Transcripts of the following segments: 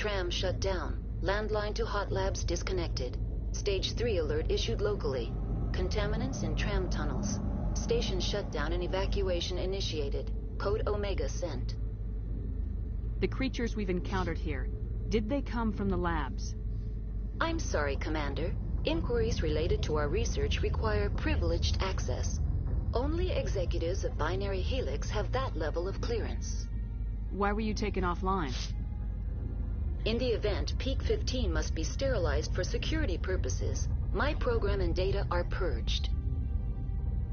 Tram shut down. Landline to hot labs disconnected. Stage 3 alert issued locally. Contaminants in tram tunnels. Station shutdown and evacuation initiated. Code Omega sent. The creatures we've encountered here, did they come from the labs? I'm sorry, Commander. Inquiries related to our research require privileged access. Only executives of Binary Helix have that level of clearance. Why were you taken offline? In the event, Peak 15 must be sterilized for security purposes. My program and data are purged.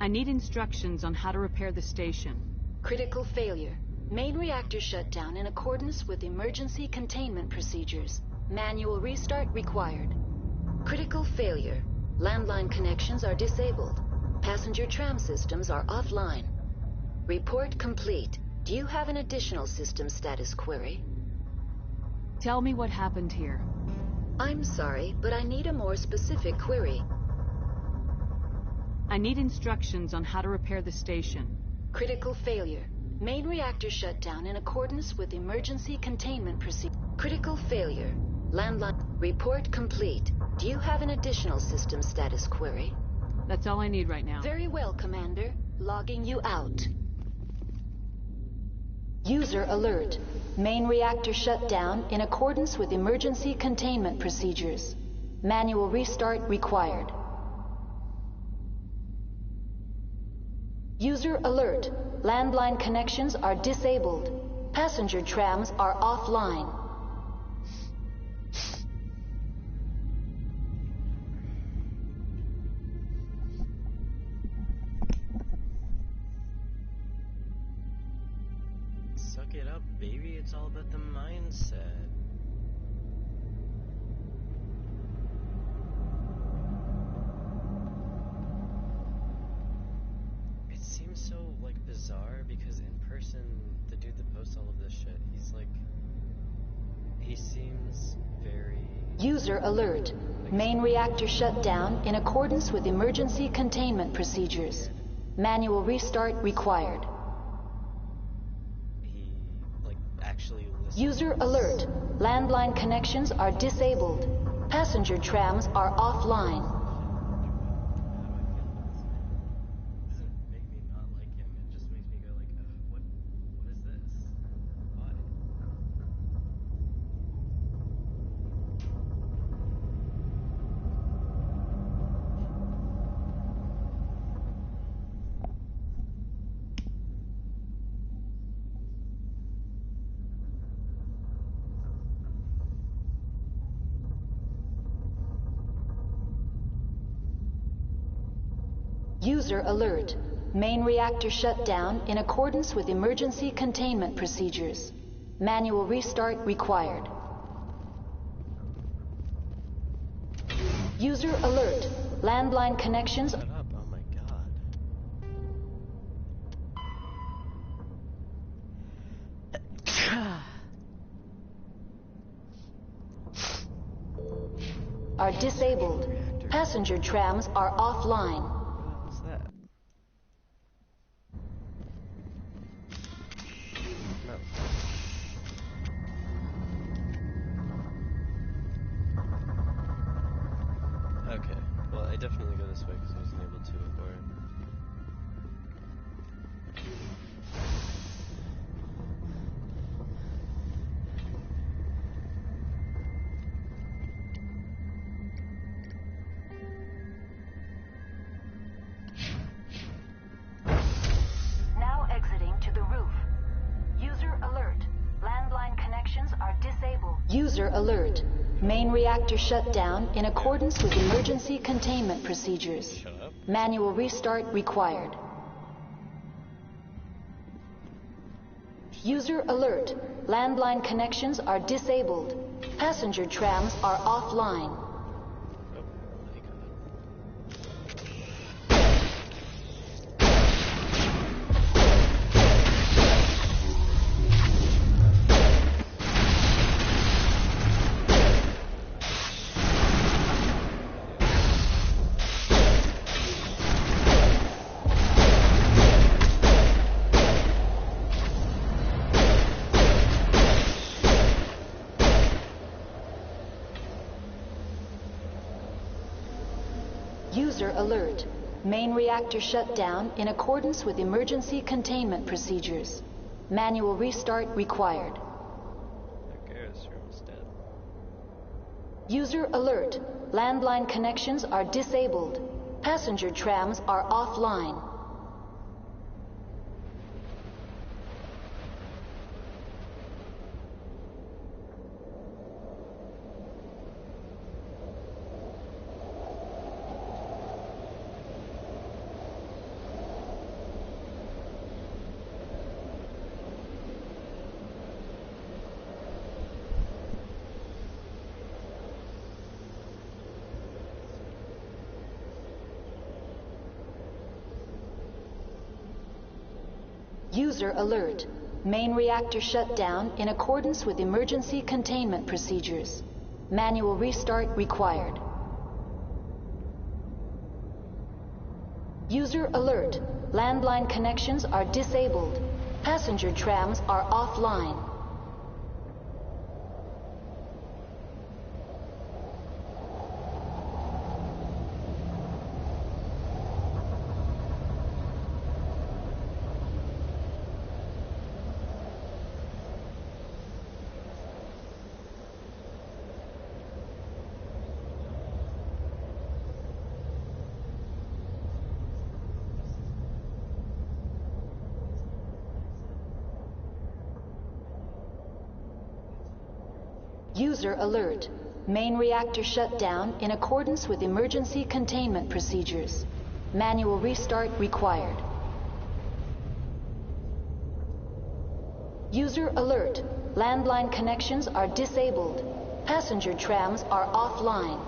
I need instructions on how to repair the station. Critical failure. Main reactor shut down in accordance with emergency containment procedures. Manual restart required. Critical failure. Landline connections are disabled. Passenger tram systems are offline. Report complete. Do you have an additional system status query? Tell me what happened here. I'm sorry, but I need a more specific query. I need instructions on how to repair the station. Critical failure. Main reactor shut down in accordance with emergency containment procedures. Critical failure. Landline. Report complete. Do you have an additional system status query? That's all I need right now. Very well, Commander. Logging you out. User alert. Main reactor shut down in accordance with emergency containment procedures. Manual restart required. User alert. Landline connections are disabled. Passenger trams are offline. Suck it up, baby. It's all about the mindset. It seems so, like, bizarre because in person, the dude that posts all of this shit, he's like, he seems very... User alert. Main reactor shut down in accordance with emergency containment procedures. Manual restart required. He, like, actually listens. User alert. Landline connections are disabled. Passenger trams are offline. How do I feel about this man? It doesn't make me not like him. It just makes me go like, what is this? Why? User alert. Main reactor shut down in accordance with emergency containment procedures. Manual restart required. User alert. Landline connections. Shut up. Oh my god. Are disabled. Passenger trams are offline. What was that? No. Okay. Well, I definitely go this way because I wasn't able to before. Now exiting to the roof. User alert. Landline connections are disabled. User alert. Main reactor shut down in accordance with emergency containment procedures. Shut up. Manual restart required. User alert. Landline connections are disabled. Passenger trams are offline. Oh my god. User alert. Main reactor shut down in accordance with emergency containment procedures. Manual restart required. I guess you're almost dead. User alert. Landline connections are disabled. Passenger trams are offline. User alert. Main reactor shut down in accordance with emergency containment procedures. Manual restart required. User alert. Landline connections are disabled. Passenger trams are offline. User alert. Main reactor shut down in accordance with emergency containment procedures. Manual restart required. User alert. Landline connections are disabled. Passenger trams are offline.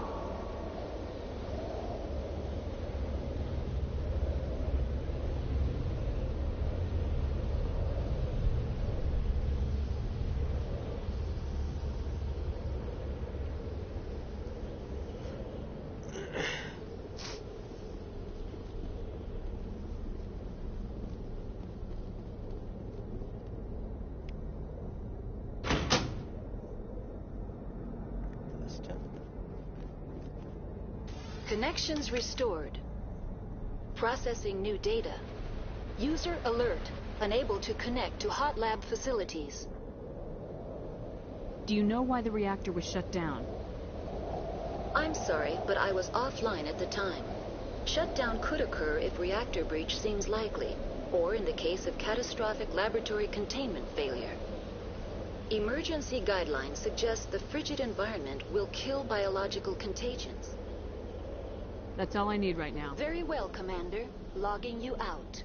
Connections restored. Processing new data. User alert. Unable to connect to hot lab facilities. Do you know why the reactor was shut down? I'm sorry, but I was offline at the time. Shutdown could occur if reactor breach seems likely, or in the case of catastrophic laboratory containment failure. Emergency guidelines suggest the frigid environment will kill biological contagions. That's all I need right now. Very well, Commander. Logging you out.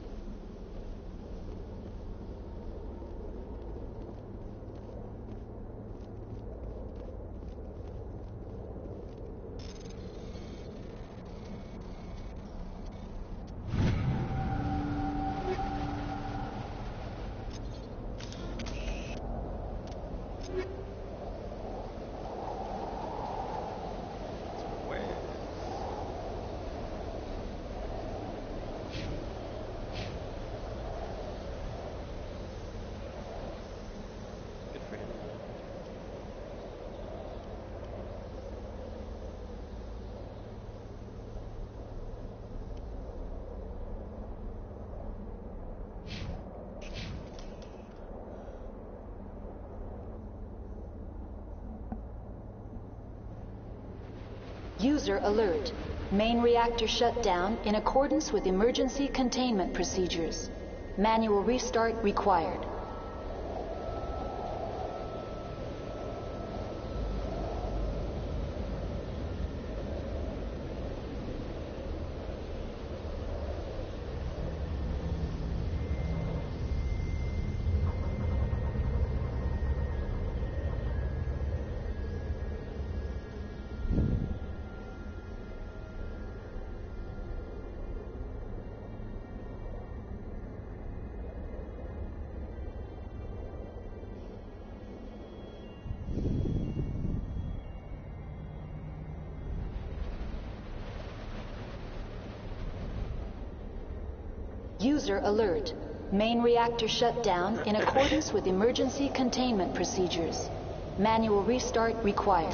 User alert. Main reactor shut down in accordance with emergency containment procedures. Manual restart required. User alert. Main reactor shut down in accordance with emergency containment procedures. Manual restart required.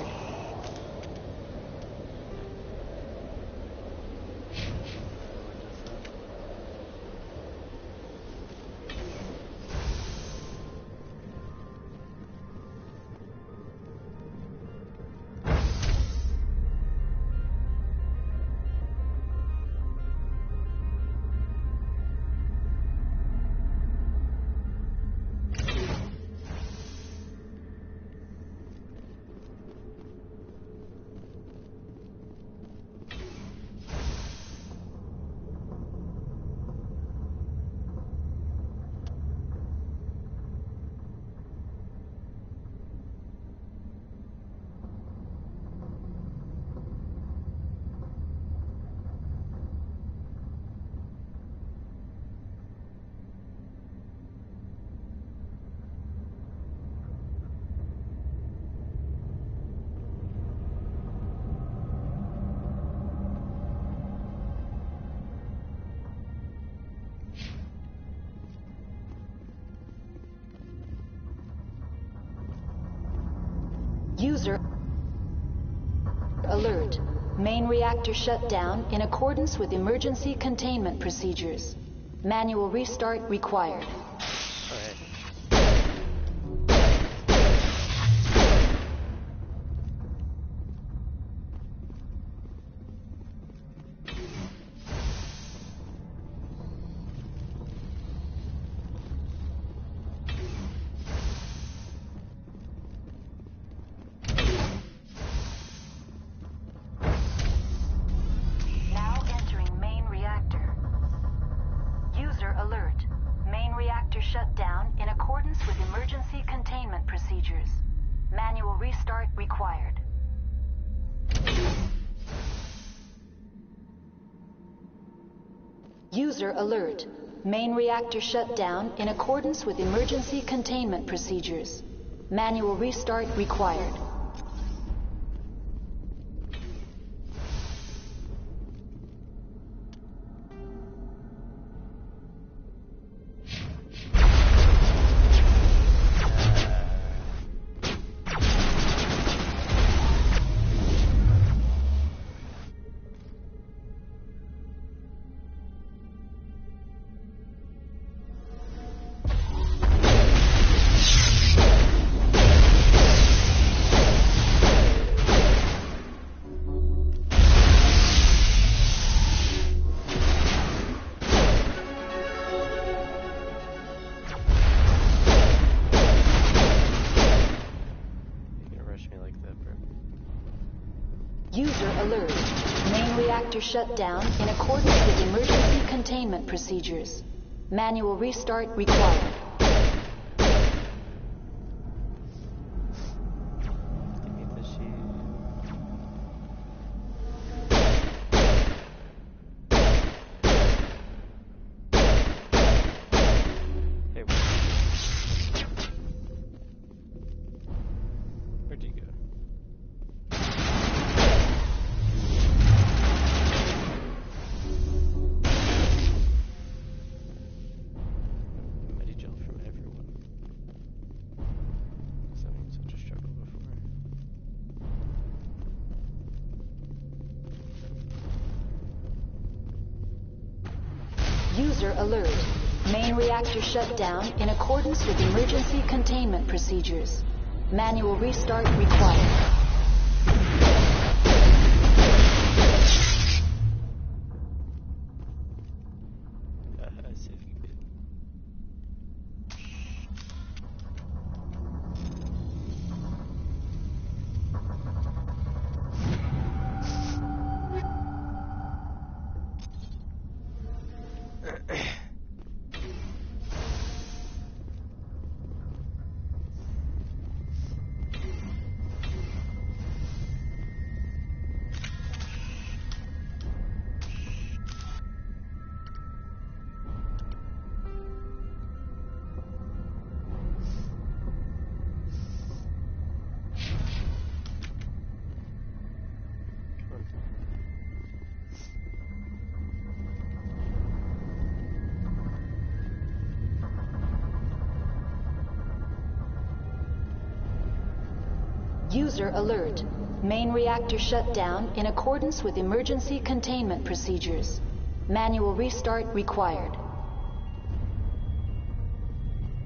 User alert. Main reactor shut down in accordance with emergency containment procedures. Manual restart required. Alright. Now entering main reactor. User alert. Main reactor shut down in accordance with emergency containment procedures. Manual restart required. User alert. Main reactor shut down in accordance with emergency containment procedures. Manual restart required. User alert. Main reactor shut down in accordance with emergency containment procedures. Manual restart required. Give me the shield. Hey, where'd you go? Medi-gel from everyone. Was having such a struggle before. User alert. Main reactor shut down in accordance with emergency containment procedures. Manual restart required. As if you could. User alert. Main reactor shut down in accordance with emergency containment procedures. Manual restart required.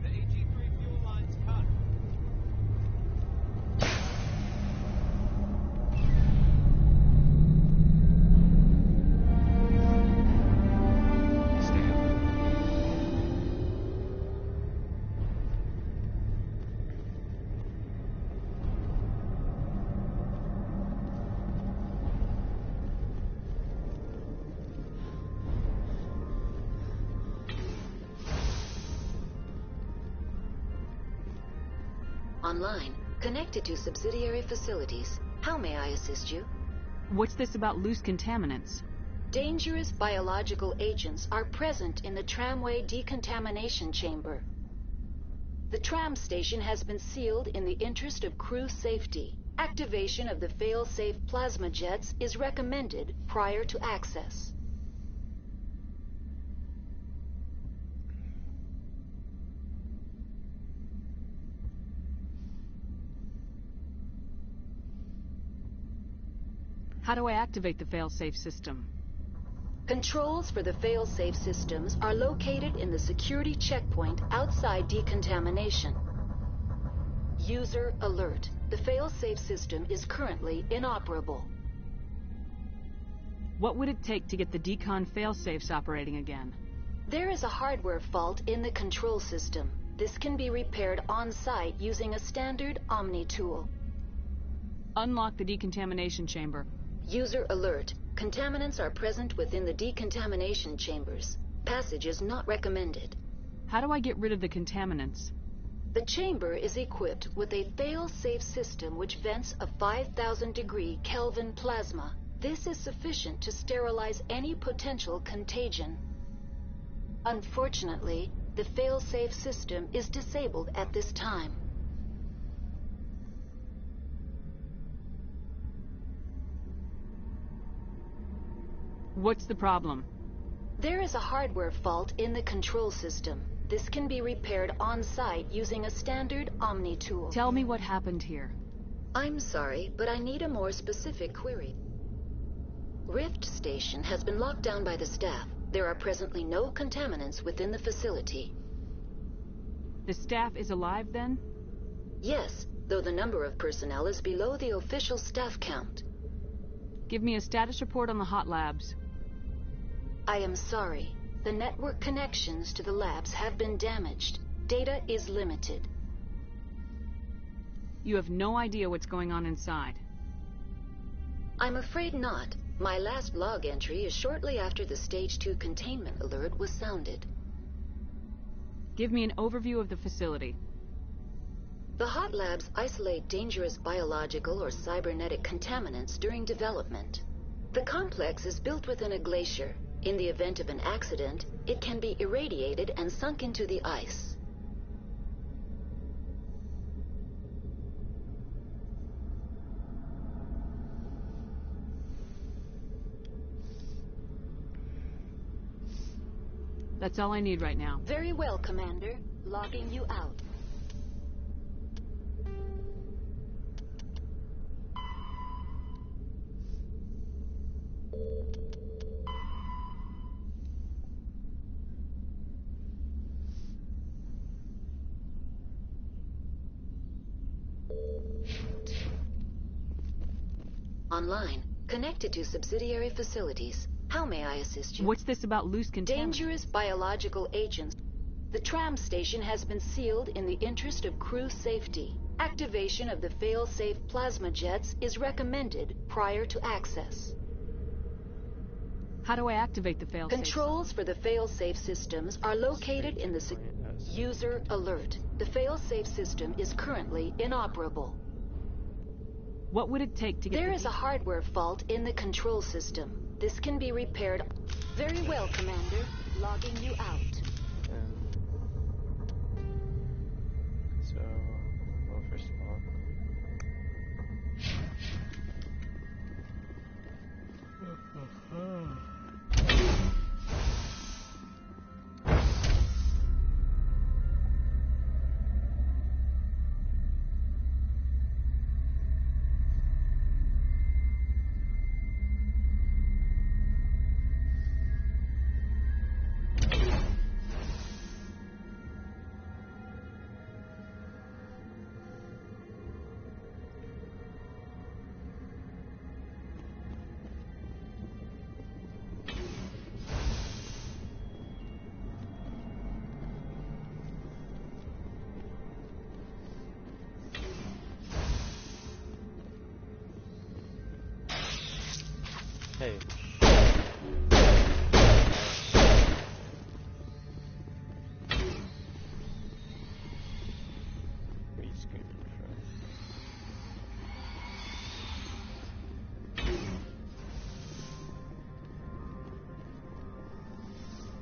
The AG3 fuel lines cut. Online. Connected to subsidiary facilities. How may I assist you? What's this about loose contaminants? Dangerous biological agents are present in the tramway decontamination chamber. The tram station has been sealed in the interest of crew safety. Activation of the fail-safe plasma jets is recommended prior to access. How do I activate the failsafe system? Controls for the fail-safe systems are located in the security checkpoint outside decontamination. User alert. The fail-safe system is currently inoperable. What would it take to get the decon failsafes operating again? There is a hardware fault in the control system. This can be repaired on-site using a standard Omni tool. Unlock the decontamination chamber. User alert. Contaminants are present within the decontamination chambers. Passage is not recommended. How do I get rid of the contaminants? The chamber is equipped with a fail-safe system which vents a 5,000 degree Kelvin plasma. This is sufficient to sterilize any potential contagion. Unfortunately, the fail-safe system is disabled at this time. What's the problem? There is a hardware fault in the control system. This can be repaired on-site using a standard Omni tool. Tell me what happened here. I'm sorry, but I need a more specific query. Rift Station has been locked down by the staff. There are presently no contaminants within the facility. The staff is alive then? Yes, though the number of personnel is below the official staff count. Give me a status report on the hot labs. I am sorry. The network connections to the labs have been damaged. Data is limited. You have no idea what's going on inside. I'm afraid not. My last log entry is shortly after the Stage 2 containment alert was sounded. Give me an overview of the facility. The hot labs isolate dangerous biological or cybernetic contaminants during development. The complex is built within a glacier. In the event of an accident, it can be irradiated and sunk into the ice. That's all I need right now. Very well, Commander. Logging you out. Online, connected to subsidiary facilities. How may I assist you? What's this about loose contaminants? Dangerous biological agents. The tram station has been sealed in the interest of crew safety. Activation of the fail-safe plasma jets is recommended prior to access. How do I activate the failsafe? Controls for the fail-safe systems are located in the user alert. The fail-safe system is currently inoperable. What would it take to get There is a hardware fault in the control system. This can be repaired. Very well, Commander. Logging you out. So, well, first of all, hey. What are you screaming from?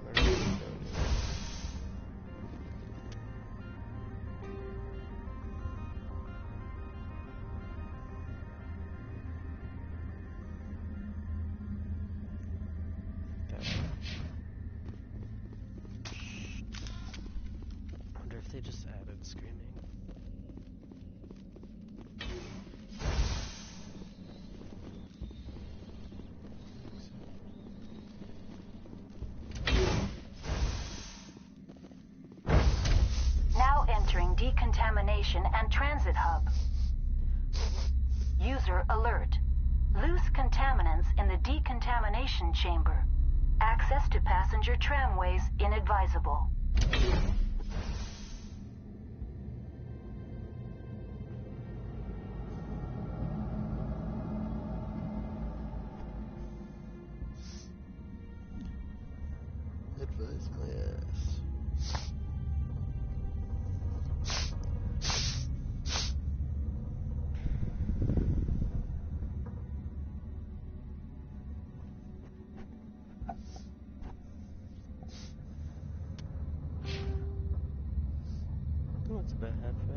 Where are you going? station and transit hub. User alert. Loose contaminants in the decontamination chamber. Access to passenger tramways inadvisable. Advise my ass. Oh, it's about halfway.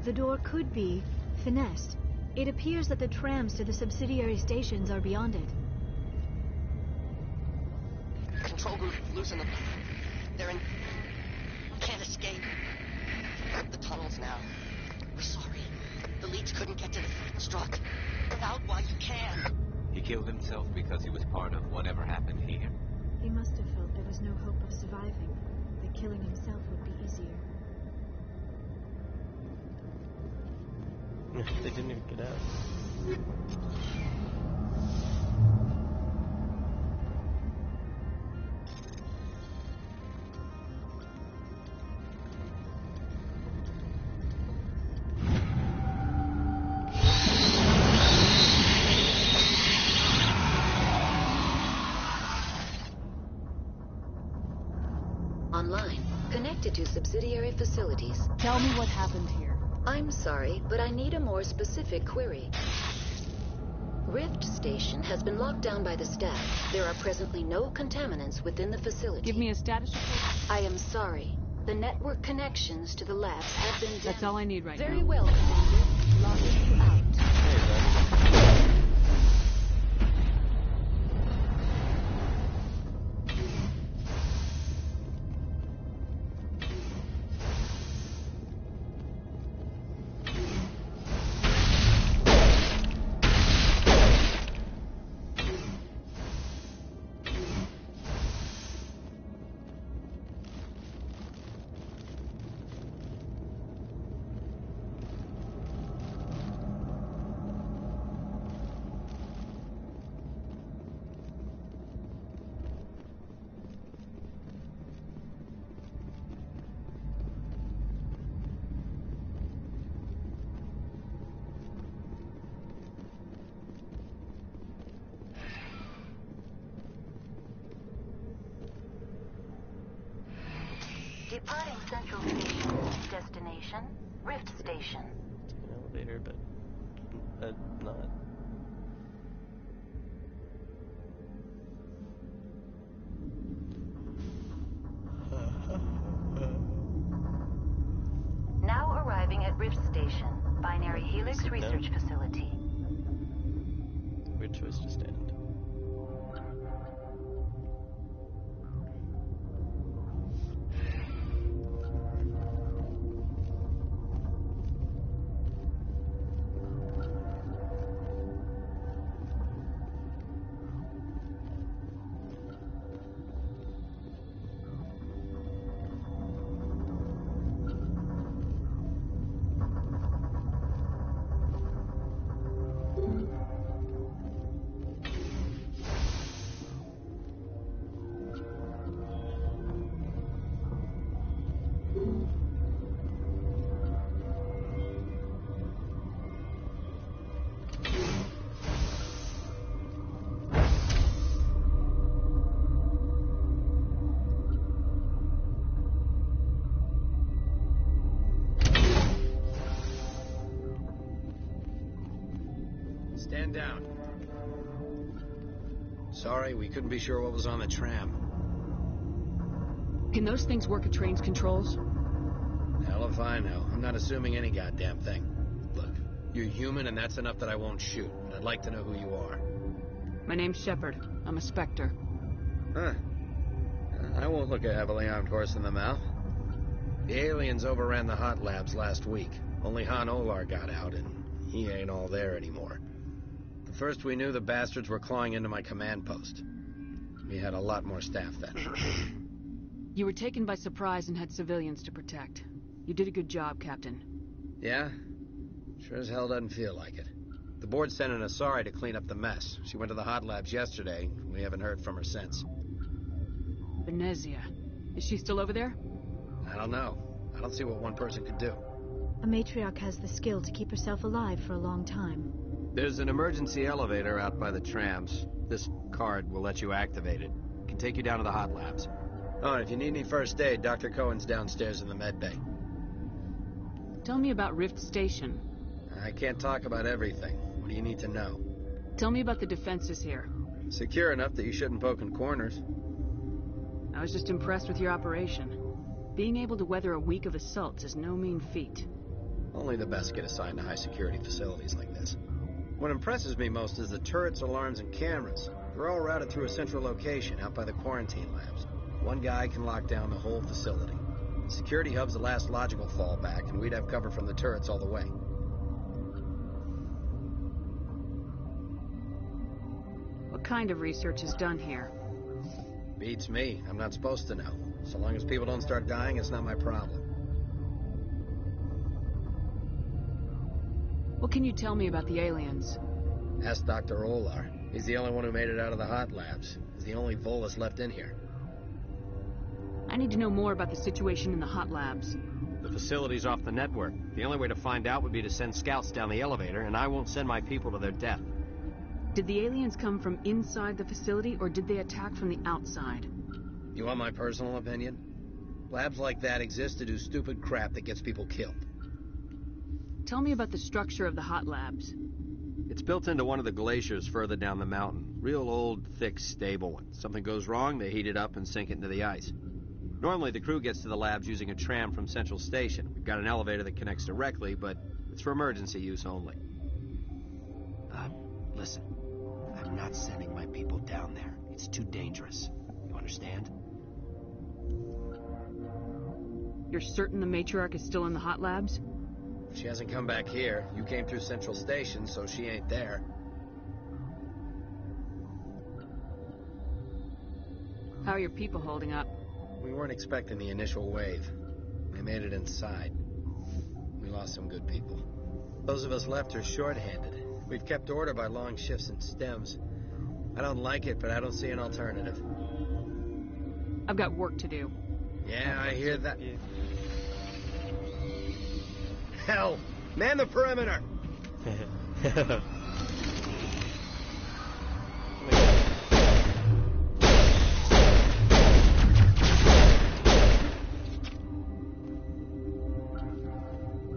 The door could be finessed. It appears that the trams to the subsidiary stations are beyond it. Control group, losing them. They're in... Can't escape. The tunnels now. We're sorry. The leads couldn't get to the struck. Get out while you can. He killed himself because he was part of whatever happened here. He must have felt there was no hope of surviving. That killing himself would be easier. They didn't even get out. Online, connected to subsidiary facilities. Tell me what happened here. I'm sorry, but I need a more specific query. Rift Station has been locked down by the staff. There are presently no contaminants within the facility. Give me a status report. I am sorry. The network connections to the labs have been damaged. That's all I need right now. Very well, Commander. Logging you out. Departing Central Station. Destination, Rift Station. It's an elevator, but not. Now arriving at Rift Station, Binary Helix Sit Research down. Facility. Weird choice to stand. Stand down. Sorry, we couldn't be sure what was on the tram. Can those things work at train's controls? Hell if I know. I'm not assuming any goddamn thing. Look, you're human and that's enough that I won't shoot. But I'd like to know who you are. My name's Shepard. I'm a Spectre. Huh. I won't look a heavily armed horse in the mouth. The aliens overran the hot labs last week. Only Han Olar got out, and he ain't all there anymore. The first we knew, the bastards were clawing into my command post. We had a lot more staff then. You were taken by surprise and had civilians to protect. You did a good job, Captain. Yeah? Sure as hell doesn't feel like it. The board sent an Asari to clean up the mess. She went to the hot labs yesterday. We haven't heard from her since. Venezia. Is she still over there? I don't know. I don't see what one person could do. A matriarch has the skill to keep herself alive for a long time. There's an emergency elevator out by the trams. This card will let you activate it. It can take you down to the hot labs. Oh, and if you need any first aid, Dr. Cohen's downstairs in the med bay. Tell me about Rift Station. I can't talk about everything. What do you need to know? Tell me about the defenses here. Secure enough that you shouldn't poke in corners. I was just impressed with your operation. Being able to weather a week of assaults is no mean feat. Only the best get assigned to high-security facilities like this. What impresses me most is the turrets, alarms, and cameras. They're all routed through a central location out by the quarantine labs. One guy can lock down the whole facility. The security hub's the last logical fallback, and we'd have cover from the turrets all the way. What kind of research is done here? Beats me. I'm not supposed to know. So long as people don't start dying, it's not my problem. What can you tell me about the aliens? Ask Dr. Olar. He's the only one who made it out of the hot labs. He's the only Volus left in here. I need to know more about the situation in the hot labs. The facility's off the network. The only way to find out would be to send scouts down the elevator, and I won't send my people to their death. Did the aliens come from inside the facility, or did they attack from the outside? You want my personal opinion? Labs like that exist to do stupid crap that gets people killed. Tell me about the structure of the hot labs. It's It's built into one of the glaciers further down the mountain. Real old, thick, stable one. Something goes wrong, they heat it up and sink it into the ice. Normally, the crew gets to the labs using a tram from Central Station. We've got an elevator that connects directly, but it's for emergency use only. Listen. I'm not sending my people down there. It's too dangerous. You understand? You're certain the matriarch is still in the hot labs? She hasn't come back here. You came through Central Station, so she ain't there. How are your people holding up? We weren't expecting the initial wave. They made it inside. We lost some good people. Those of us left are short-handed. We've kept order by long shifts and stems. I don't like it, but I don't see an alternative. I've got work to do. Yeah, I hear that. Hell! Man the perimeter!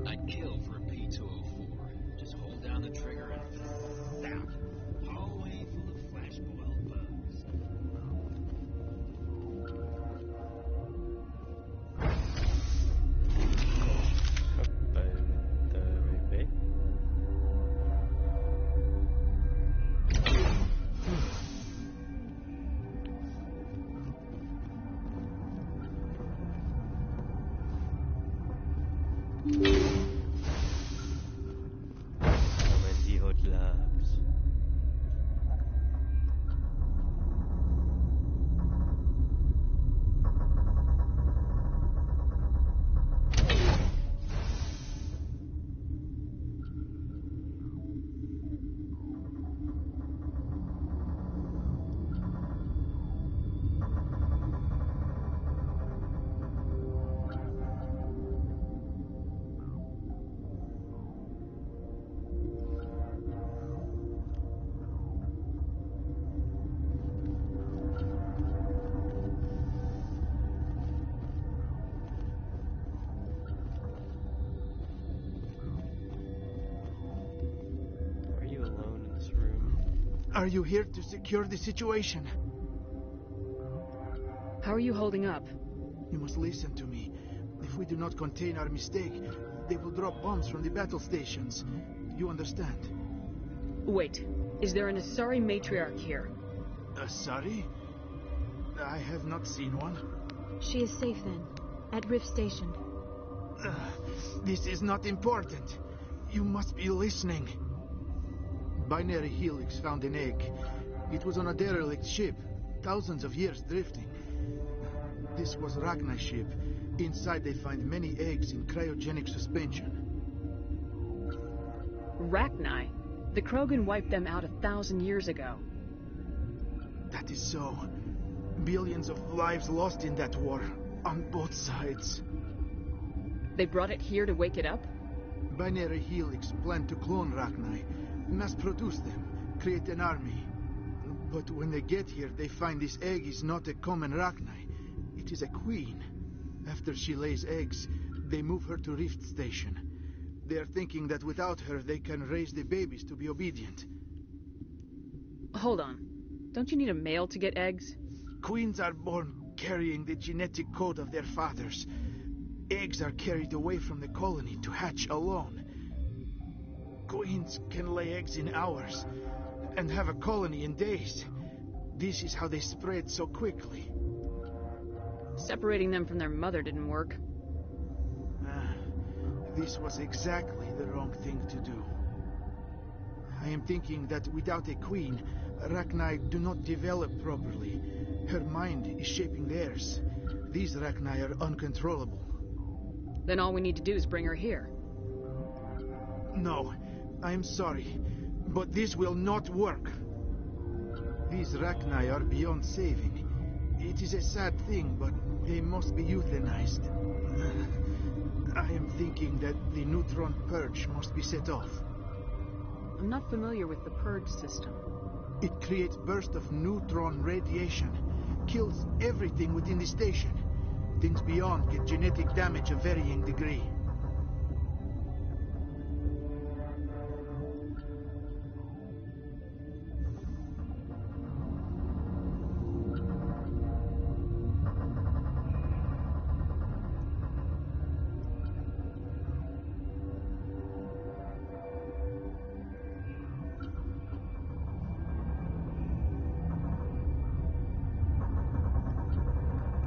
I'd kill for a P-204. Just hold down the trigger and zap. Hallway full of flash boiled bugs. Are you here to secure the situation? How are you holding up? You must listen to me. If we do not contain our mistake, they will drop bombs from the battle stations. You understand? Wait, is there an Asari matriarch here? Asari? I have not seen one. She is safe then, at Rift Station. This is not important. You must be listening. Binary Helix found an egg. It was on a derelict ship, thousands of years drifting. This was Rachna's ship. Inside they find many eggs in cryogenic suspension. Rachni? The Krogan wiped them out 1,000 years ago. That is so. Billions of lives lost in that war, on both sides. They brought it here to wake it up? Binary Helix planned to clone Rachni, mass-produce them, create an army. But when they get here, they find this egg is not a common Rachni. It is a queen. After she lays eggs, they move her to Rift Station. They are thinking that without her, they can raise the babies to be obedient. Hold on. Don't you need a male to get eggs? Queens are born carrying the genetic code of their fathers. Eggs are carried away from the colony to hatch alone. Queens can lay eggs in hours and have a colony in days. This is how they spread so quickly. Separating them from their mother didn't work. This was exactly the wrong thing to do. I am thinking that without a queen, Rachni do not develop properly. Her mind is shaping theirs. These Rachni are uncontrollable. Then all we need to do is bring her here. No, I am sorry, but this will not work. These Rachni are beyond saving. It is a sad thing, but they must be euthanized. I am thinking that the neutron purge must be set off. I'm not familiar with the purge system. It creates bursts of neutron radiation, kills everything within the station. Things beyond get genetic damage of varying degree.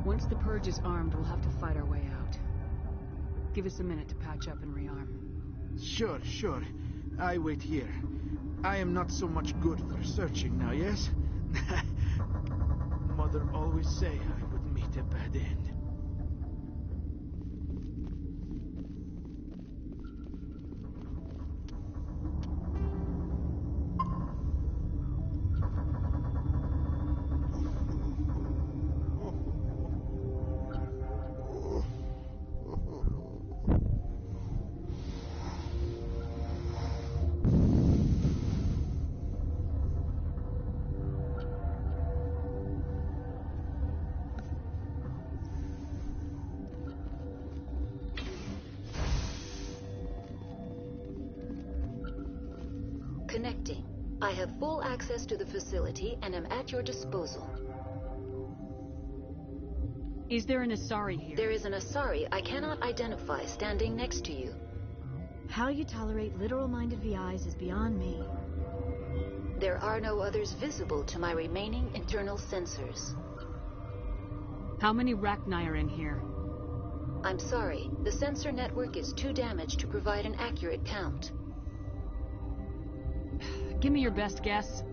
Once the Purge is armed, we'll have to fight our way out. Give us a minute to patch up and rearm. Sure, sure. I wait here. I am not so much good for searching now, yes? Mother always say I would meet a bad end. Connecting. I have full access to the facility and am at your disposal. Is there an Asari here? There is an Asari I cannot identify standing next to you. How you tolerate literal-minded VIs is beyond me. There are no others visible to my remaining internal sensors. How many Rachni are in here? I'm sorry, the sensor network is too damaged to provide an accurate count. Give me your best guess.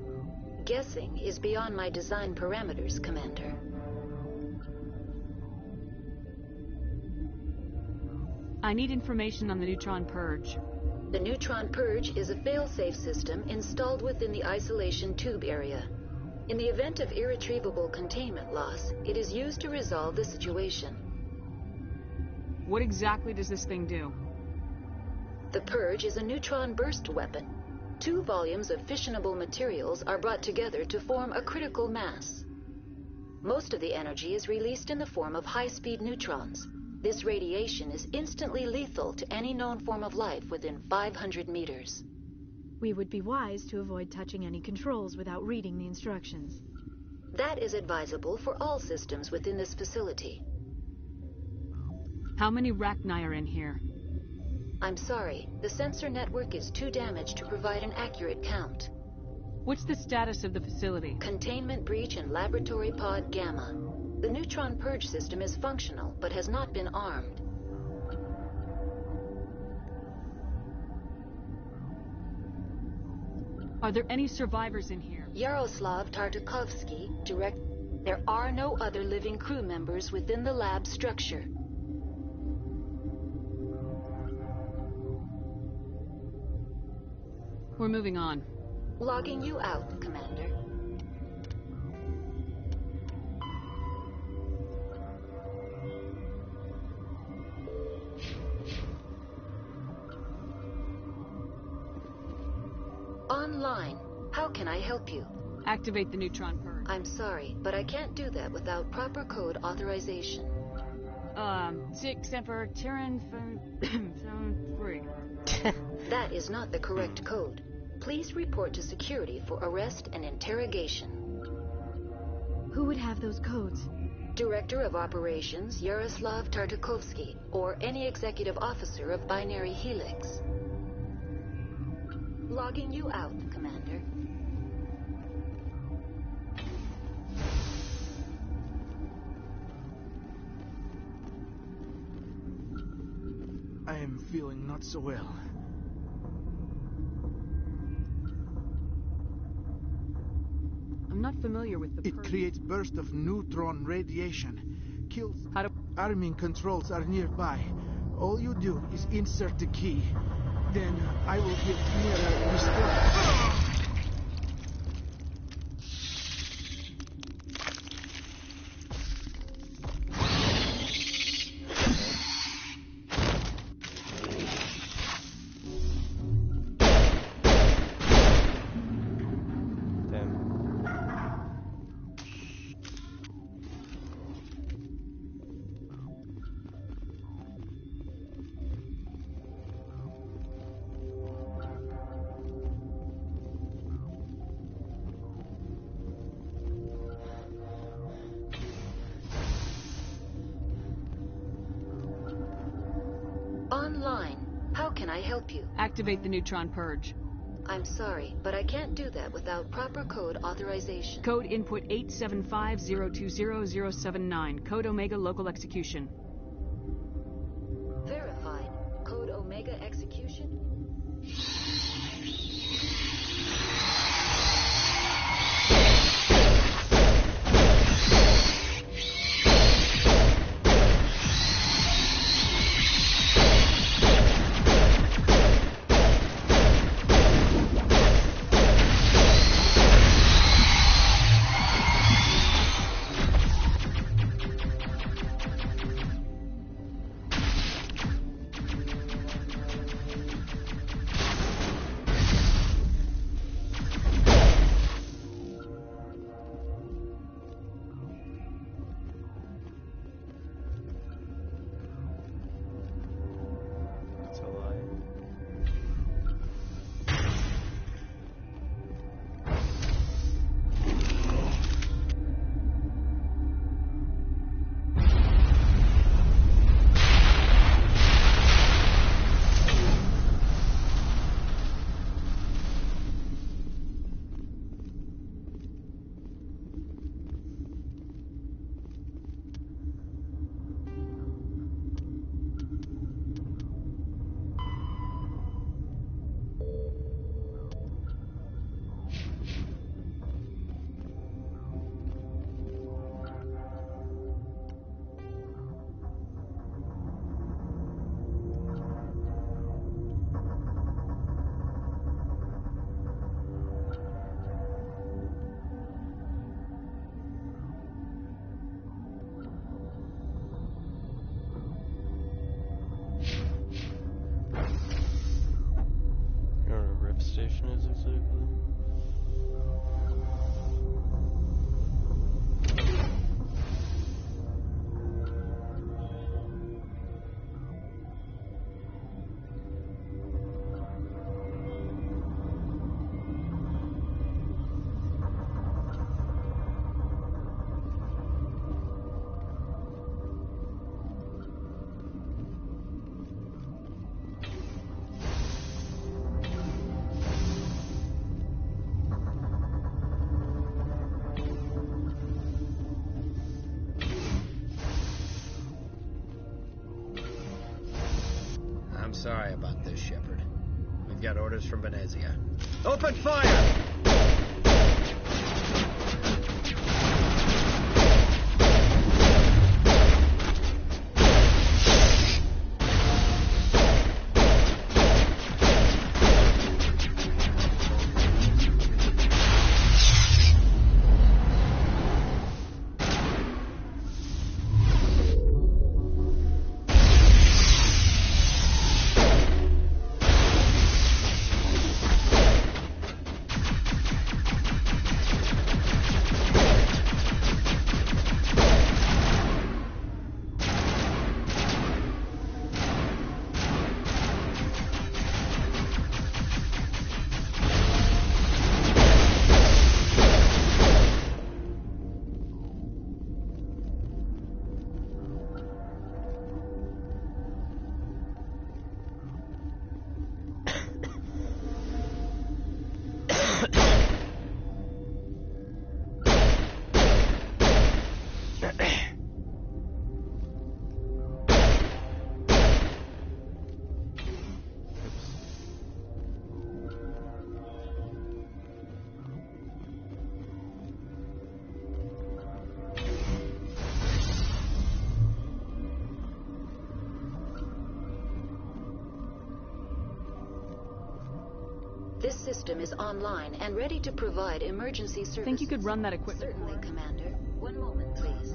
Guessing is beyond my design parameters, Commander. I need information on the Neutron Purge. The Neutron Purge is a fail-safe system installed within the isolation tube area. In the event of irretrievable containment loss, it is used to resolve the situation. What exactly does this thing do? The Purge is a neutron burst weapon. 2 volumes of fissionable materials are brought together to form a critical mass. Most of the energy is released in the form of high-speed neutrons. This radiation is instantly lethal to any known form of life within 500 meters. We would be wise to avoid touching any controls without reading the instructions. That is advisable for all systems within this facility. How many Rachni are in here? I'm sorry, the sensor network is too damaged to provide an accurate count. What's the status of the facility? Containment breach in Laboratory Pod Gamma. The Neutron Purge system is functional, but has not been armed. Are there any survivors in here? Yaroslav Tartakovsky, There are no other living crew members within the lab structure. We're moving on. Logging you out, Commander. Online. How can I help you? Activate the Neutron Purge. I'm sorry, but I can't do that without proper code authorization. 6 Emperor Tyrann 3. That is not the correct code. Please report to security for arrest and interrogation. Who would have those codes? Director of Operations Yaroslav Tartakovsky, or any executive officer of Binary Helix. Logging you out, Commander. I am feeling not so well. I'm not familiar with the It Purge. creates bursts of neutron radiation. Kills. How do... Arming controls are nearby. All you do is insert the key. Then I will get nearer restore. Online. How can I help you? Activate the Neutron Purge. I'm sorry, but I can't do that without proper code authorization. Code input 875020079. Code Omega local execution. Verified. Code Omega execution. It's a lie. You know what a rip station is exactly? I'm sorry about this, Shepard. We've got orders from Venezia. Open fire! This system is online and ready to provide emergency services. Think you could run that equipment Certainly, for us? Commander. One moment, please.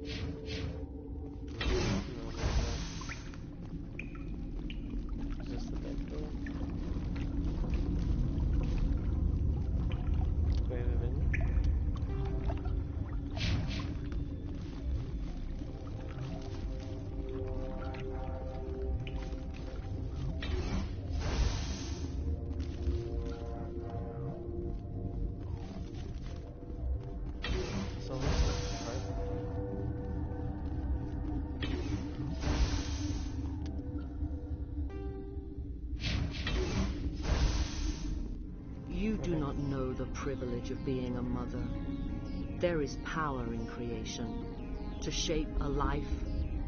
Is this the back door? Wait a minute. It's almost like a carpet. You do not know the privilege of being a mother. There is power in creation. To shape a life,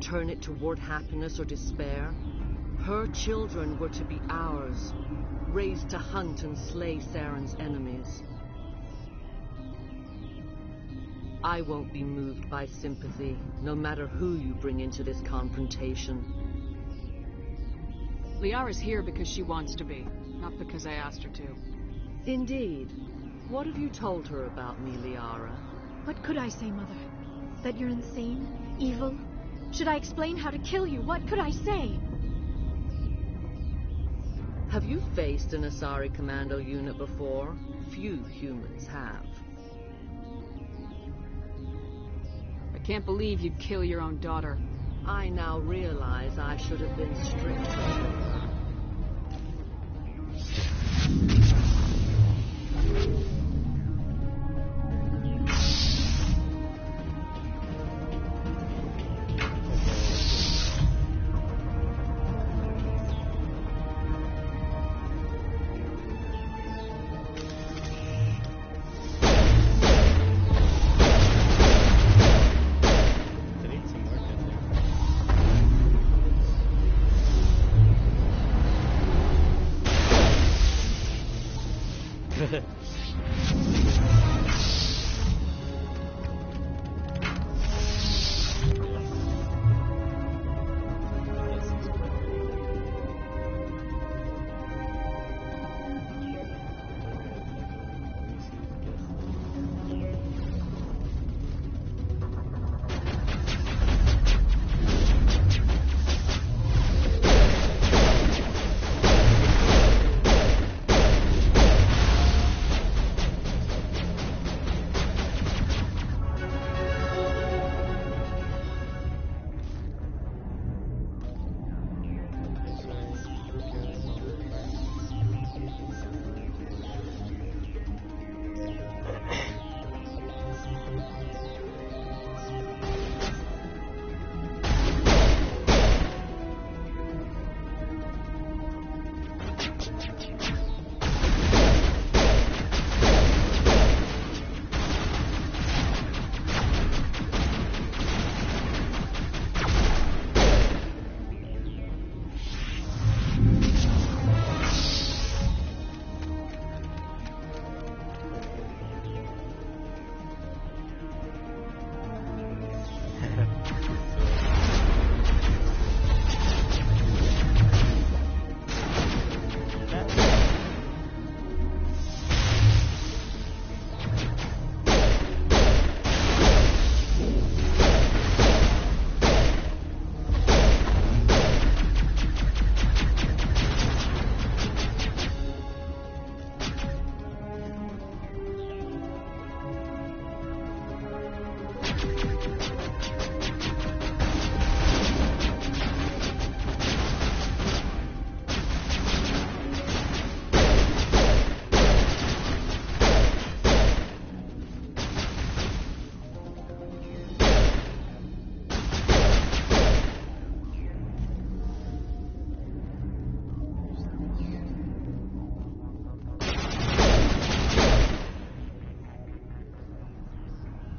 turn it toward happiness or despair. Her children were to be ours, raised to hunt and slay Saren's enemies. I won't be moved by sympathy, no matter who you bring into this confrontation. Liara's here because she wants to be, not because I asked her to. Indeed. What have you told her about me, Liara? What could I say, Mother? That you're insane? Evil? Should I explain how to kill you? What could I say? Have you faced an Asari commando unit before? Few humans have. I can't believe you'd kill your own daughter. I now realize I should have been stricter.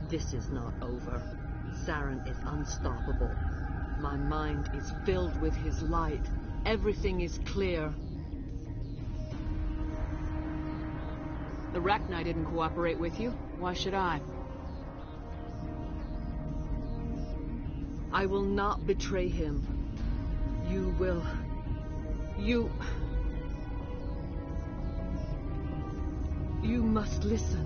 This is not over. Saren is unstoppable. My mind is filled with his light. Everything is clear. The Rachni didn't cooperate with you. Why should I? I will not betray him. You will... You must listen.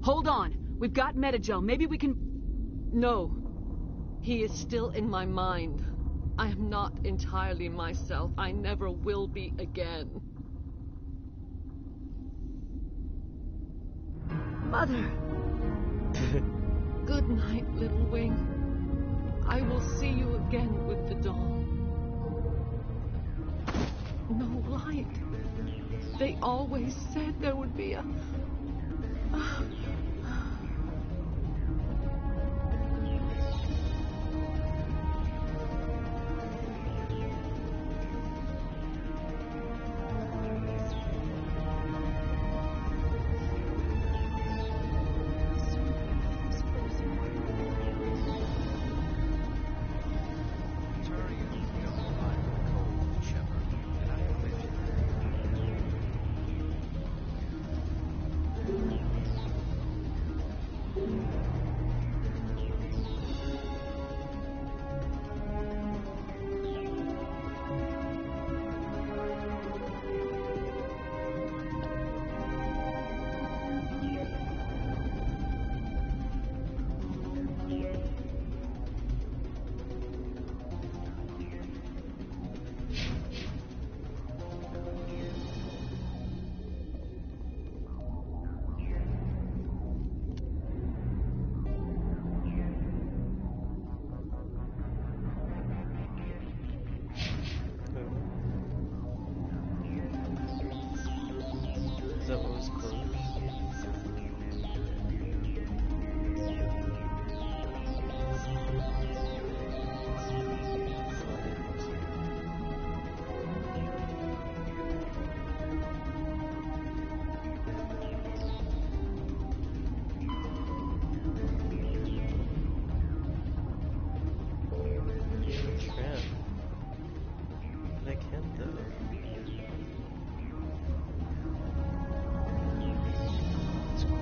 Hold on. We've got Metagel. Maybe we can... No. He is still in my mind. I am not entirely myself. I never will be again. Mother! Good night, little wing. I will see you again with the dawn. No light. They always said there would be a... Is that what was closed? Tram. But I can't though. It's closed.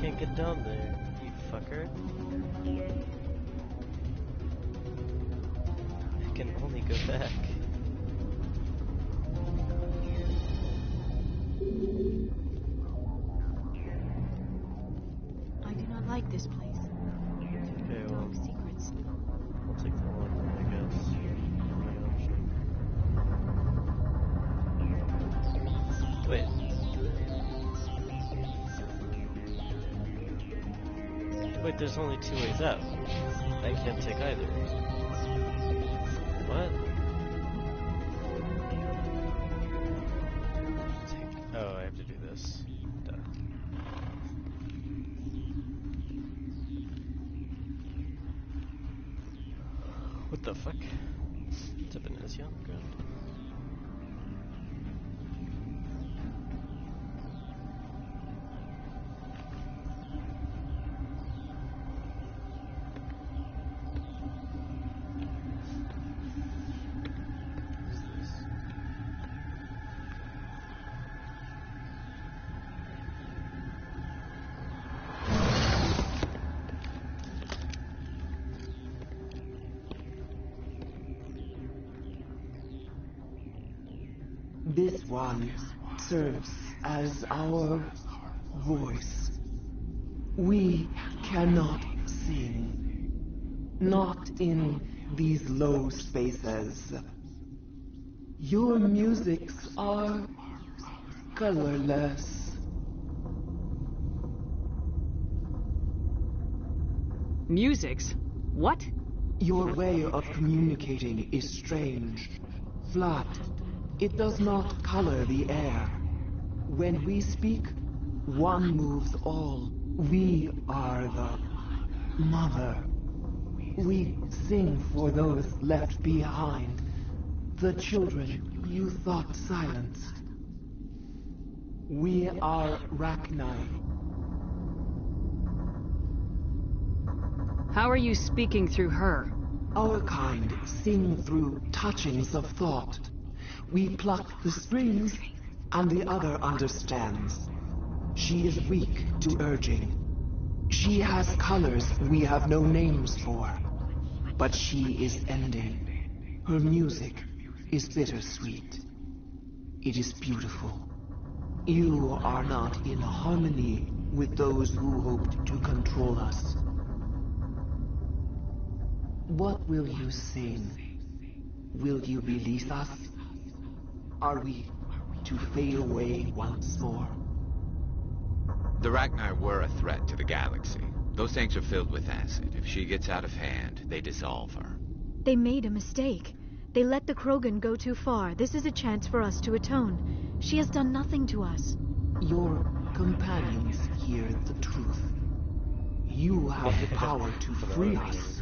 Can't get down there, you fucker. I can only go back. I do not like this place. Okay, well, Dark secrets. I'll take the one, I guess. Only option. Wait, there's only two ways out. I can't take either. What? Oh, I have to do this. Duh. What the fuck? It's a Venezia on the ground. This one serves as our voice. We cannot sing. Not in these low spaces. Your musics are colorless. Musics? What? Your way of communicating is strange, flat. It does not color the air. When we speak, one moves all. We are the mother. We sing for those left behind, the children you thought silenced. We are Rachni. How are you speaking through her? Our kind sing through touchings of thought. We pluck the strings, and the other understands. She is weak to urging. She has colors we have no names for. But she is ending. Her music is bittersweet. It is beautiful. You are not in harmony with those who hoped to control us. What will you sing? Will you release us? Are we to fade away once more? The Rachni were a threat to the galaxy. Those things are filled with acid. If she gets out of hand, they dissolve her. They made a mistake. They let the Krogan go too far. This is a chance for us to atone. She has done nothing to us. Your companions hear the truth. You have the power to free us,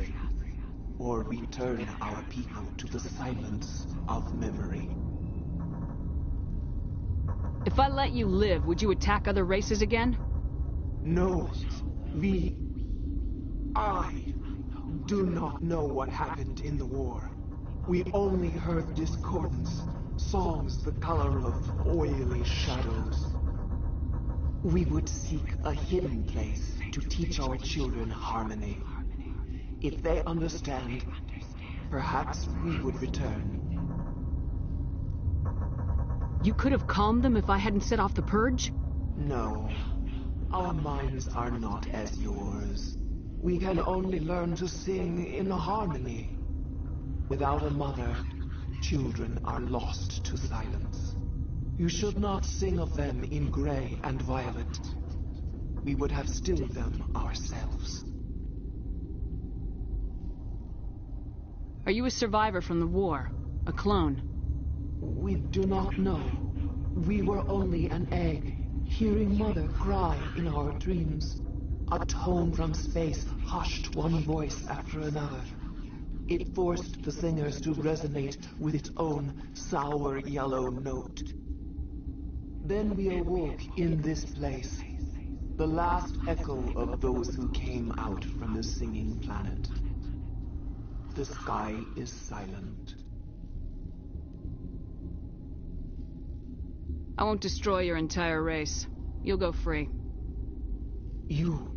or return our people to the silence of memory. If I let you live, would you attack other races again? No, I do not know what happened in the war. We only heard discordance, songs the color of oily shadows. We would seek a hidden place to teach our children harmony. If they understand, perhaps we would return. You could have calmed them if I hadn't set off the purge? No, our minds are not as yours. We can only learn to sing in harmony. Without a mother, children are lost to silence. You should not sing of them in gray and violet. We would have stilled them ourselves. Are you a survivor from the war? A clone? We do not know. We were only an egg, hearing Mother cry in our dreams. A tone from space hushed one voice after another. It forced the singers to resonate with its own sour yellow note. Then we awoke in this place, the last echo of those who came out from the singing planet. The sky is silent. I won't destroy your entire race. You'll go free. You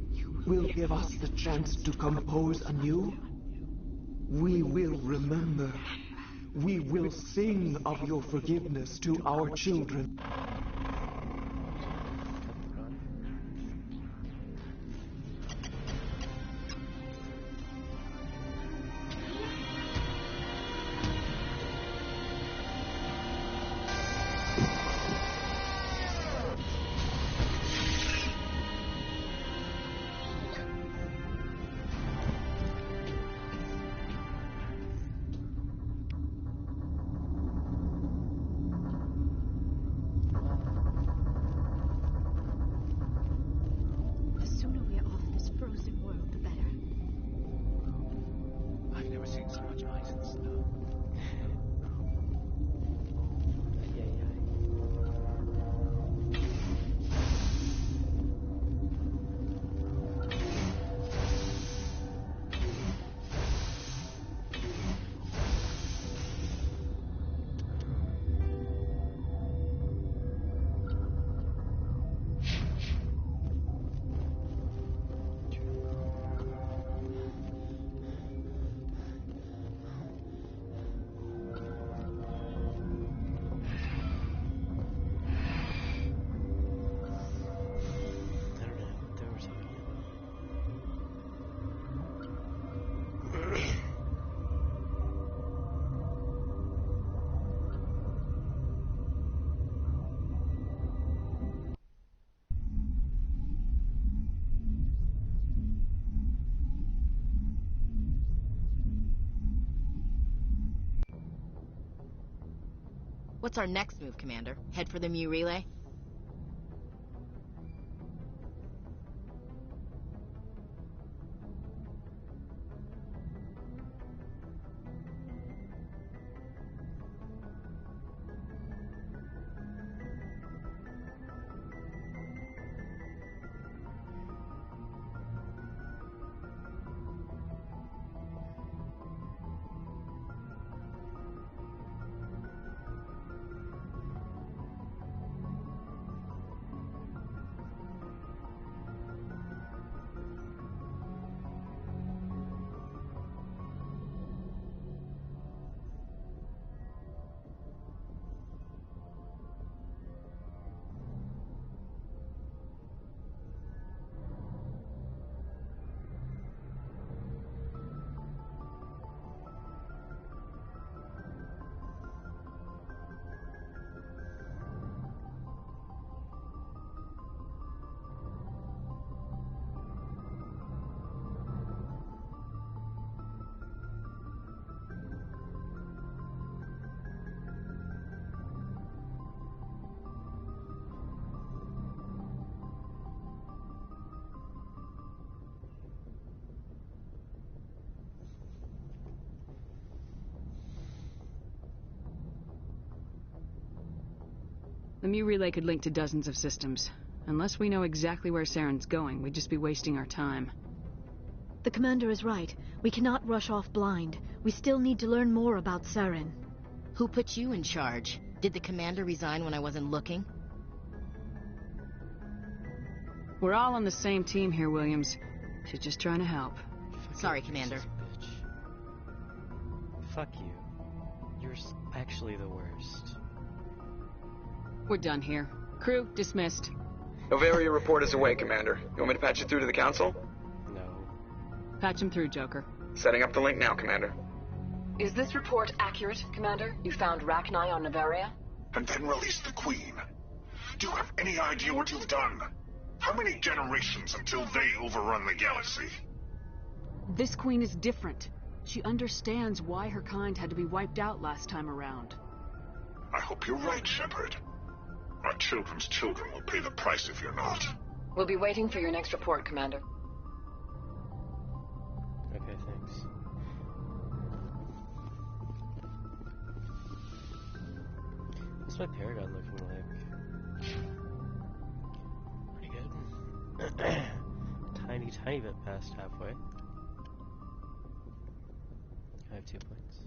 will give us the chance to compose anew? We will remember. We will sing of your forgiveness to our children. What's our next move, Commander? Head for the Mu relay? The Mu relay could link to dozens of systems. Unless we know exactly where Saren's going, we'd just be wasting our time. The commander is right. We cannot rush off blind. We still need to learn more about Saren. Who put you in charge? Did the commander resign when I wasn't looking? We're all on the same team here, Williams. She's just trying to help. Sorry, Commander. Bitch. Fuck you. You're actually the worst. We're done here. Crew, dismissed. Novaria report is away, Commander. You want me to patch it through to the Council? No. Patch him through, Joker. Setting up the link now, Commander. Is this report accurate, Commander? You found Rachni on Novaria? And then released the Queen. Do you have any idea what you've done? How many generations until they overrun the galaxy? This queen is different. She understands why her kind had to be wiped out last time around. I hope you're right, Shepard. Our children's children will pay the price if you're not. We'll be waiting for your next report, Commander. Okay, thanks. What's my Paragon looking like? Pretty good. Tiny bit past halfway. I have 2 points.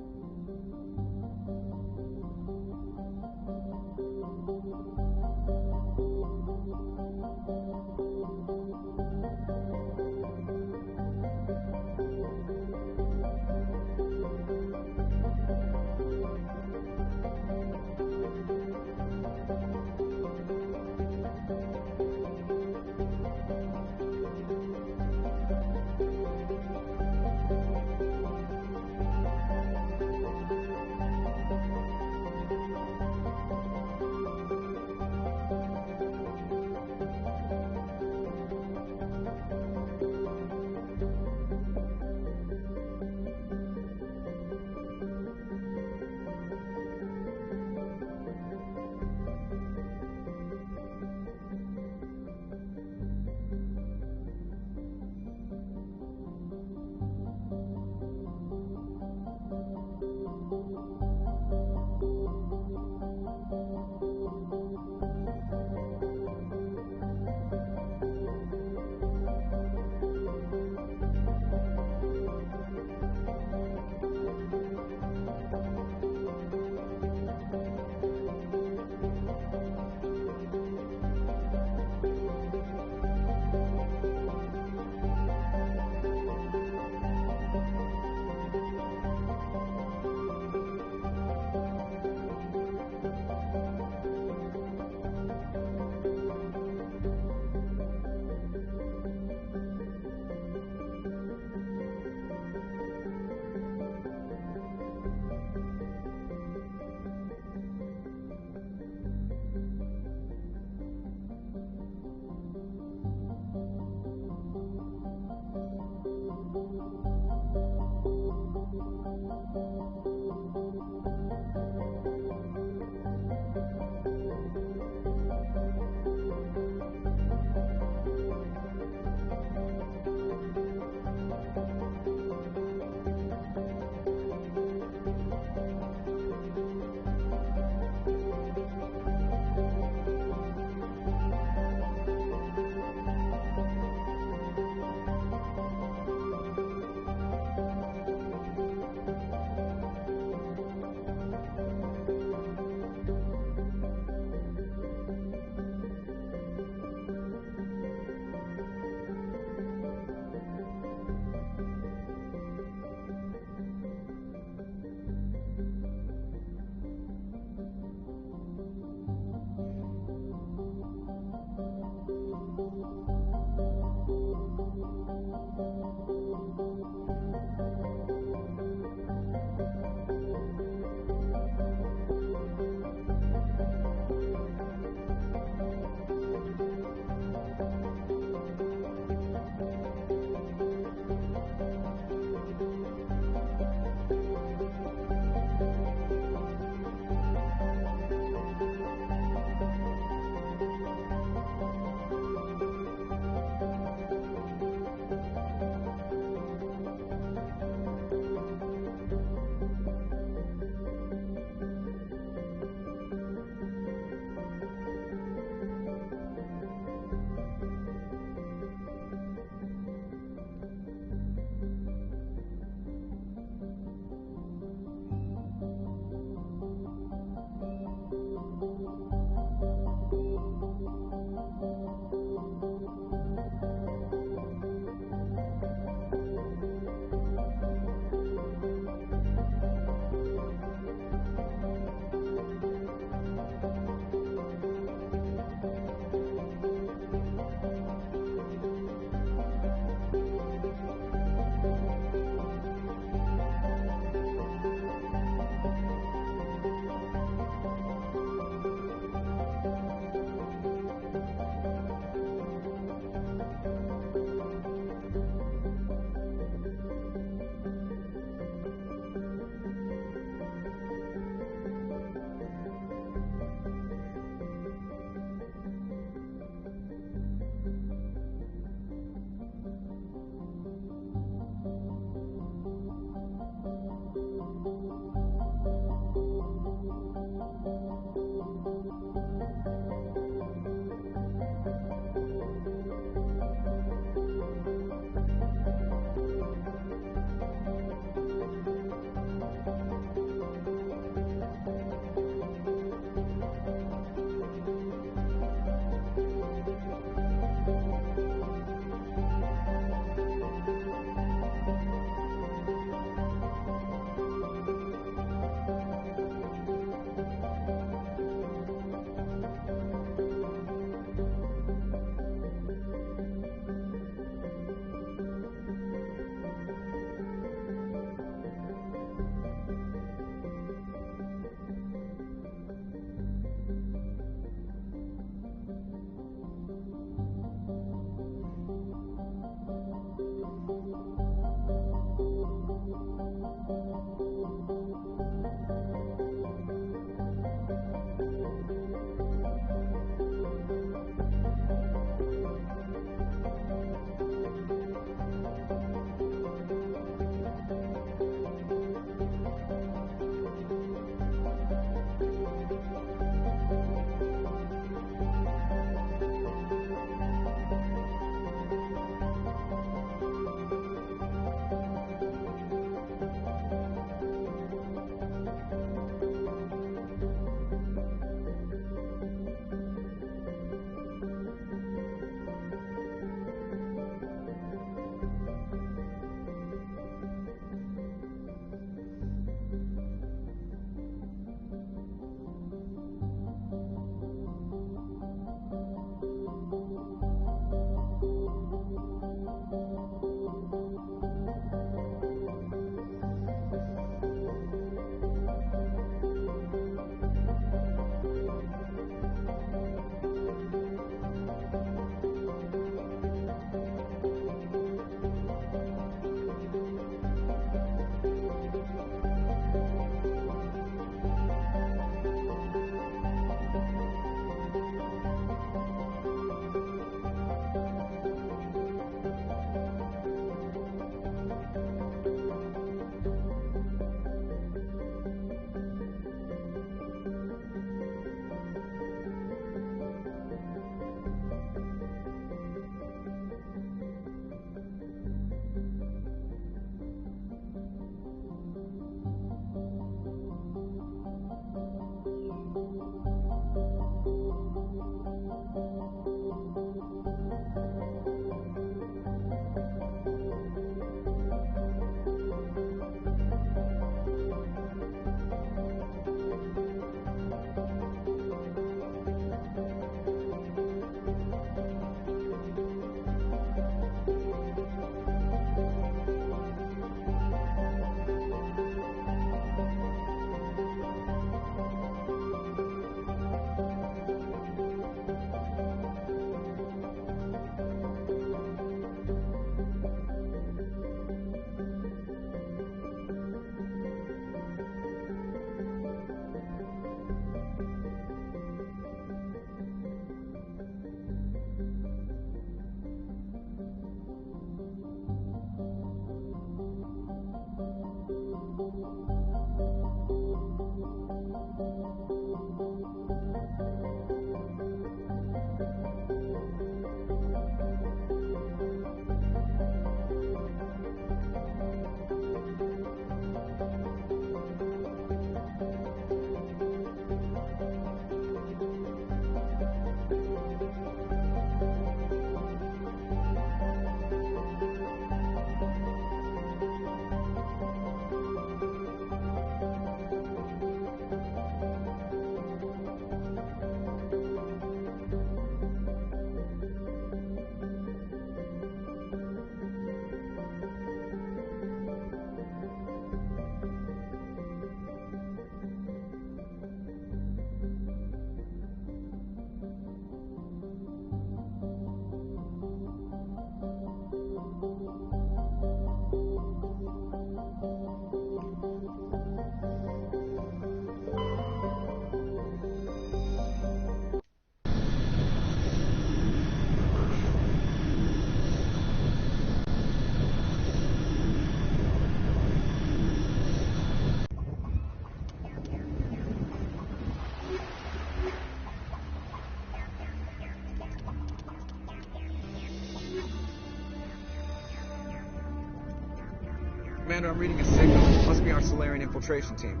Commander, I'm reading a signal. Must be our Solarian infiltration team.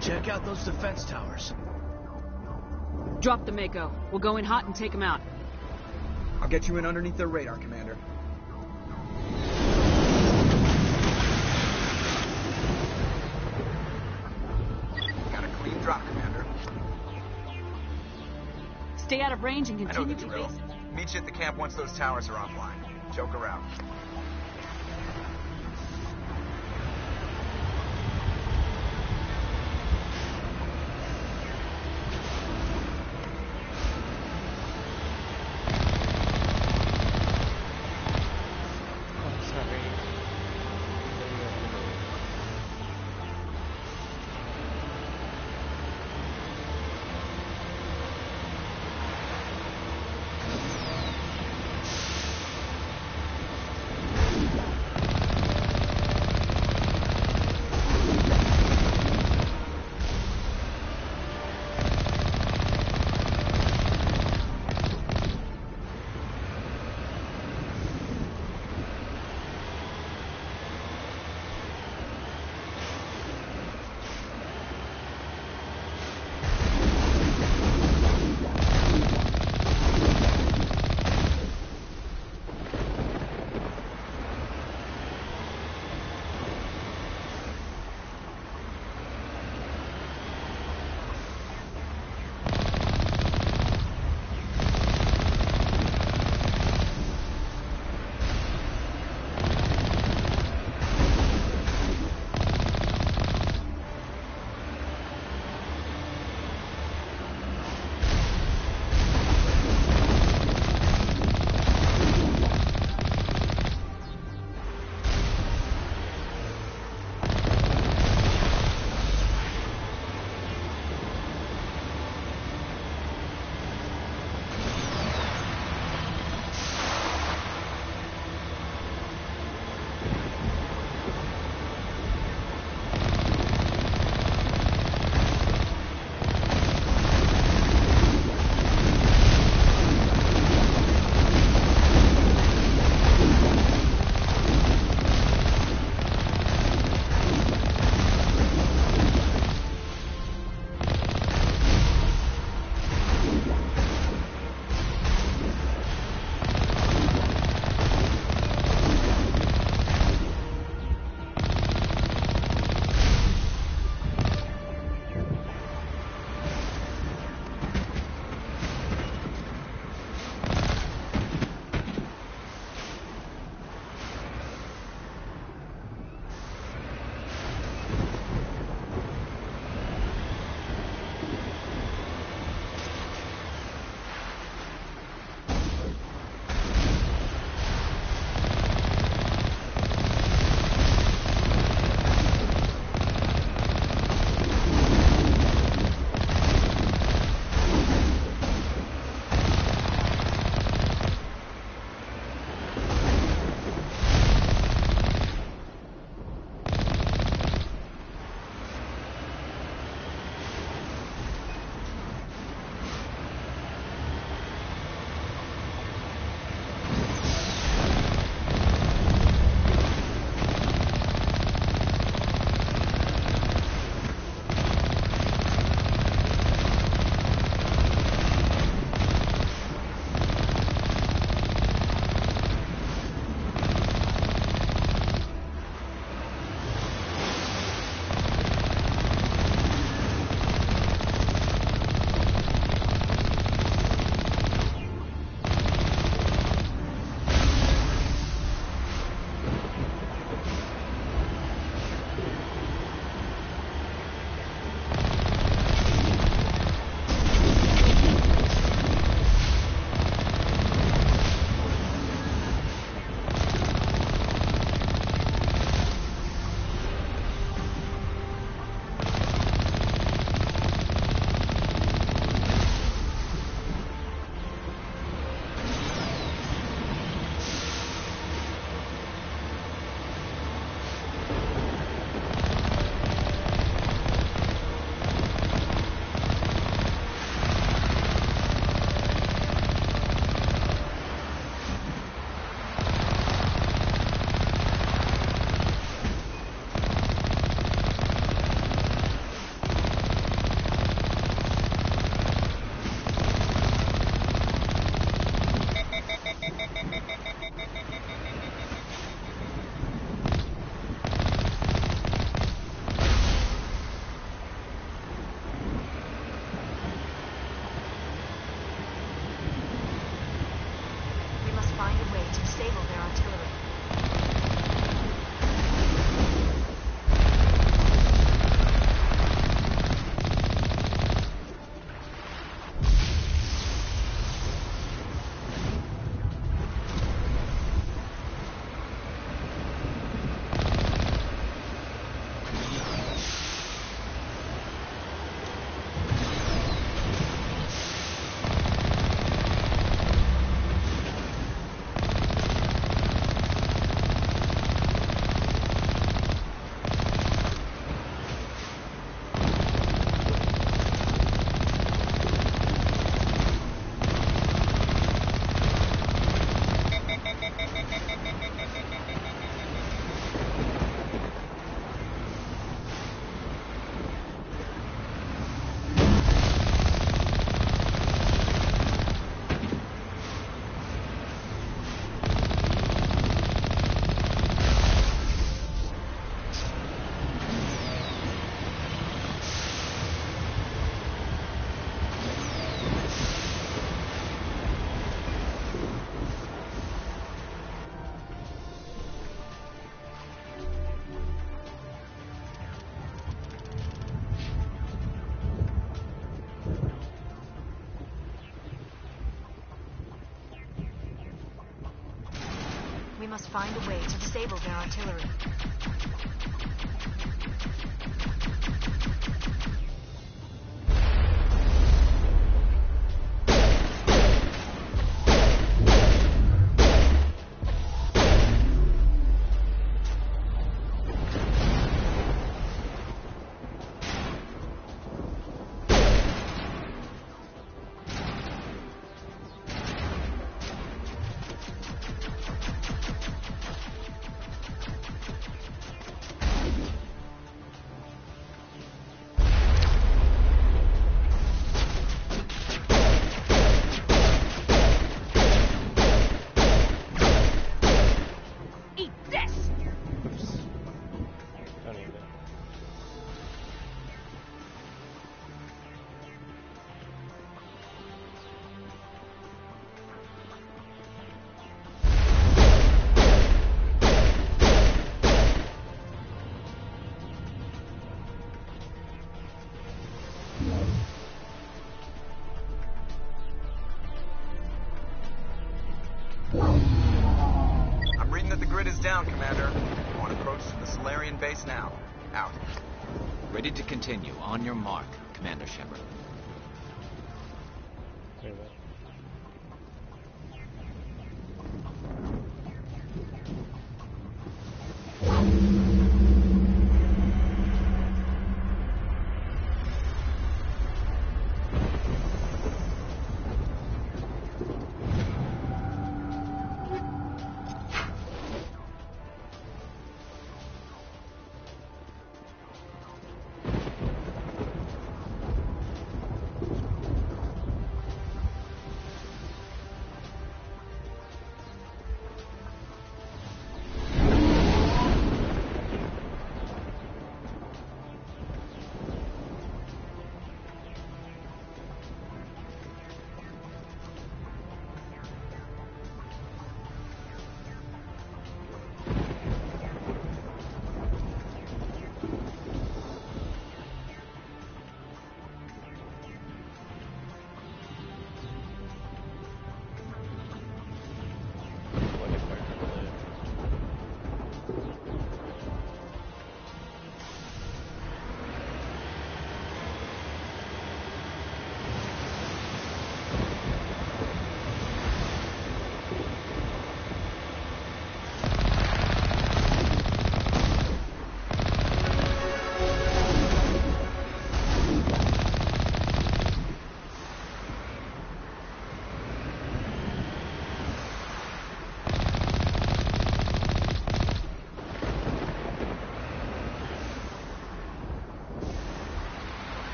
Check out those defense towers. Drop the Mako. We'll go in hot and take them out. I'll get you in underneath their radar, Commander. Got a clean drop, Commander. Stay out of range and I know the continue to drill. base. Meet you at the camp once those towers are offline. Joke around. We must find a way to disable their artillery. I'm reading that the grid is down, Commander. On approach to the Solarian base now. Out. Ready to continue. On your mark, Commander Shepard.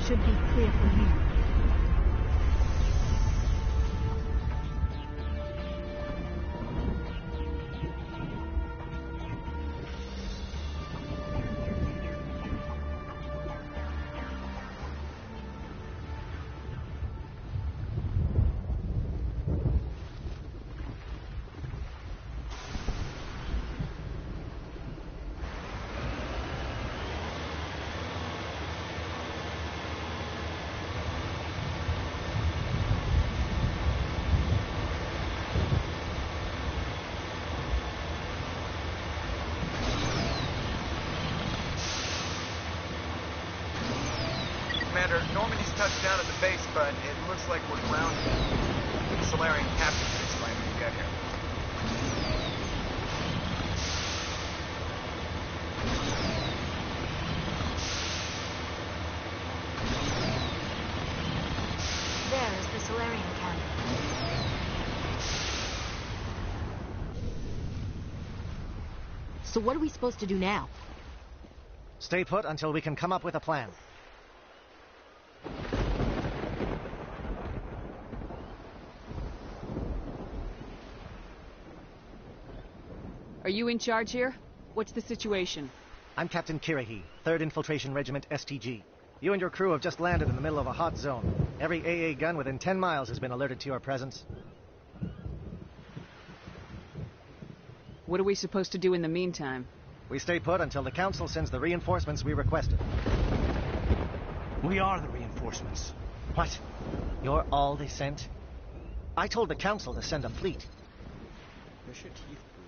Should be clear from here. Normandy's touched down at the base, but it looks like we're grounded. The Solarian captain can explain when you get here. There is the Solarian camp. So what are we supposed to do now? Stay put until we can come up with a plan. Are you in charge here? What's the situation? I'm Captain Kirahi, 3rd Infiltration Regiment STG. You and your crew have just landed in the middle of a hot zone. Every AA gun within 10 miles has been alerted to your presence. What are we supposed to do in the meantime? We stay put until the Council sends the reinforcements we requested. We are the reinforcements. What? You're all they sent? I told the Council to send a fleet. Brush your teeth, bro.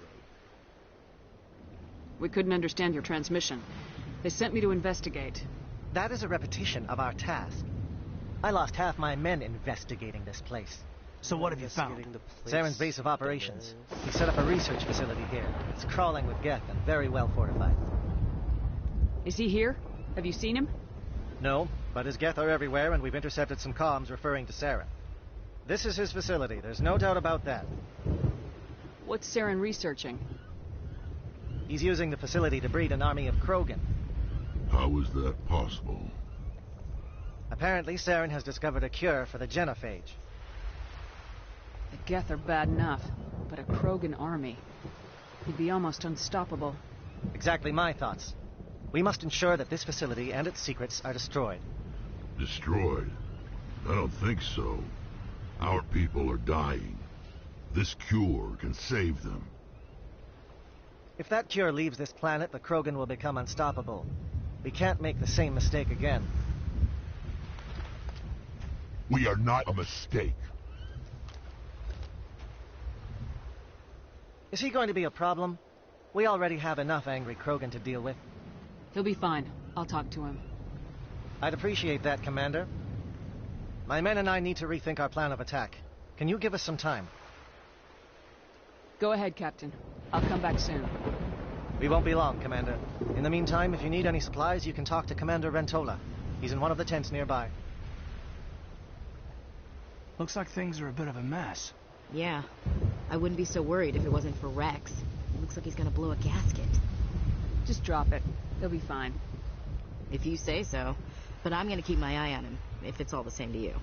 We couldn't understand your transmission. They sent me to investigate. That is a repetition of our task. I lost half my men investigating this place. So what have you found? Saren's base of operations. He set up a research facility here. It's crawling with Geth and very well fortified. Is he here? Have you seen him? No, but his Geth are everywhere, and we've intercepted some comms referring to Saren. This is his facility. There's no doubt about that. What's Saren researching? He's using the facility to breed an army of Krogan. How is that possible? Apparently, Saren has discovered a cure for the genophage. The Geth are bad enough, but a Krogan army. He'd be almost unstoppable. Exactly my thoughts. We must ensure that this facility and its secrets are destroyed. Destroyed? I don't think so. Our people are dying. This cure can save them. If that cure leaves this planet, the Krogan will become unstoppable. We can't make the same mistake again. We are not a mistake. Is he going to be a problem? We already have enough angry Krogan to deal with. He'll be fine. I'll talk to him. I'd appreciate that, Commander. My men and I need to rethink our plan of attack. Can you give us some time? Go ahead, Captain. I'll come back soon. We won't be long, Commander. In the meantime, if you need any supplies, you can talk to Commander Rentola. He's in one of the tents nearby. Looks like things are a bit of a mess. Yeah. I wouldn't be so worried if it wasn't for Rex. Looks like he's gonna blow a gasket. Just drop it. He'll be fine. If you say so. But I'm gonna keep my eye on him, if it's all the same to you.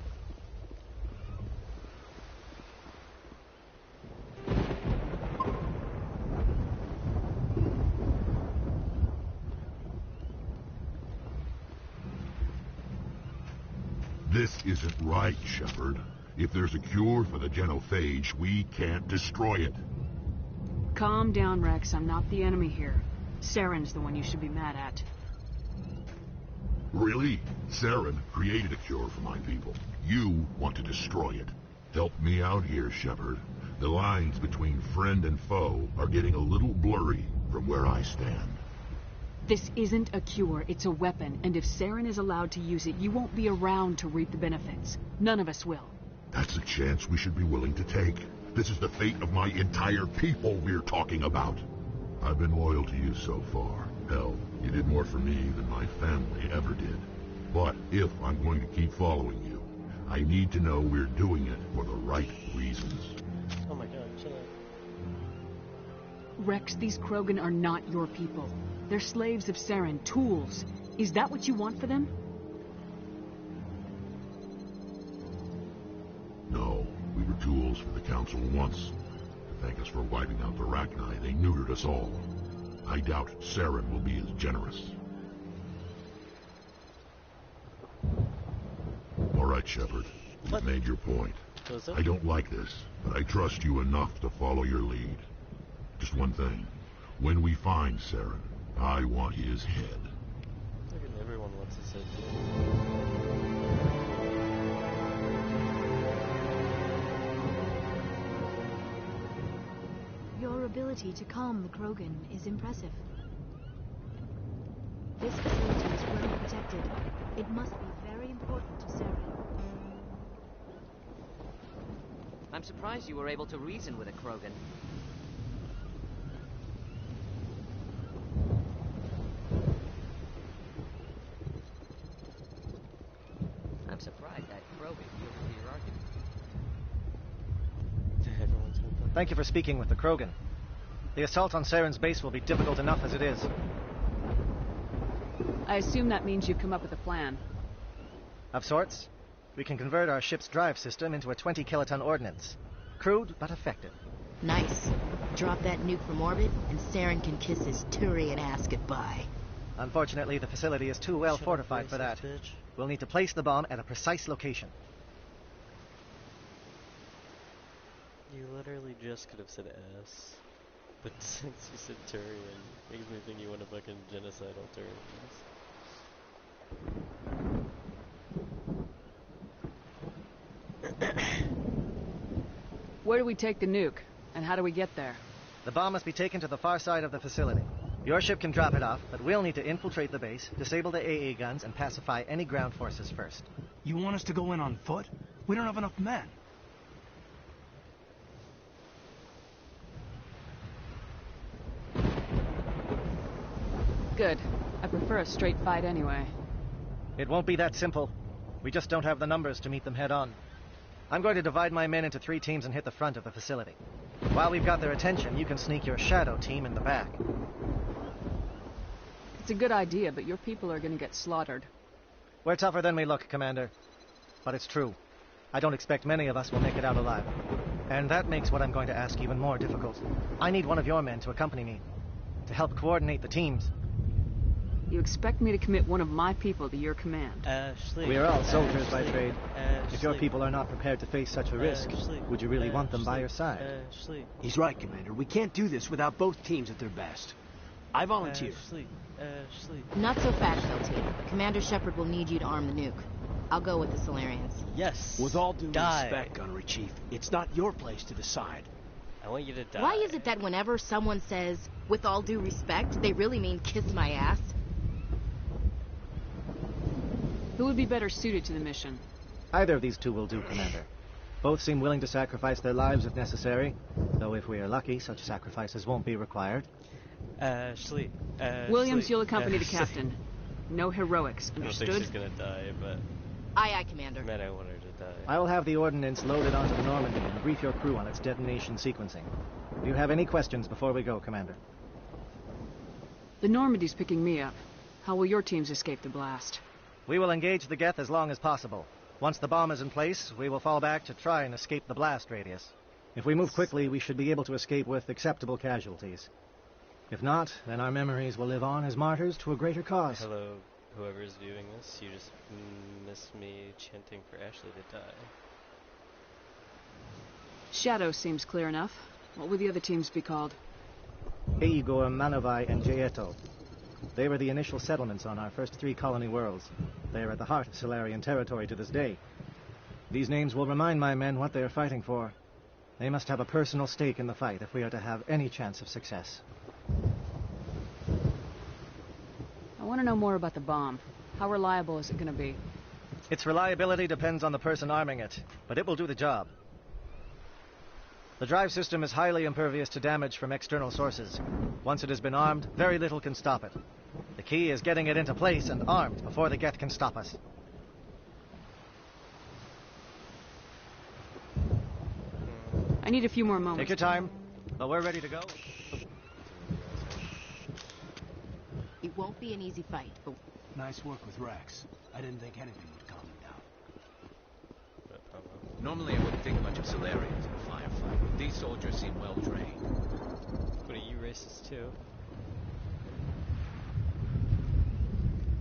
This isn't right, Shepard. If there's a cure for the genophage, we can't destroy it. Calm down, Rex. I'm not the enemy here. Saren's the one you should be mad at. Really? Saren created a cure for my people. You want to destroy it. Help me out here, Shepard. The lines between friend and foe are getting a little blurry from where I stand. This isn't a cure, it's a weapon, and if Saren is allowed to use it, you won't be around to reap the benefits. None of us will. That's a chance we should be willing to take. This is the fate of my entire people we're talking about. I've been loyal to you so far. Hell, you did more for me than my family ever did. But if I'm going to keep following you, I need to know we're doing it for the right reasons. Oh my god, chill out. Rex, these Krogan are not your people. They're slaves of Saren, tools. Is that what you want for them? No, we were tools for the Council once. To thank us for wiping out the Rachni, they neutered us all. I doubt Saren will be as generous. All right, Shepard. You've made your point. I don't like this, but I trust you enough to follow your lead. Just one thing. When we find Saren, I want his head. Fucking everyone wants his head. Your ability to calm the Krogan is impressive. This facility is well protected. It must be very important. important to Saren. I'm surprised you were able to reason with a Krogan. I'm surprised that Krogan yielded to your argument. Thank you for speaking with the Krogan. The assault on Saren's base will be difficult enough as it is. I assume that means you've come up with a plan. Of sorts. We can convert our ship's drive system into a 20-kiloton ordnance. Crude, but effective. Nice. Drop that nuke from orbit, and Saren can kiss his Turian ass goodbye. Unfortunately, the facility is too well fortified for that. We'll need to place the bomb at a precise location. You literally just could have said S. But since you said Turian, makes me think you want to fucking genocidal Turians. Where do we take the nuke? And how do we get there? The bomb must be taken to the far side of the facility. Your ship can drop it off, but we'll need to infiltrate the base, disable the AA guns, and pacify any ground forces first. You want us to go in on foot? We don't have enough men. Good. I prefer a straight fight anyway. It won't be that simple. We just don't have the numbers to meet them head on. I'm going to divide my men into 3 teams and hit the front of the facility. While we've got their attention, you can sneak your shadow team in the back. It's a good idea, but your people are going to get slaughtered. We're tougher than we look, Commander. But it's true. I don't expect many of us will make it out alive. And that makes what I'm going to ask even more difficult. I need one of your men to accompany me, to help coordinate the teams. You expect me to commit one of my people to your command? Ashley. We are all soldiers by trade. Ashley. If your people are not prepared to face such a risk, would you really want them by your side? Ashley. He's right, Commander. We can't do this without both teams at their best. I volunteer. Ashley. Not so fast, LT. Commander Shepard will need you to arm the nuke. I'll go with the Solarians. Yes. With all due respect, Gunnery Chief, it's not your place to decide. I want you to die. Why is it that whenever someone says, with all due respect, they really mean kiss my ass? Who would be better suited to the mission? Either of these two will do, Commander. Both seem willing to sacrifice their lives if necessary, though if we are lucky, such sacrifices won't be required. Ashley. Williams, you'll accompany the captain. No heroics, understood? I don't think she's gonna die, but... Aye, aye, Commander. Man, I want her to die. I will have the ordnance loaded onto the Normandy and brief your crew on its detonation sequencing. Do you have any questions before we go, Commander? The Normandy's picking me up. How will your teams escape the blast? We will engage the Geth as long as possible. Once the bomb is in place, we will fall back to try and escape the blast radius. If we move quickly, we should be able to escape with acceptable casualties. If not, then our memories will live on as martyrs to a greater cause. Hello, whoever's viewing this. You just missed me chanting for Ashley to die. Shadow seems clear enough. What would the other teams be called? Igor, Manovai, and Jaeto. They were the initial settlements on our first 3 colony worlds. They are at the heart of Solarian territory to this day. These names will remind my men what they are fighting for. They must have a personal stake in the fight if we are to have any chance of success. I want to know more about the bomb. How reliable is it going to be? Its reliability depends on the person arming it, but it will do the job. The drive system is highly impervious to damage from external sources. Once it has been armed, very little can stop it. The key is getting it into place and armed before the Geth can stop us. I need a few more moments. Take your time, but we're ready to go. It won't be an easy fight, but... Nice work with Rex. I didn't think anything would calm him down. Normally I wouldn't think much of Solarians in a firefight, but these soldiers seem well trained. What are you racist too?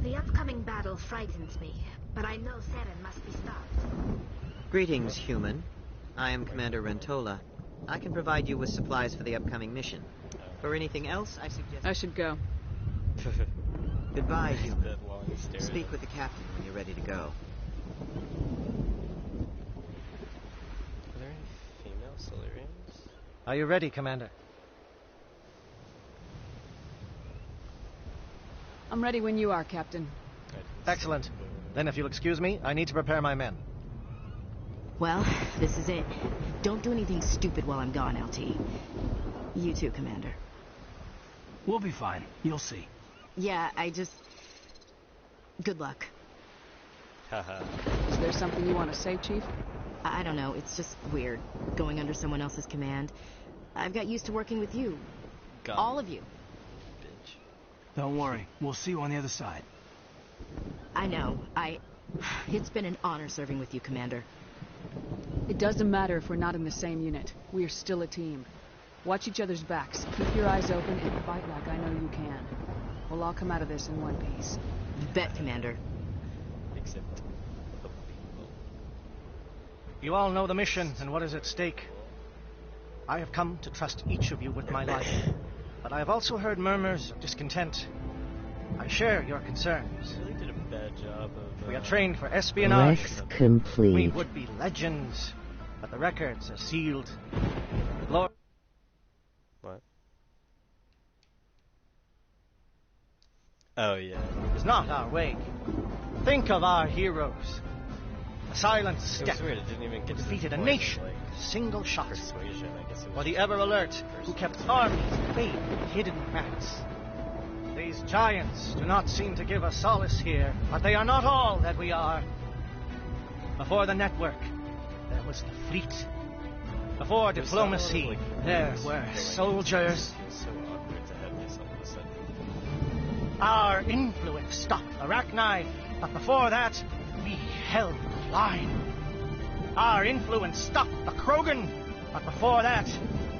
The upcoming battle frightens me, but I know Saren must be stopped. Greetings, human. I am Commander Rentola. I can provide you with supplies for the upcoming mission. For anything else, I suggest... I should go. Goodbye, human. Speak with the captain when you're ready to go. Are there any female Solarians? Are you ready, Commander? I'm ready when you are, Captain. Excellent. Then, if you'll excuse me, I need to prepare my men. Well, this is it. Don't do anything stupid while I'm gone, LT. You too, Commander. We'll be fine. You'll see. Yeah, Good luck. Haha. Is there something you want to say, Chief? I don't know. It's just weird, going under someone else's command. I've got used to working with you. God. All of you. Bitch. Don't worry. We'll see you on the other side. I know. It's been an honor serving with you, Commander. It doesn't matter if we're not in the same unit. We are still a team. Watch each other's backs. Keep your eyes open and fight like I know you can. We'll all come out of this in one piece. You bet, Commander. Except the people. You all know the mission and what is at stake. I have come to trust each of you with my life, but I have also heard murmurs of discontent. I share your concerns. Really did a bad job of... We are trained for espionage. Rex complete. We would be legends, but the records are sealed. Lord... What? Oh, yeah. Is not our way. Think of our heroes. A silent step. It was weird, it didn't even get defeated to a the nation point, with a single shot. Persuasion, I guess it was. Or the ever alert, who kept armies at bay with hidden facts. These giants do not seem to give us solace here, but they are not all that we are. Before the network, there was the fleet. Before diplomacy, there were soldiers. It feels so awkward to have this all of a sudden. Our influence stopped Arachni, but before that, we held the line. Our influence stopped the Krogan, but before that,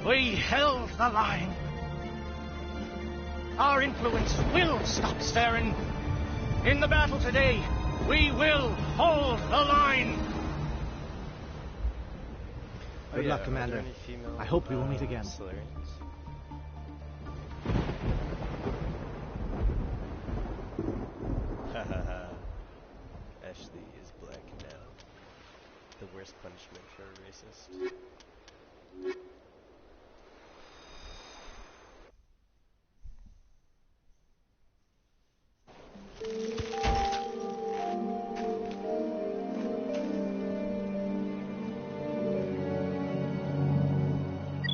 we held the line. Our influence will stop Saren. In the battle today, we will hold the line. Good luck, Commander. I hope we will meet again. Solarians? Hahaha. Ashley is black now. The worst punishment for a racist.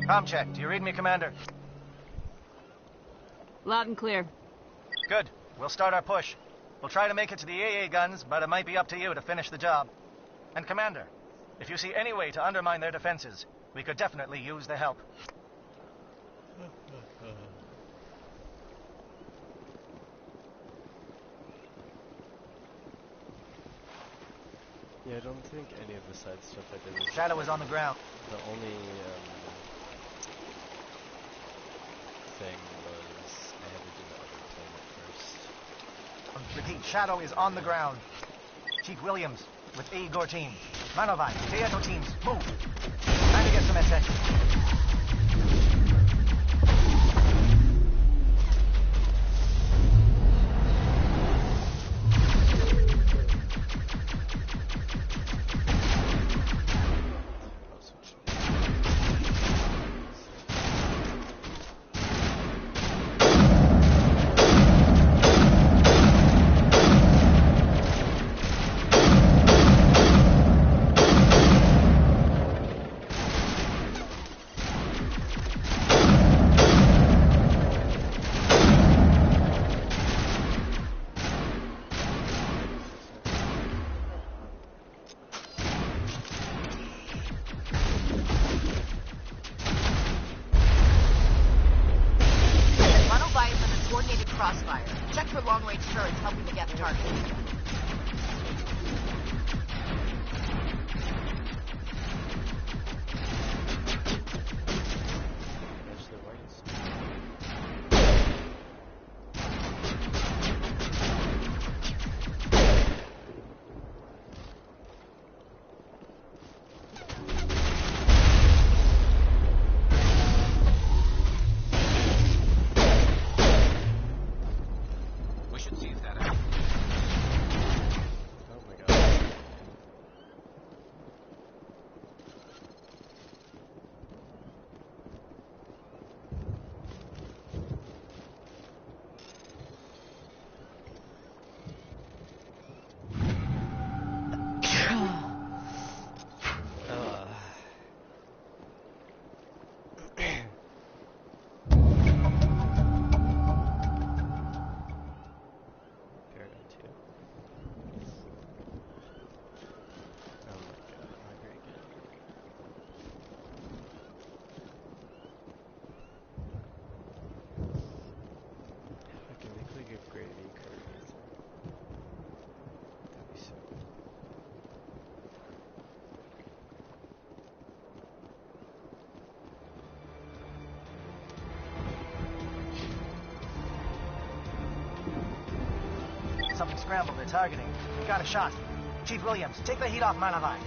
Com check. Do you read me, Commander? Loud and clear. Good. We'll start our push. We'll try to make it to the AA guns, but it might be up to you to finish the job. And Commander, if you see any way to undermine their defenses, we could definitely use the help. Yeah, I don't think any of the side stuff I did was... Shadow is on the ground. The only thing was I had to do the other planet first. Repeat, Shadow is on the ground. Chief Williams with Igor team. Manovai, Teato teams, move. Time to get some attention. scramble. They're targeting. Got a shot. Chief Williams, take the heat off Manavai.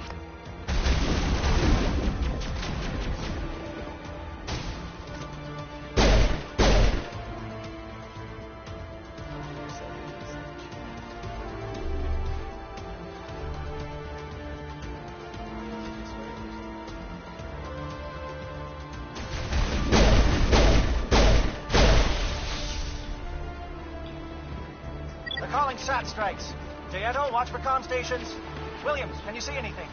They're calling SAT strikes. Jayeto, watch for comm stations. Williams, can you see anything?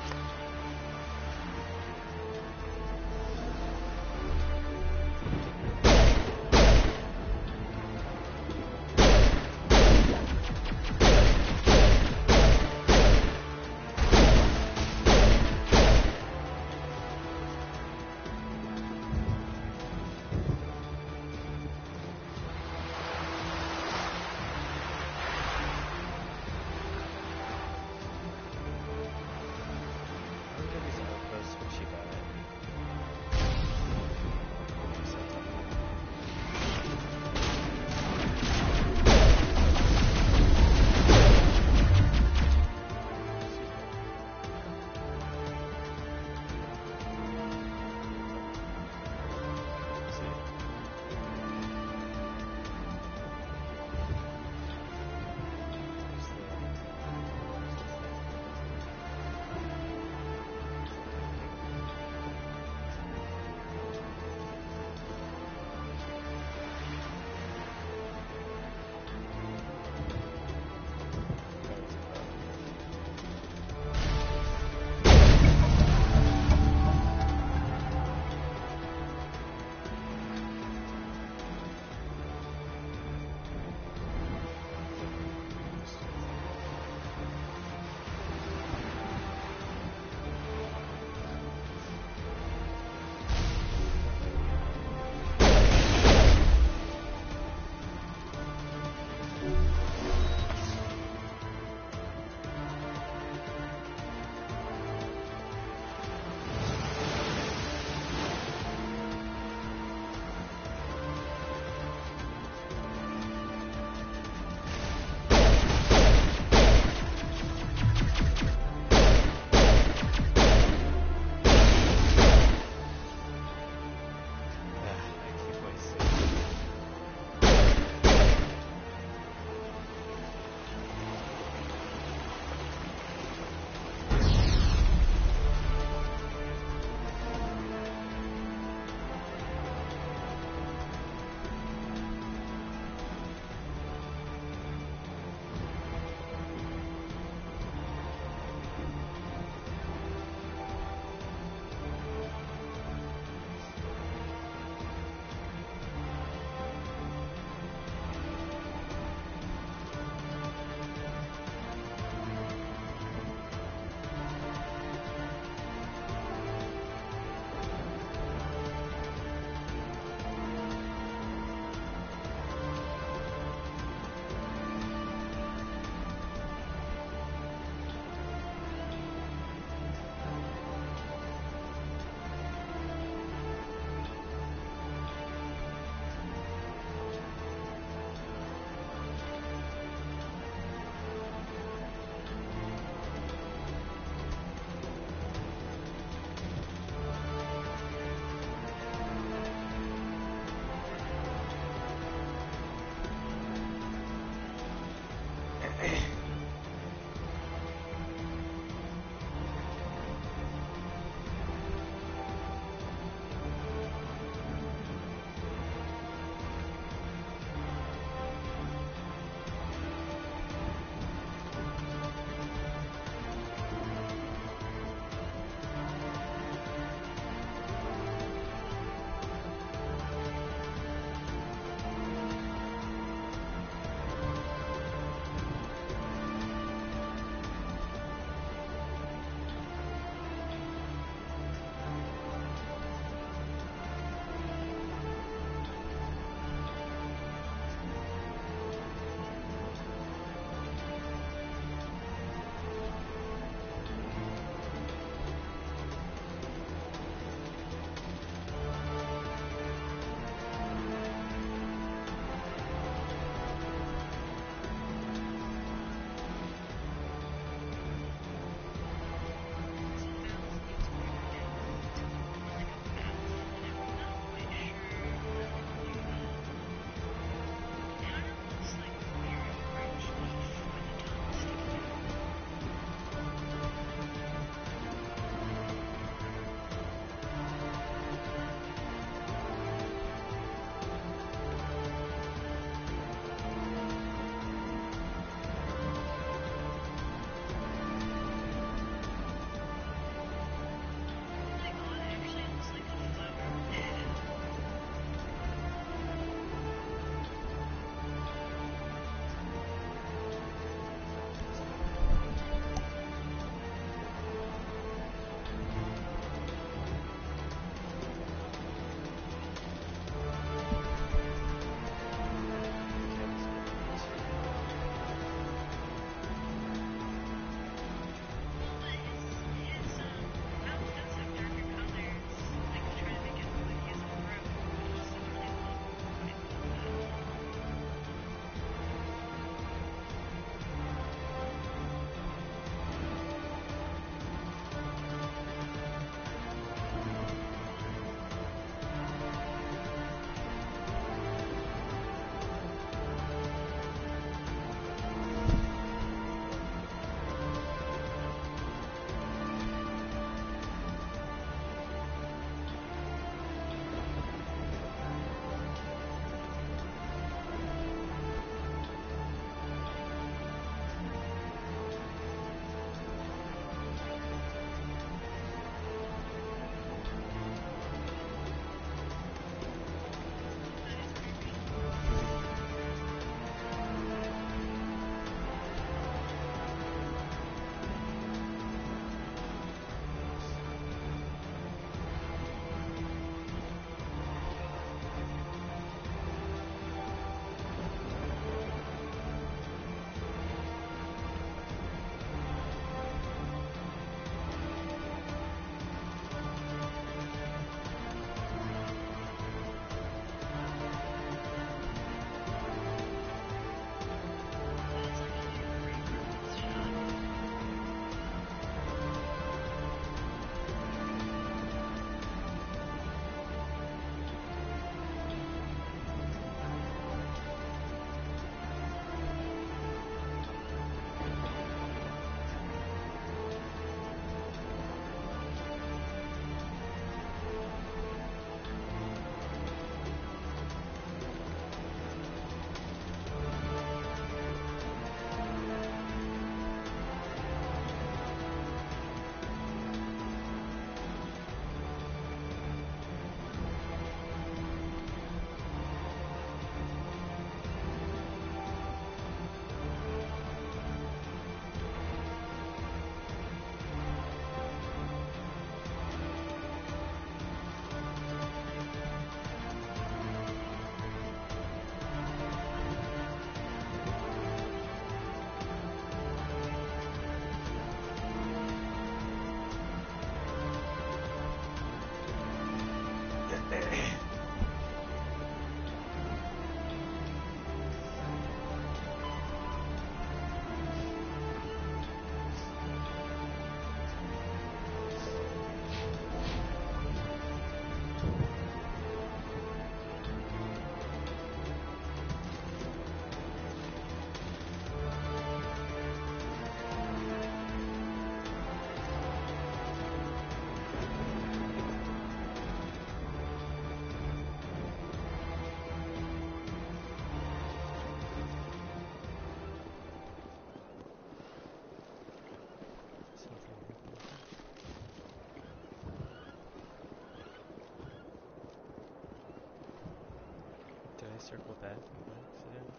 circle back on accident?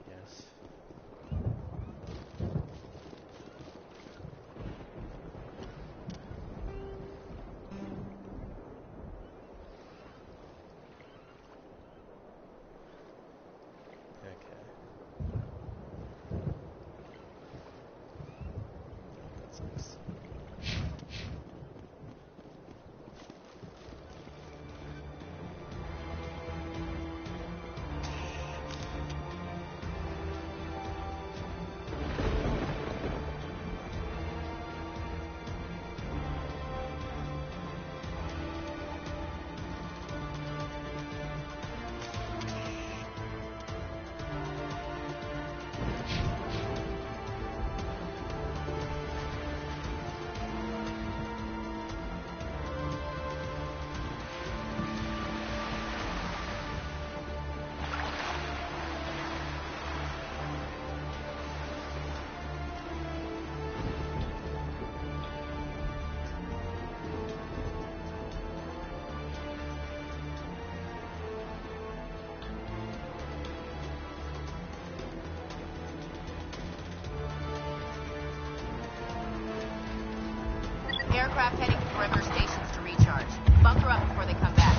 Yes. Okay. That's nice. Aircraft heading to perimeter stations to recharge. Bunker up before they come back.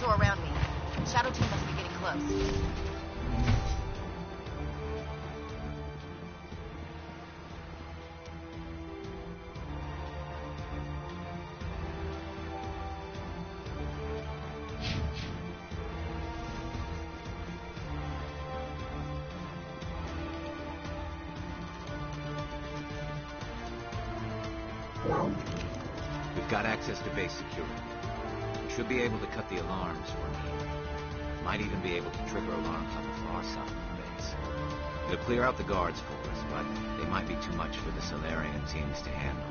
Around me. Shadow team must be getting close. We've got access to base security. We should be able to cut the alarms from here. Might even be able to trigger alarms on the far side of the base. It'll clear out the guards for us, but they might be too much for the Solarian teams to handle.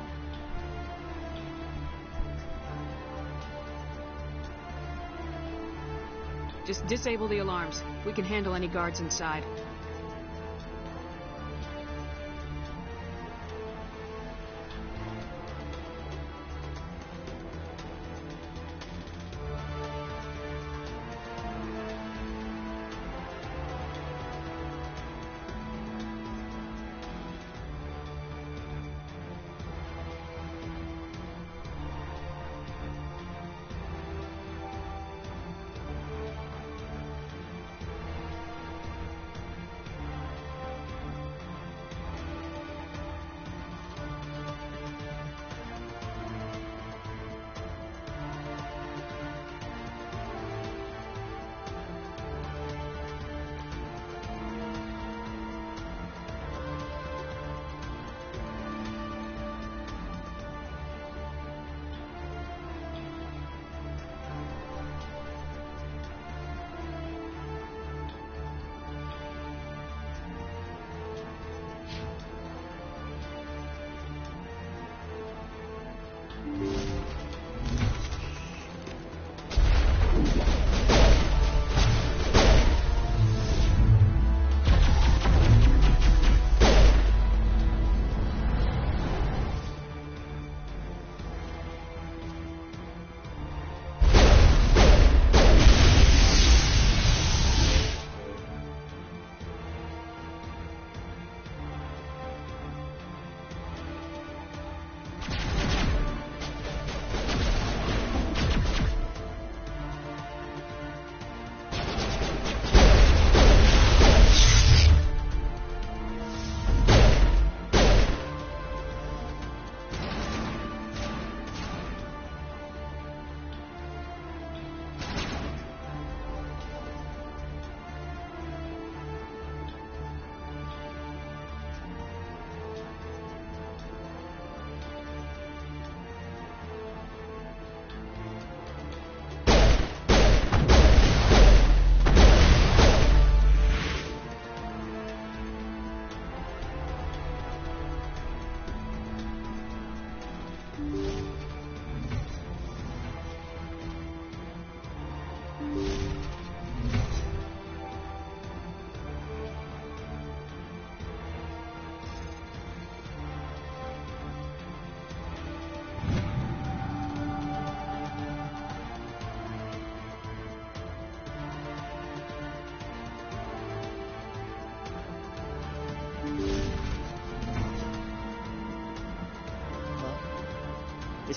Just disable the alarms. We can handle any guards inside.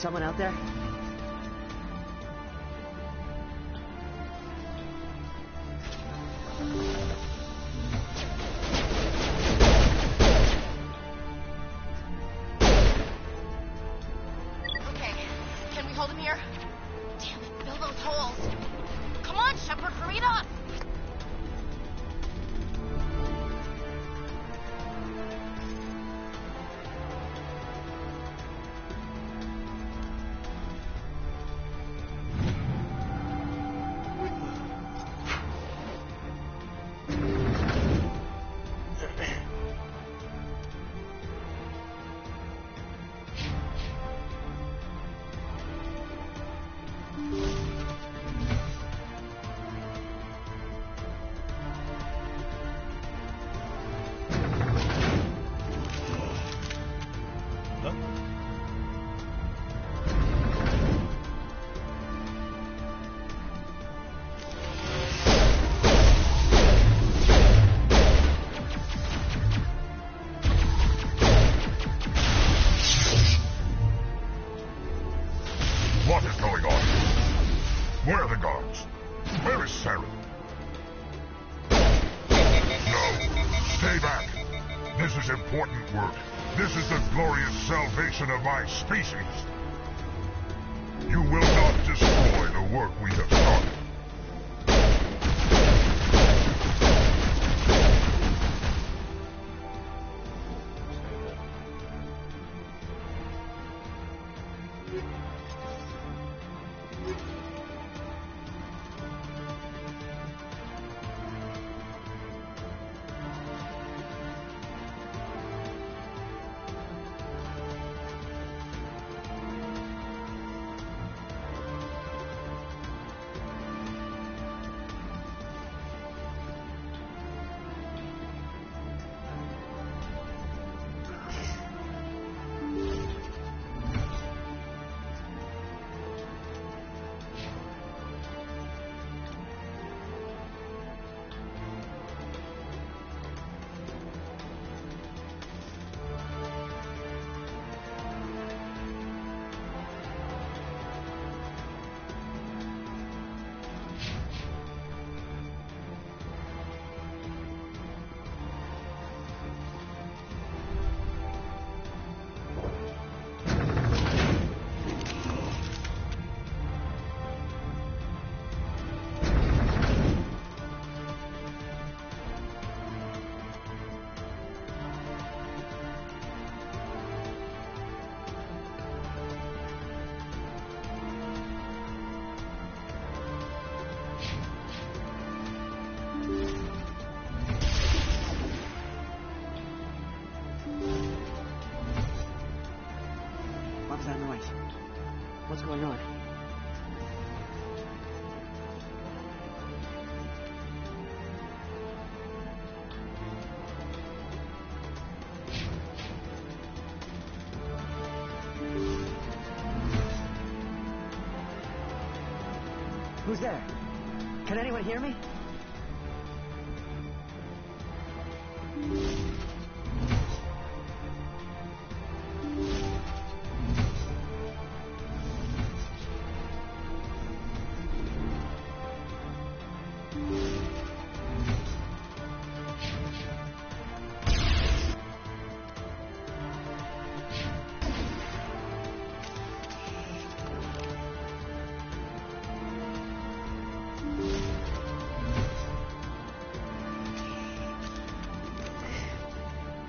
someone out there? Okay, can we hold him here? Damn it, fill those holes. Come on, Shepard, hurry it up. What is going on? Where are the guards? Where is Sarah? No. Stay back. This is important work. This is the glorious salvation of my species. You will not destroy the work we have started. What's that noise? What's going on? Who's there? Can anyone hear me?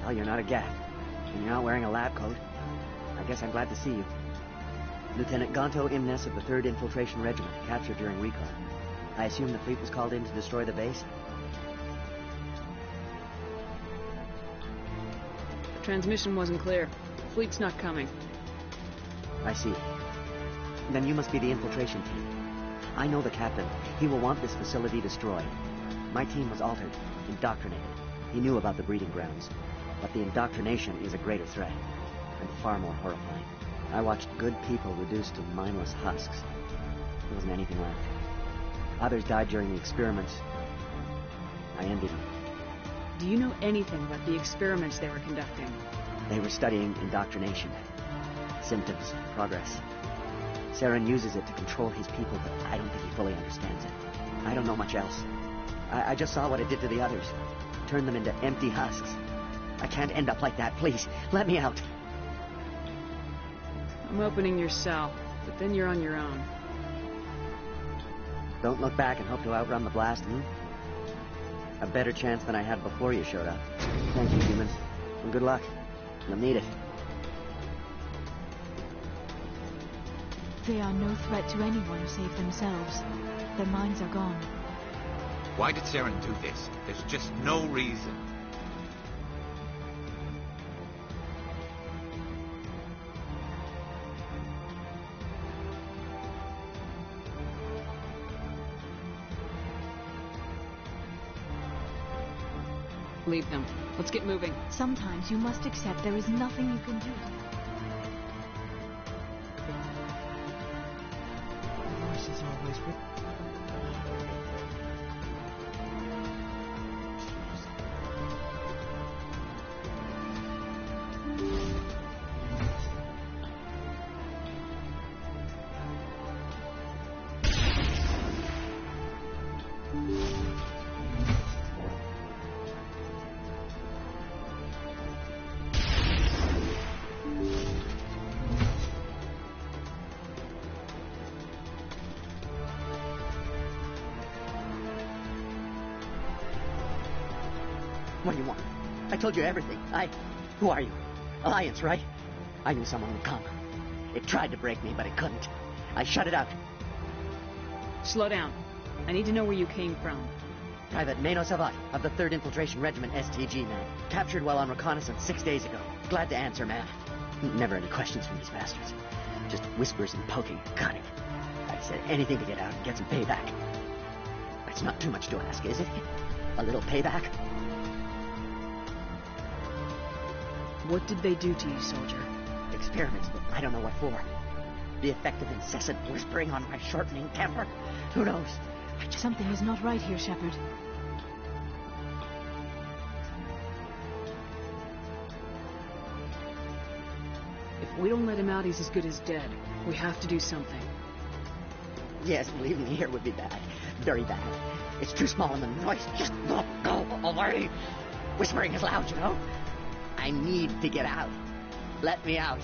Well, you're not a gat, and you're not wearing a lab coat. I guess I'm glad to see you. Lieutenant Gonto Imnes of the 3rd Infiltration Regiment, captured during recon. I assume the fleet was called in to destroy the base? The transmission wasn't clear. Fleet's not coming. I see. Then you must be the infiltration team. I know the captain. He will want this facility destroyed. My team was altered, indoctrinated. He knew about the breeding grounds. But the indoctrination is a greater threat, and far more horrifying. I watched good people reduced to mindless husks. There wasn't anything left. Others died during the experiments. I envied them. Do you know anything about the experiments they were conducting? They were studying indoctrination. Symptoms, progress. Saren uses it to control his people, but I don't think he fully understands it. I don't know much else. I just saw what it did to the others. Turned them into empty husks. I can't end up like that. Please, let me out. I'm opening your cell, but then you're on your own. Don't look back and hope to outrun the blast, A better chance than I had before you showed up. Thank you, human. And good luck. You'll need it. They are no threat to anyone save themselves. Their minds are gone. Why did Saren do this? There's just no reason. Leave them. Let's get moving. Sometimes you must accept there is nothing you can do. The voice is always with... What do you want? I told you everything. Who are you? Alliance, right? I knew someone would come. It tried to break me, but it couldn't. I shut it out. Slow down. I need to know where you came from. Private Mano Savat of the 3rd Infiltration Regiment STG, man. Captured while on reconnaissance 6 days ago. Glad to answer, man. Never any questions from these bastards. Just whispers and poking and cutting. I'd say anything to get out and get some payback. It's not too much to ask, is it? A little payback? What did they do to you, soldier? Experiments, but I don't know what for. The effect of incessant whispering on my shortening temper? Who knows? Something is not right here, Shepard. If we don't let him out, he's as good as dead. We have to do something. Yes, leaving me here would be bad. Very bad. It's too small and the noise just won't go away. Whispering is loud, you know? I need to get out. Let me out.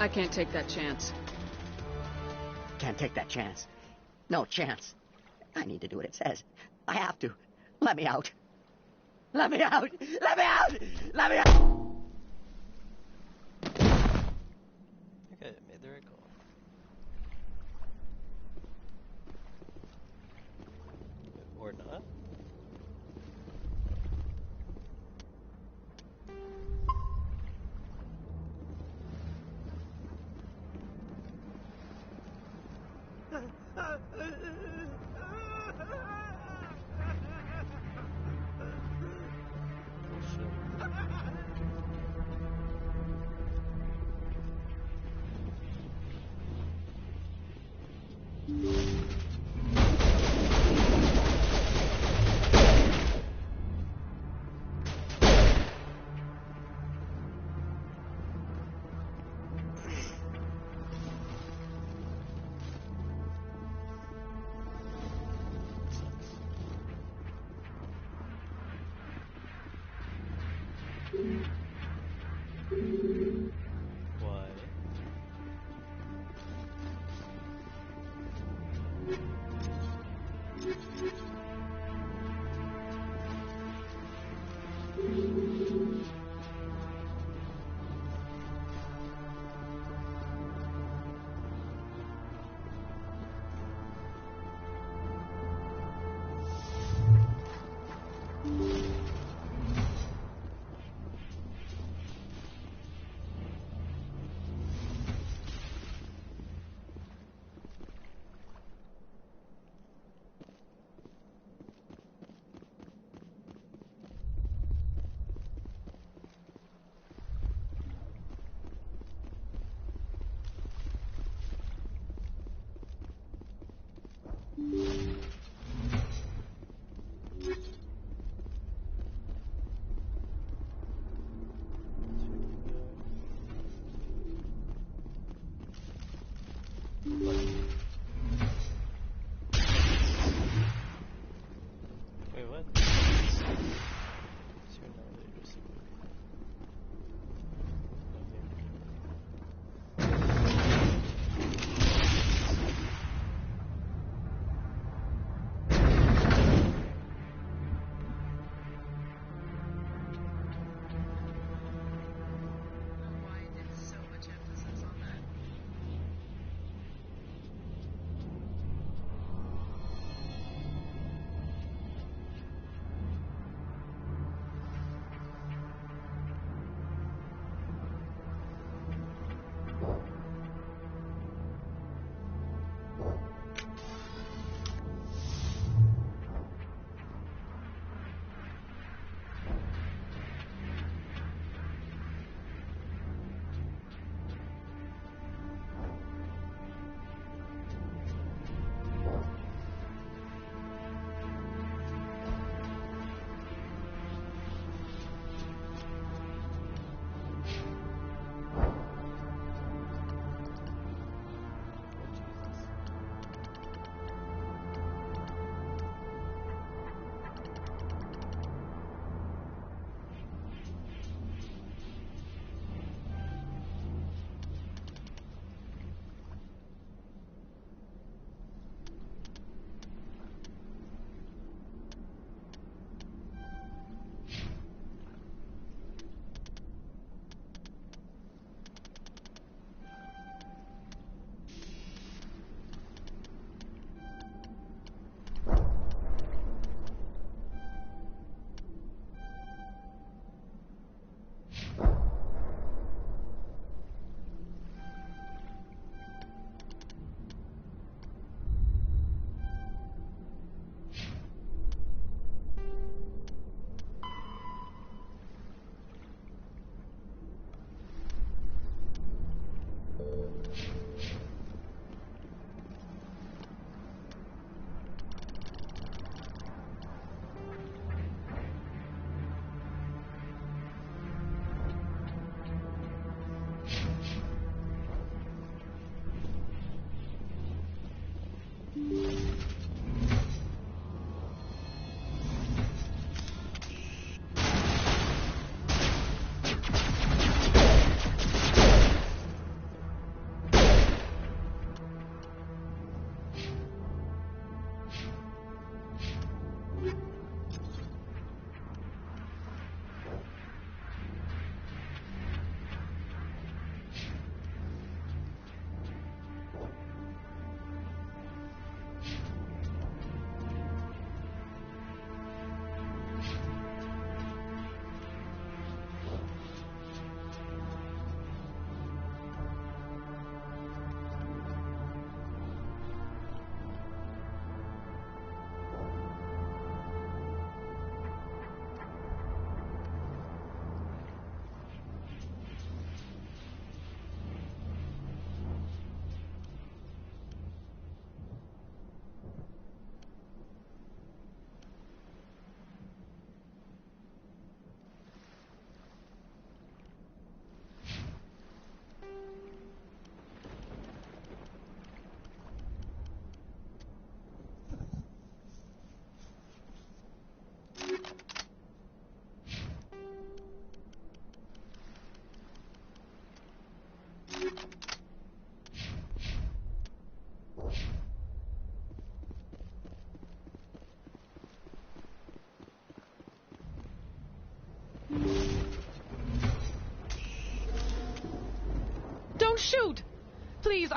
I can't take that chance. Can't take that chance. No chance. I need to do what it says. I have to. Let me out. Let me out! Let me out! Let me out! Okay, made the right call. Or not. Why?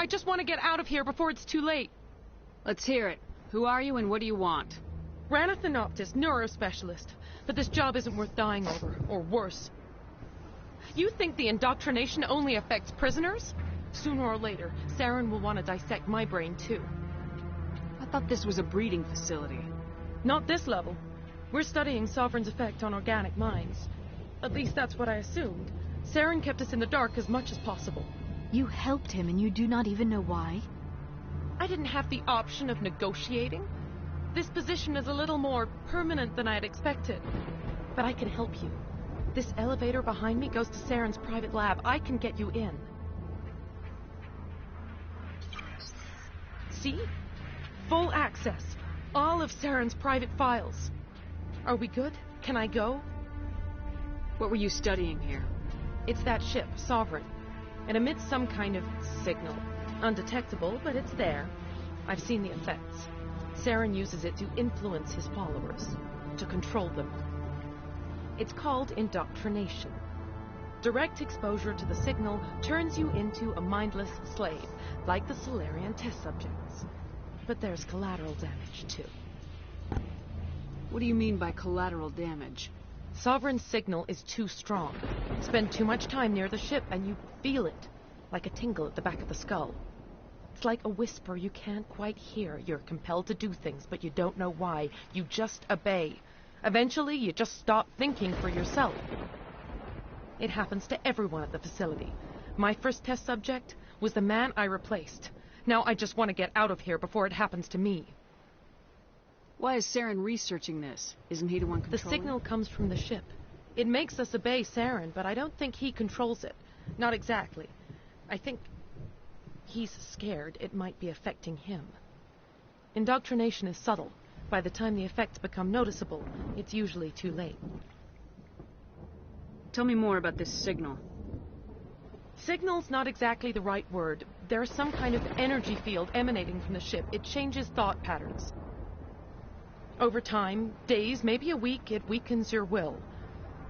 I just want to get out of here before it's too late. Let's hear it. Who are you and what do you want? Ranathanoptis, neurospecialist. But this job isn't worth dying over, or worse. You think the indoctrination only affects prisoners? Sooner or later, Saren will want to dissect my brain too. I thought this was a breeding facility. Not this level. We're studying Sovereign's effect on organic minds. At least that's what I assumed. Saren kept us in the dark as much as possible. You helped him and you do not even know why? I didn't have the option of negotiating. This position is a little more permanent than I had expected. But I can help you. This elevator behind me goes to Saren's private lab. I can get you in. See? Full access. All of Saren's private files. Are we good? Can I go? What were you studying here? It's that ship, Sovereign. It emits some kind of signal. Undetectable, but it's there. I've seen the effects. Saren uses it to influence his followers, to control them. It's called indoctrination. Direct exposure to the signal turns you into a mindless slave, like the Solarian test subjects. But there's collateral damage, too. What do you mean by collateral damage? Sovereign's signal is too strong. Spend too much time near the ship and you feel it, like a tingle at the back of the skull. It's like a whisper you can't quite hear. You're compelled to do things, but you don't know why. You just obey. Eventually, you just stop thinking for yourself. It happens to everyone at the facility. My first test subject was the man I replaced. Now I just want to get out of here before it happens to me. Why is Saren researching this? Isn't he the one controlling? The signal comes from the ship. It makes us obey Saren, but I don't think he controls it. Not exactly. I think he's scared it might be affecting him. Indoctrination is subtle. By the time the effects become noticeable, it's usually too late. Tell me more about this signal. Signal's not exactly the right word. There's some kind of energy field emanating from the ship. It changes thought patterns. Over time, days, maybe a week, it weakens your will.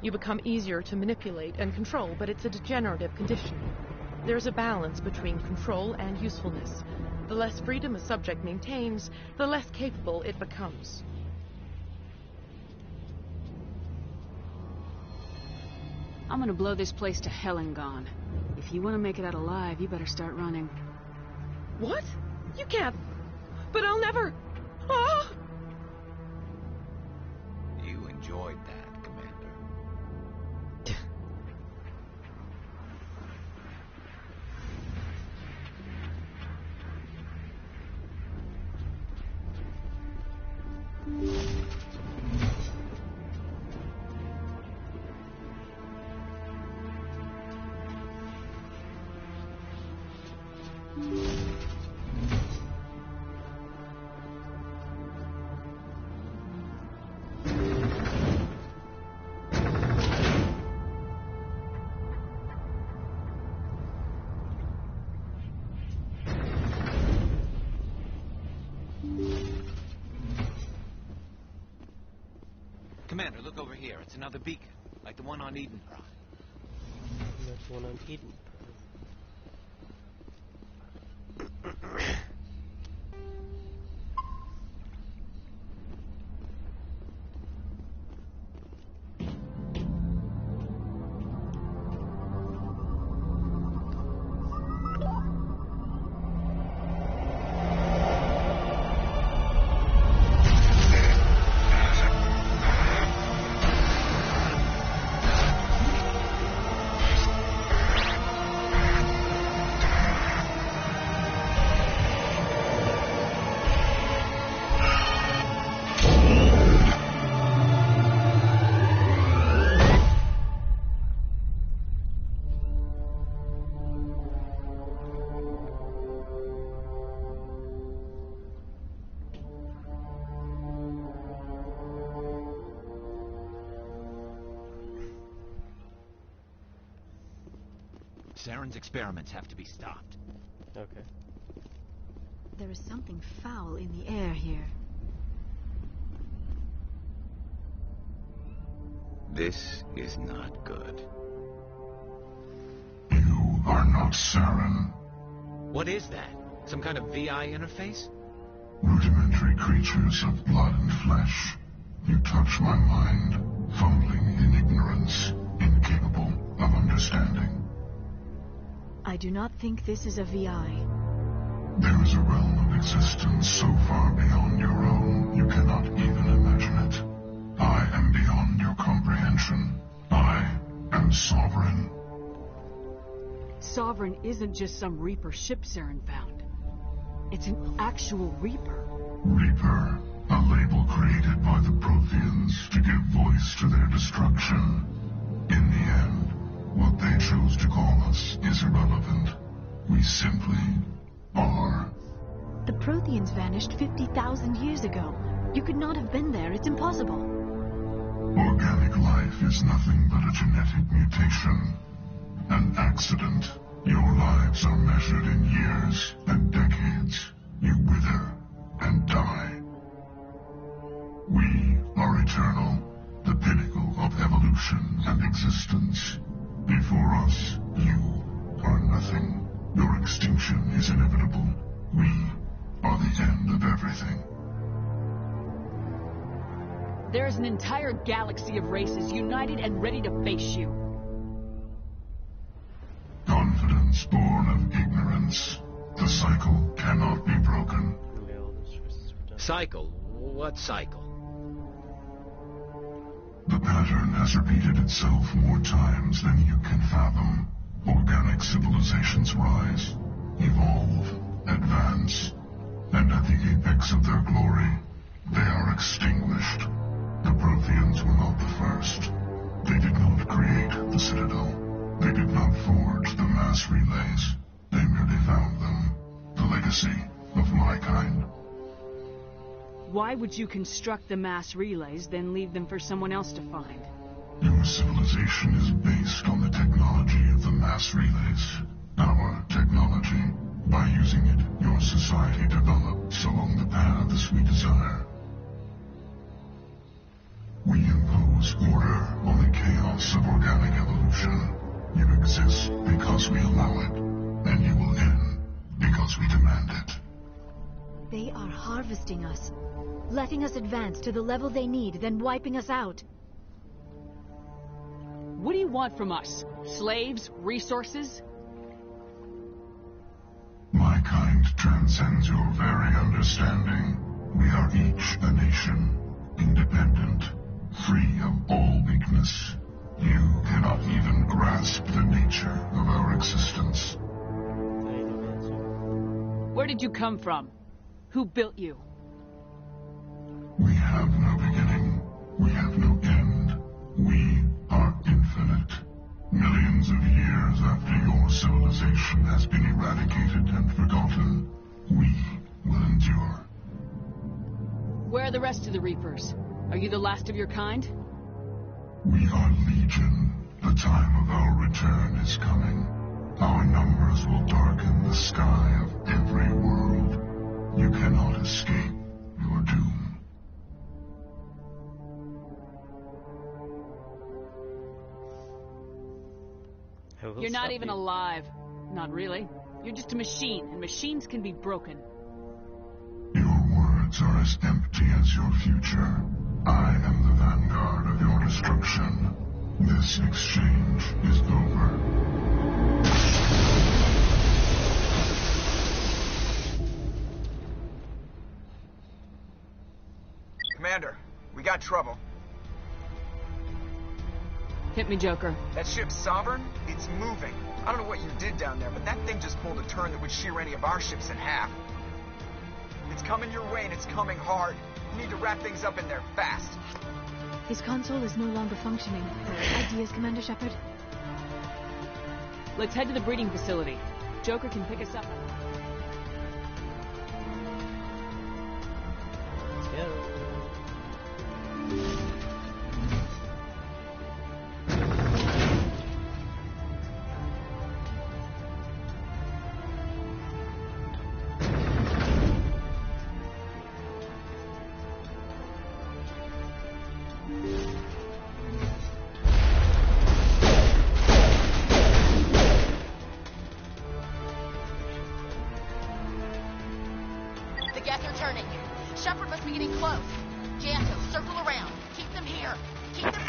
You become easier to manipulate and control, but it's a degenerative condition. There's a balance between control and usefulness. The less freedom a subject maintains, the less capable it becomes. I'm gonna blow this place to hell and gone. If you want to make it out alive, you better start running. What? You can't. But I'll never. Ah! You enjoyed that, Commander. Commander, look over here. It's another beacon, like the one on Eden Prime. That's the one on Eden. Saren's experiments have to be stopped. Okay. There is something foul in the air here. This is not good. You are not Saren. What is that? Some kind of VI interface? Rudimentary creatures of blood and flesh. You touch my mind, fumbling in ignorance, incapable of understanding. I do not think this is a VI. There is a realm of existence so far beyond your own, you cannot even imagine it. I am beyond your comprehension. I am sovereign. Sovereign isn't just some Reaper ship Saren found. It's an actual Reaper. Reaper, a label created by the Protheans to give voice to their destruction. In the end, what they chose to call us is irrelevant. We simply are. The Protheans vanished 50,000 years ago. You could not have been there. It's impossible. Organic life is nothing but a genetic mutation. An accident. Your lives are measured in years and decades. You wither and die. We are eternal, the pinnacle of evolution and existence. Before us, you are nothing. Your extinction is inevitable. We are the end of everything. There is an entire galaxy of races united and ready to face you. Confidence born of ignorance. The cycle cannot be broken. Cycle? What cycle? The pattern has repeated itself more times than you can fathom. Organic civilizations rise, evolve, advance, and at the apex of their glory, they are extinguished. The Protheans were not the first. They did not create the Citadel. They did not forge the mass relays. They merely found them. The legacy of my kind. Why would you construct the mass relays, then leave them for someone else to find? Your civilization is based on the technology of the mass relays. Our technology. By using it, your society develops along the paths we desire. We impose order on the chaos of organic evolution. You exist because we allow it, and you will end because we demand it. They are harvesting us, letting us advance to the level they need, then wiping us out. What do you want from us? Slaves? Resources? My kind transcends your very understanding. We are each a nation, independent, free of all weakness. You cannot even grasp the nature of our existence. Where did you come from? Who built you? We have no beginning. We have no end. We are infinite. Millions of years after your civilization has been eradicated and forgotten, we will endure. Where are the rest of the Reapers? Are you the last of your kind? We are legion. The time of our return is coming. Our numbers will darken the sky of every world. You cannot escape your doom. You're not even alive. Not really. You're just a machine, and machines can be broken. Your words are as empty as your future. I am the vanguard of your destruction. This exchange is over. Commander, we got trouble. Hit me, Joker. That ship's Sovereign? It's moving. I don't know what you did down there, but that thing just pulled a turn that would shear any of our ships in half. It's coming your way, and it's coming hard. You need to wrap things up in there fast. His console is no longer functioning. Ideas, Commander Shepard? Let's head to the breeding facility. Joker can pick us up. Let's go. Shepard must be getting close. Janto, circle around. Keep them here. Keep them...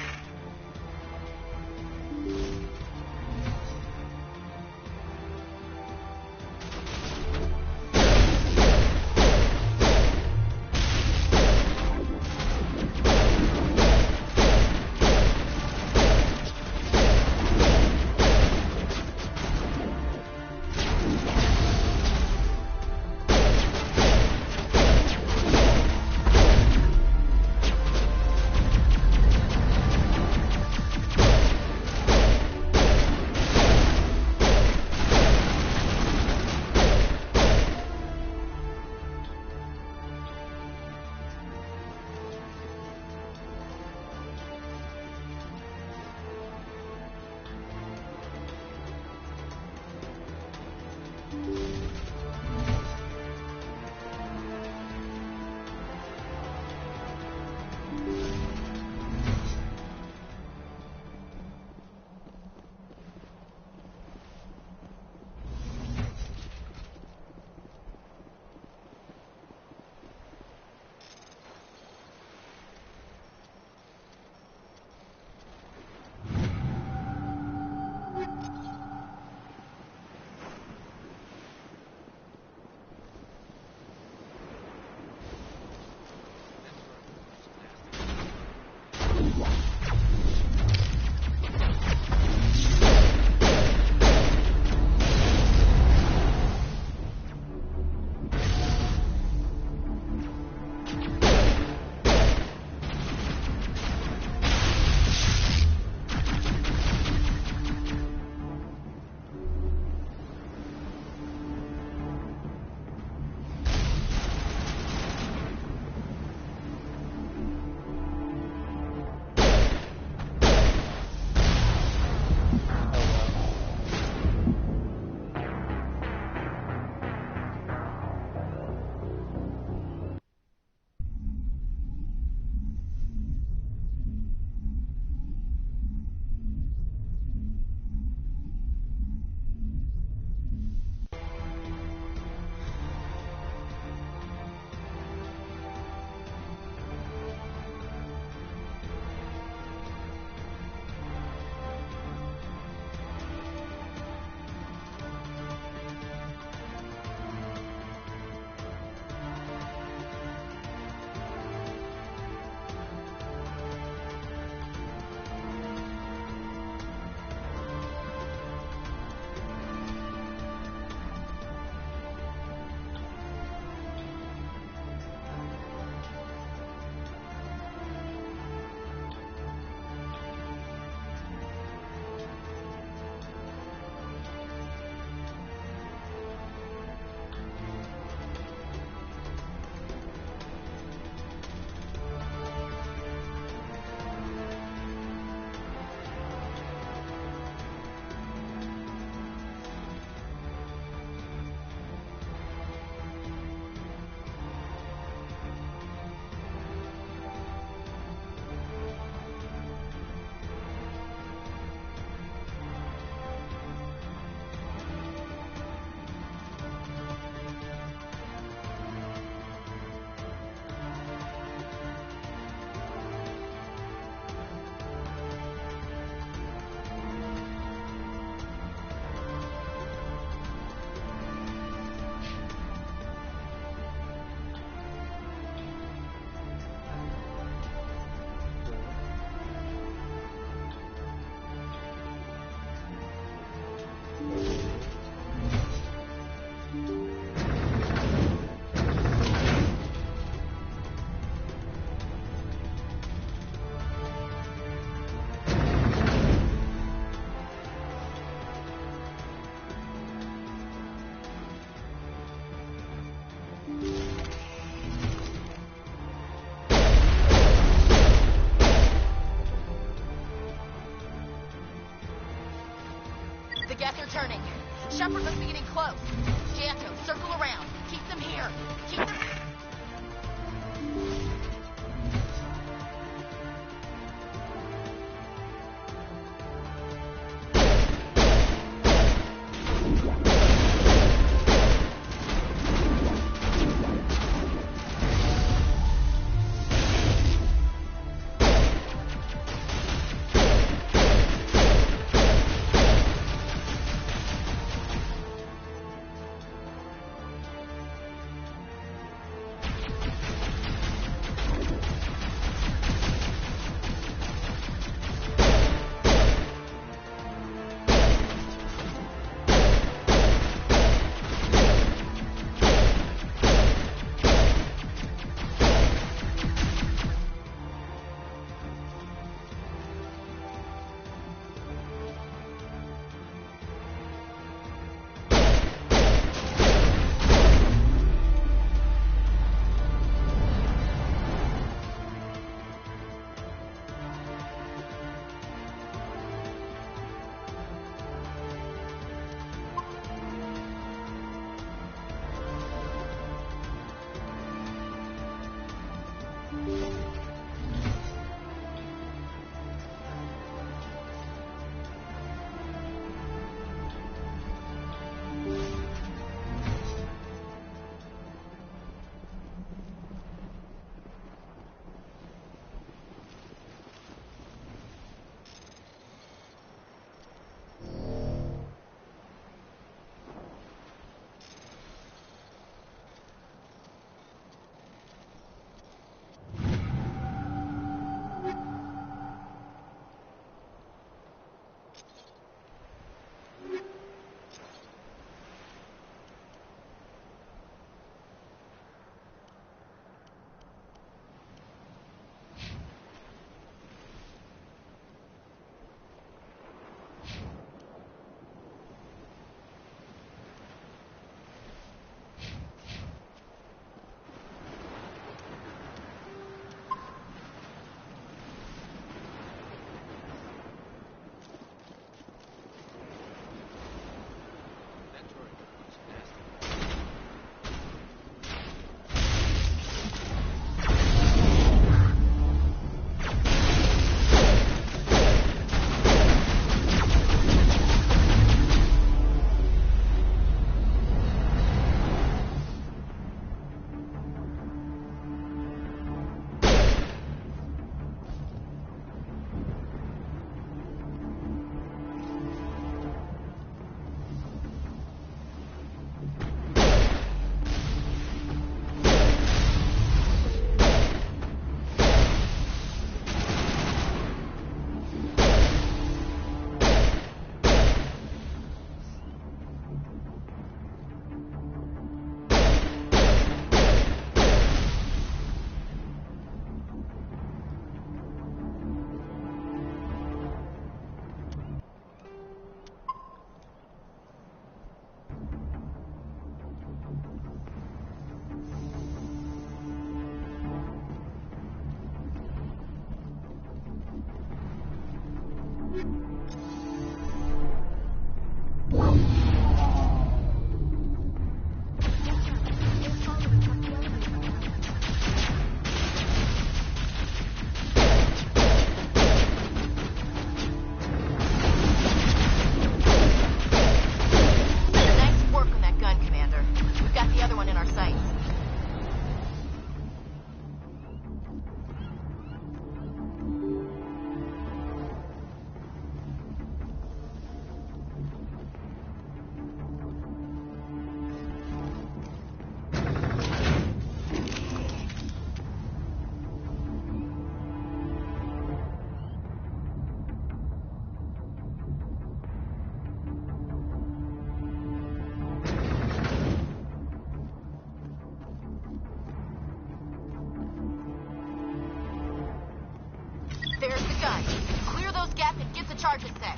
guys. Clear those gaps and get the charges set.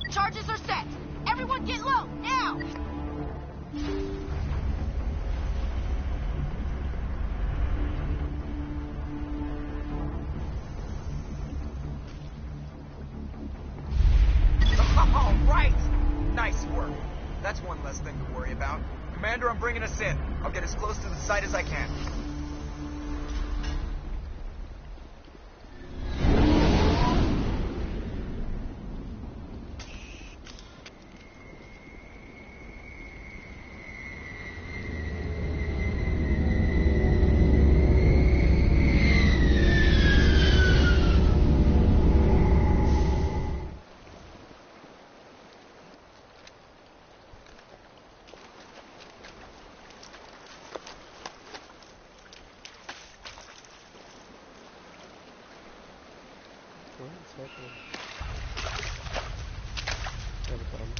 Charges are set. Everyone get low, now! All right! Nice work. That's one less thing to worry about. Commander, I'm bringing us in. I'll get as close to the site as I can. What's happening? Got a bomb.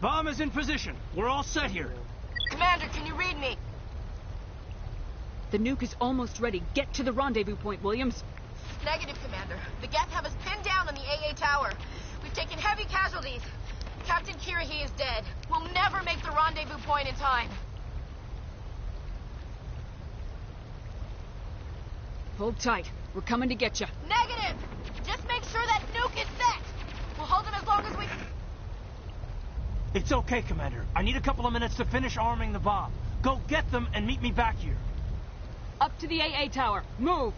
Bomb is in position. We're all set here. Commander, can you read me? The nuke is almost ready. Get to the rendezvous point, Williams. Negative, Commander. The Geth have us pinned down on the AA tower. We've taken heavy casualties. Captain Kirahi is dead. We'll never make the rendezvous point in time. Hold tight. We're coming to get you. Negative! Just make sure that nuke is set. We'll hold them as long as we... It's okay, Commander. I need a couple of minutes to finish arming the bomb. Go get them and meet me back here. Up to the AA tower. Move!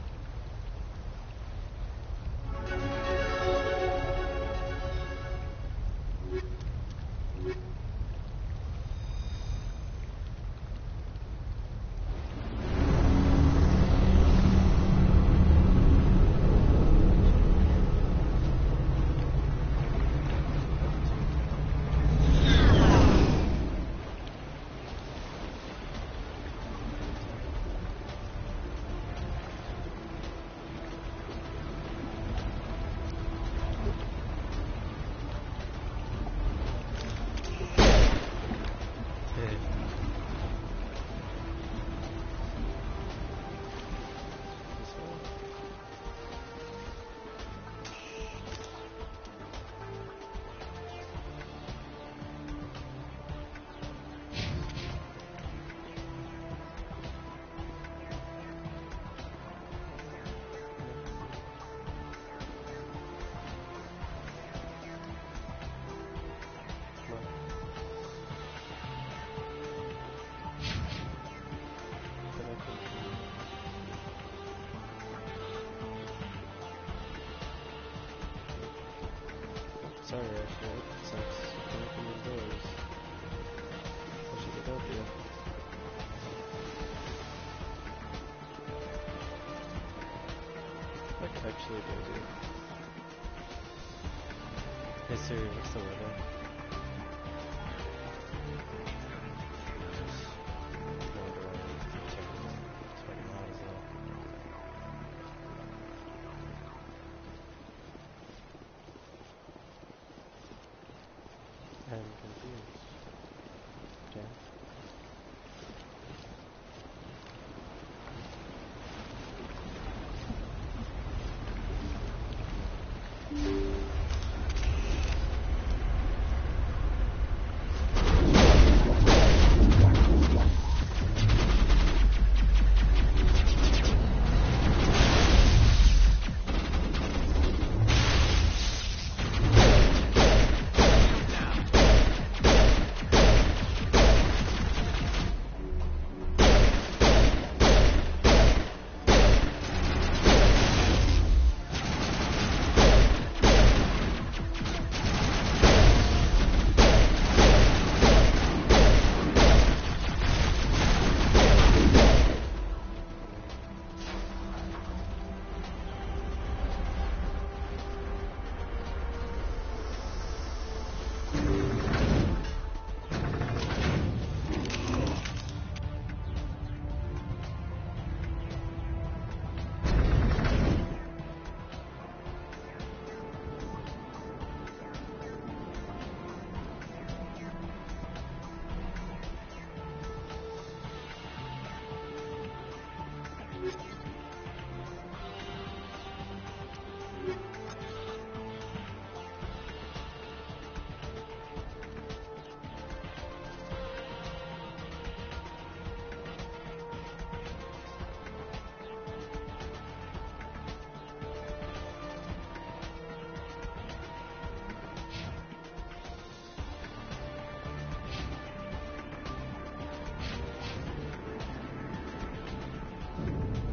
Sorry, actually, since you opened the doors. I should have helped you. I could actually go do. Hey Siri, what's the weather? Just wander around, check it out. It's fucking hot as hell. I'm confused. Okay.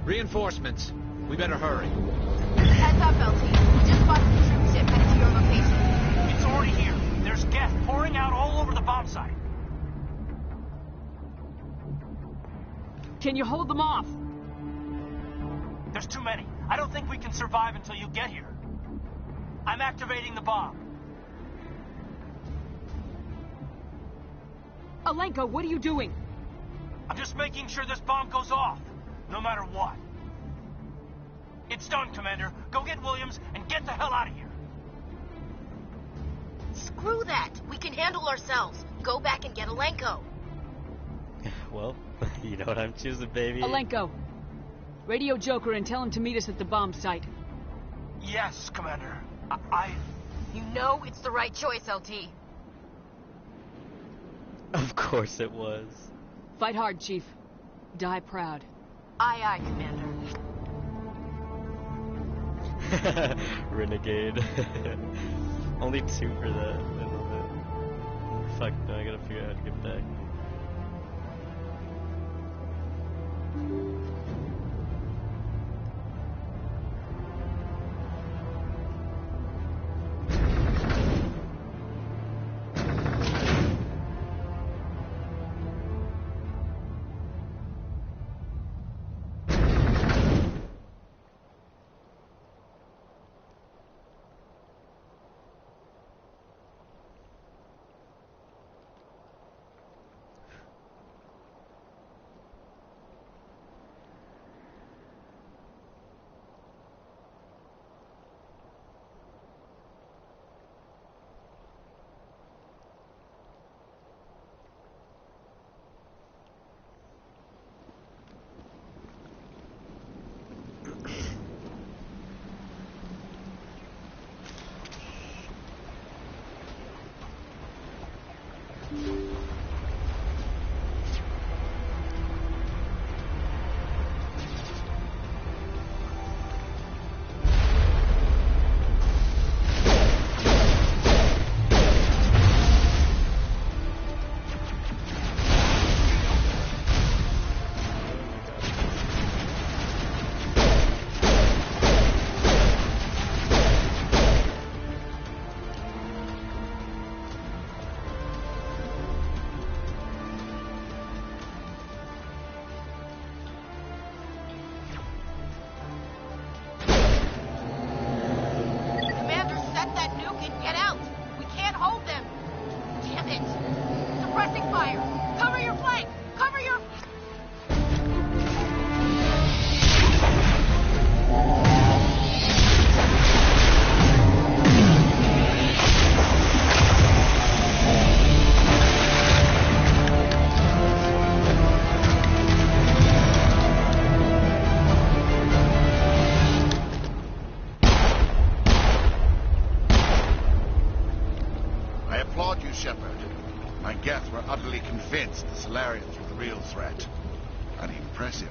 Reinforcements. We better hurry. Heads up, LT. We just spotted the troop ship headed to your location. It's already here. There's gas pouring out all over the bomb site. Can you hold them off? There's too many. I don't think we can survive until you get here. I'm activating the bomb. Alenko, what are you doing? I'm just making sure this bomb goes off, no matter what. It's done, Commander. Go get Williams and get the hell out of here. Screw that. We can handle ourselves. Go back and get Alenko. Well, you know what I'm choosing, baby. Alenko, radio Joker and tell him to meet us at the bomb site. Yes, Commander. You know it's the right choice, LT. Of course it was. Fight hard, Chief. Die proud. Aye, aye, Commander. Renegade. Only 2 for that. I love it. Fuck, no, I gotta figure out how to get back.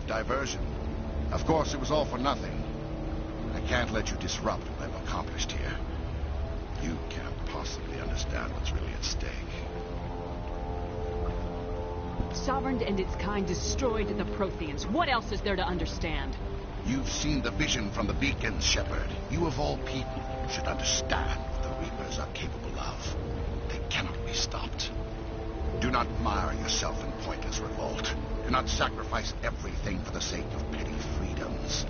Diversion. Of course, it was all for nothing. I can't let you disrupt what I've accomplished here. You can't possibly understand what's really at stake. Sovereign and its kind destroyed the Protheans. What else is there to understand? You've seen the vision from the beacons, Shepard. You of all people should understand what the Reapers are capable of. They cannot be stopped. Do not mire yourself in pointless revolt. Do not sacrifice everything for the sake of petty freedoms.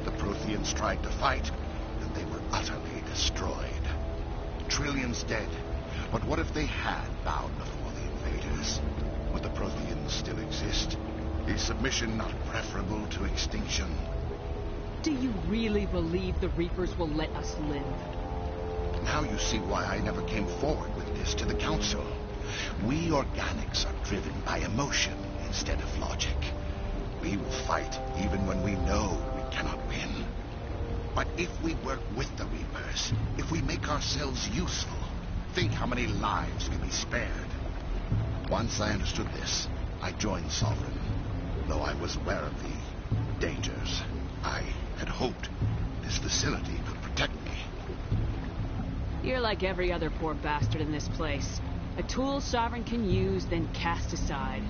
The Protheans tried to fight, and they were utterly destroyed. Trillions dead. But what if they had bowed before the invaders? Would the Protheans still exist? Is submission not preferable to extinction? Do you really believe the Reapers will let us live? Now you see why I never came forward with this to the Council. We organics are driven by emotion instead of logic. We will fight even when we know we cannot win. But if we work with the Reapers, if we make ourselves useful, think how many lives can be spared. Once I understood this, I joined Sovereign. Though I was aware of the dangers, I had hoped this facility could protect me. You're like every other poor bastard in this place. A tool Sovereign can use, then cast aside.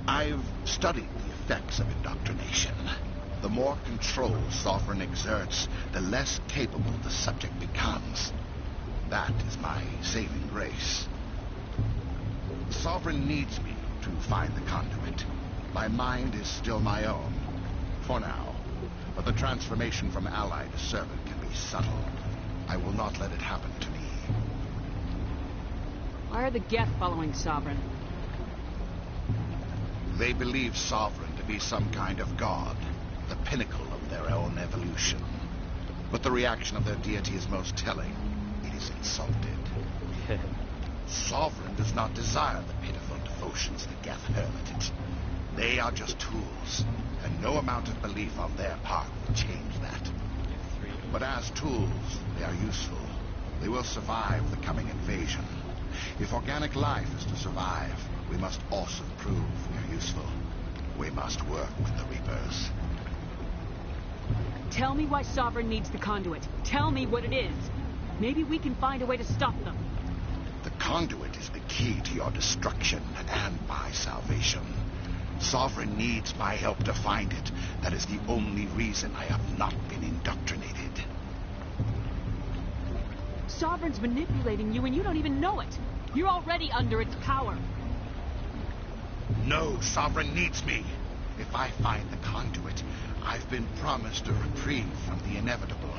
I've studied the effects of indoctrination. The more control Sovereign exerts, the less capable the subject becomes. That is my saving grace. Sovereign needs me to find the conduit. My mind is still my own, for now. But the transformation from ally to servant can be subtle. I will not let it happen to me. Why are the Geth following Sovereign? They believe Sovereign to be some kind of god, the pinnacle of their own evolution. But the reaction of their deity is most telling. It is insulted. Sovereign does not desire the pitiful devotions the Geth hurl at it. They are just tools, and no amount of belief on their part will change that. But as tools, they are useful. They will survive the coming invasion. If organic life is to survive, we must also prove we are useful. We must work with the Reapers. Tell me why Sovereign needs the conduit. Tell me what it is. Maybe we can find a way to stop them. The conduit is the key to your destruction and my salvation. Sovereign needs my help to find it. That is the only reason I have not been indoctrinated. Sovereign's manipulating you and you don't even know it. You're already under its power. No, Sovereign needs me. If I find the conduit, I've been promised a reprieve from the inevitable.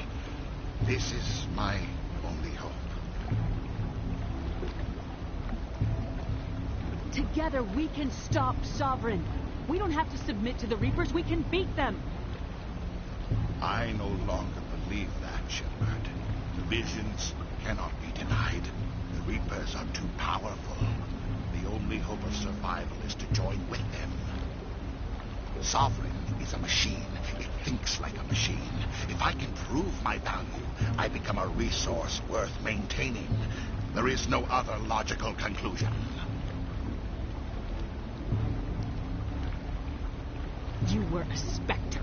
This is my only hope. Together we can stop Sovereign. We don't have to submit to the Reapers, we can beat them. I no longer believe that, Shepard. The visions cannot be denied. The Reapers are too powerful. The only hope of survival is to join with them. Sovereign is a machine. It thinks like a machine. If I can prove my value, I become a resource worth maintaining. There is no other logical conclusion. You were a Spectre.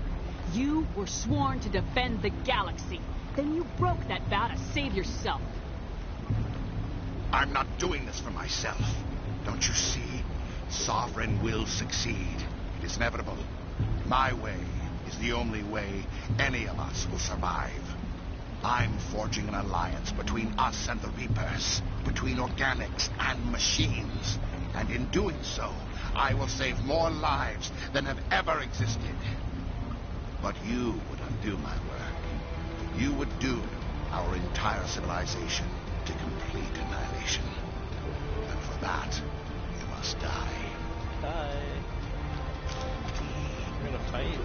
You were sworn to defend the galaxy. Then you broke that vow to save yourself. I'm not doing this for myself. Don't you see? Sovereign will succeed. It is inevitable. My way is the only way any of us will survive. I'm forging an alliance between us and the Reapers, between organics and machines. And in doing so, I will save more lives than have ever existed. But you would undo my work. You would doom our entire civilization to complete annihilation. And for that, you must die. Die. We're gonna fight.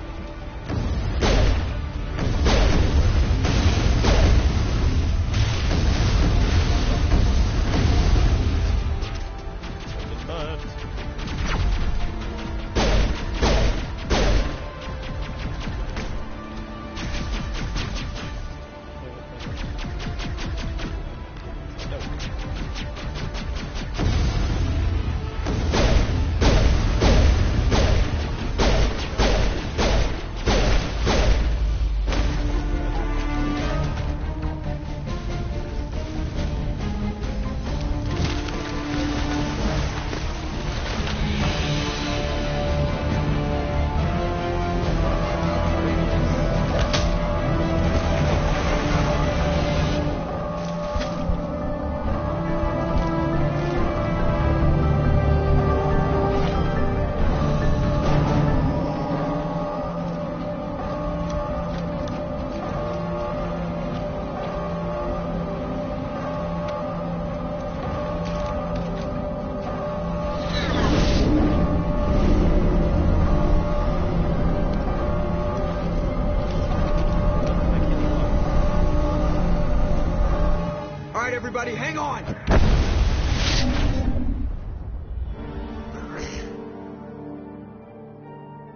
Everybody, hang on!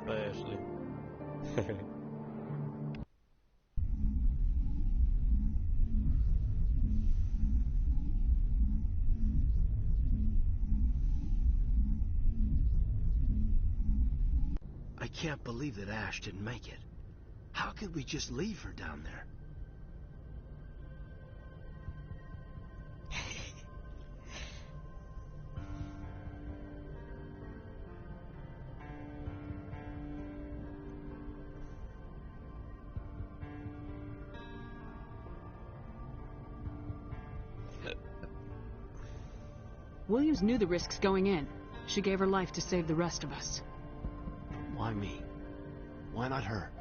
Bye, Ashley. I can't believe that Ash didn't make it. How could we just leave her down there? Williams knew the risks going in. She gave her life to save the rest of us. Why me? Why not her?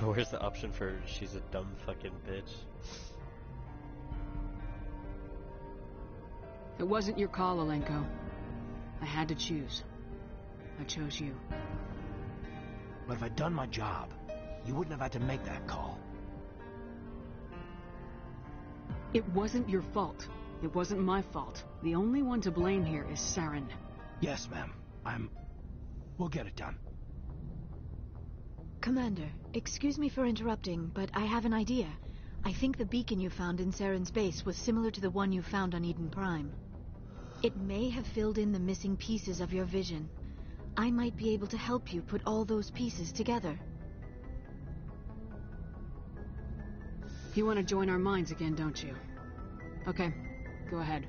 Where's the option for she's a dumb fucking bitch? It wasn't your call, Alenko. I had to choose. I chose you. But if I'd done my job, you wouldn't have had to make that call. It wasn't your fault. It wasn't my fault. The only one to blame here is Saren. Yes, ma'am. We'll get it done. Commander, excuse me for interrupting, but I have an idea. I think the beacon you found in Saren's base was similar to the one you found on Eden Prime. It may have filled in the missing pieces of your vision. I might be able to help you put all those pieces together. You want to join our minds again, don't you? Okay, go ahead.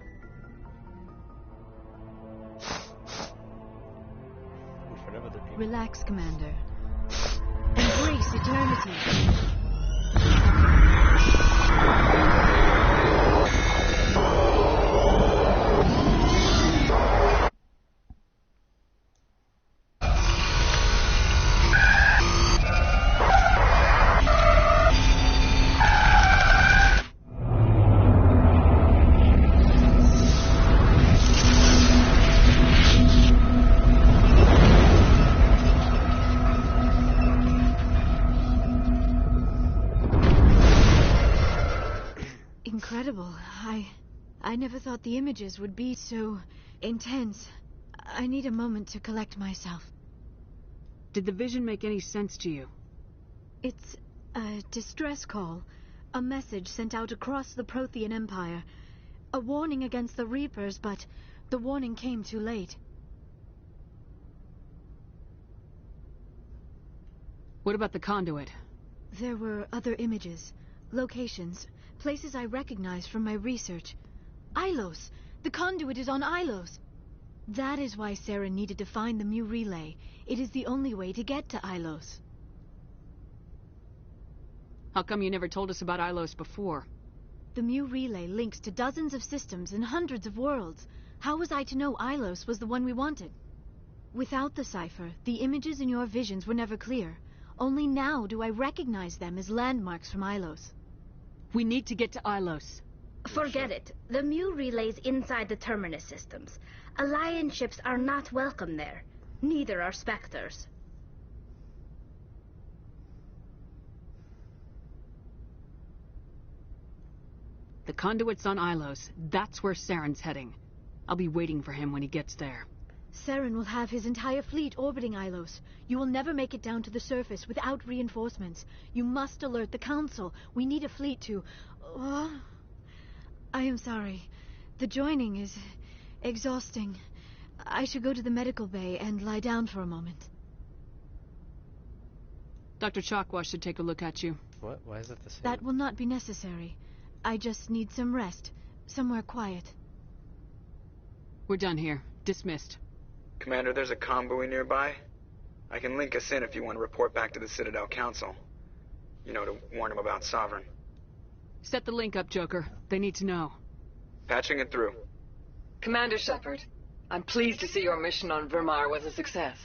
In front of other people. Relax, Commander. Embrace eternity. Incredible. I never thought the images would be so intense. I need a moment to collect myself. Did the vision make any sense to you? It's a distress call. A message sent out across the Prothean Empire. A warning against the Reapers, but the warning came too late. What about the conduit? There were other images, locations, places I recognized from my research. Ilos! The conduit is on Ilos! That is why Saren needed to find the Mu relay. It is the only way to get to Ilos. How come you never told us about Ilos before? The Mu relay links to dozens of systems and hundreds of worlds. How was I to know Ilos was the one we wanted? Without the cipher, the images in your visions were never clear. Only now do I recognize them as landmarks from Ilos. We need to get to Ilos. Forget it. The Mu relay's inside the Terminus systems. Alliance ships are not welcome there. Neither are Spectres. The conduit's on Ilos. That's where Saren's heading. I'll be waiting for him when he gets there. Saren will have his entire fleet orbiting Ilos. You will never make it down to the surface without reinforcements. You must alert the Council. We need a fleet to... I am sorry. The joining is exhausting. I should go to the medical bay and lie down for a moment. Dr. Chakwa should take a look at you. What? Why is it the same? That will not be necessary. I just need some rest. Somewhere quiet. We're done here. Dismissed. Commander, there's a comm buoy nearby. I can link us in if you want to report back to the Citadel Council. You know, to warn them about Sovereign. Set the link up, Joker. They need to know. Patching it through. Commander Shepard, I'm pleased to see your mission on Vermar was a success.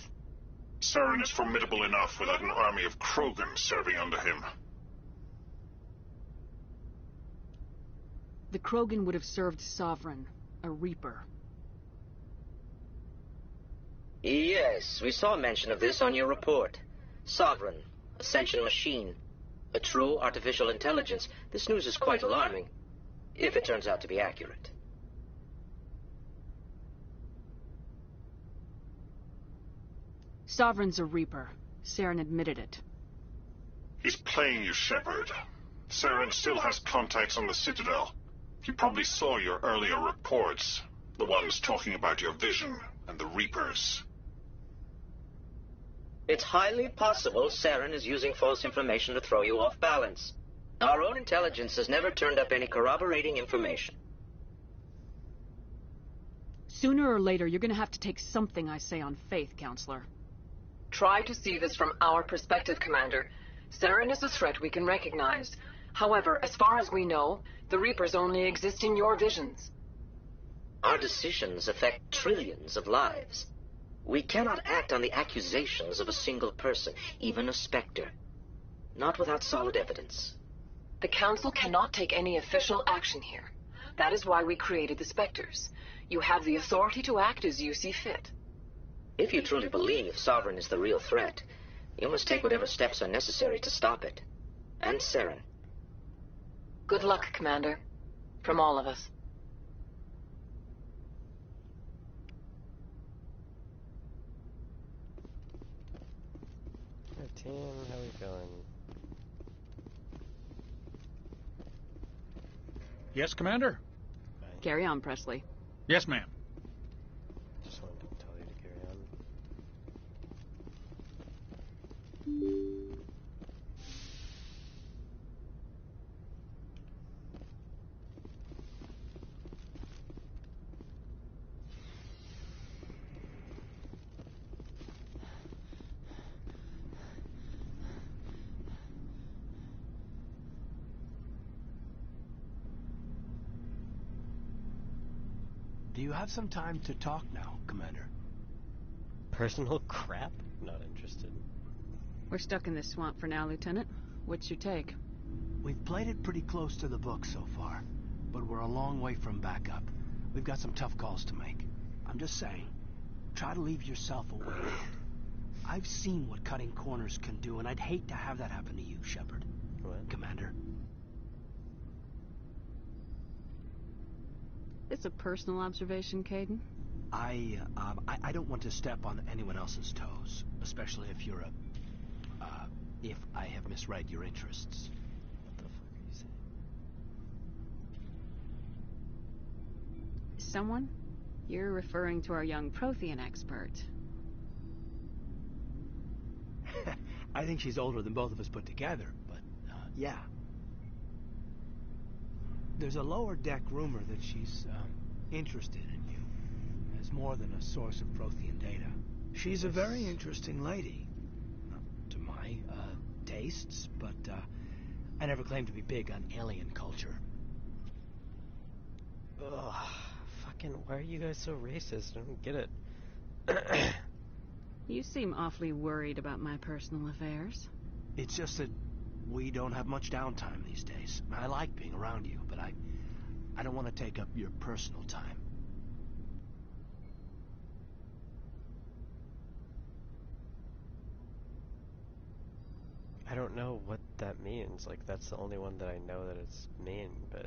Saren is formidable enough without an army of Krogan serving under him. The Krogan would have served Sovereign, a Reaper. Yes, we saw mention of this on your report. Sovereign, Ascension machine, a true artificial intelligence. This news is quite alarming, if it turns out to be accurate. Sovereign's a Reaper. Saren admitted it. He's playing you, Shepard. Saren still has contacts on the Citadel. He probably saw your earlier reports, the ones talking about your vision and the Reapers. It's highly possible Saren is using false information to throw you off balance. Our own intelligence has never turned up any corroborating information. Sooner or later, you're gonna have to take something I say on faith, Counselor. Try to see this from our perspective, Commander. Saren is a threat we can recognize. However, as far as we know, the Reapers only exist in your visions. Our decisions affect trillions of lives. We cannot act on the accusations of a single person, even a Spectre. Not without solid evidence. The Council cannot take any official action here. That is why we created the Spectres. You have the authority to act as you see fit. If you truly believe Sovereign is the real threat, you must take whatever steps are necessary to stop it. And Saren. Good luck, Commander. From all of us. Hey, team, how we feeling? Yes, Commander? Carry on, Presley. Yes, ma'am. Just wanted to tell you to carry on. Do you have some time to talk now, Commander? Personal crap? Not interested. We're stuck in this swamp for now, Lieutenant. What's your take? We've played it pretty close to the book so far, but we're a long way from backup. We've got some tough calls to make. I'm just saying, try to leave yourself a way out. I've seen what cutting corners can do, and I'd hate to have that happen to you, Shepard. What? Commander. It's a personal observation, Caden. I don't want to step on anyone else's toes, especially if you're if I have misread your interests. What the fuck are you saying? Someone? You're referring to our young Prothean expert. I think she's older than both of us put together, but, yeah. There's a lower deck rumor that she's, interested in you, as more than a source of Prothean data. She's a very interesting lady. Not to my, tastes, but, I never claimed to be big on alien culture. Ugh, fucking, why are you guys so racist? I don't get it. You seem awfully worried about my personal affairs. It's just that we don't have much downtime these days. I like being around you, but I don't want to take up your personal time. I don't know what that means. Like, that's the only one that I know that it's mean, but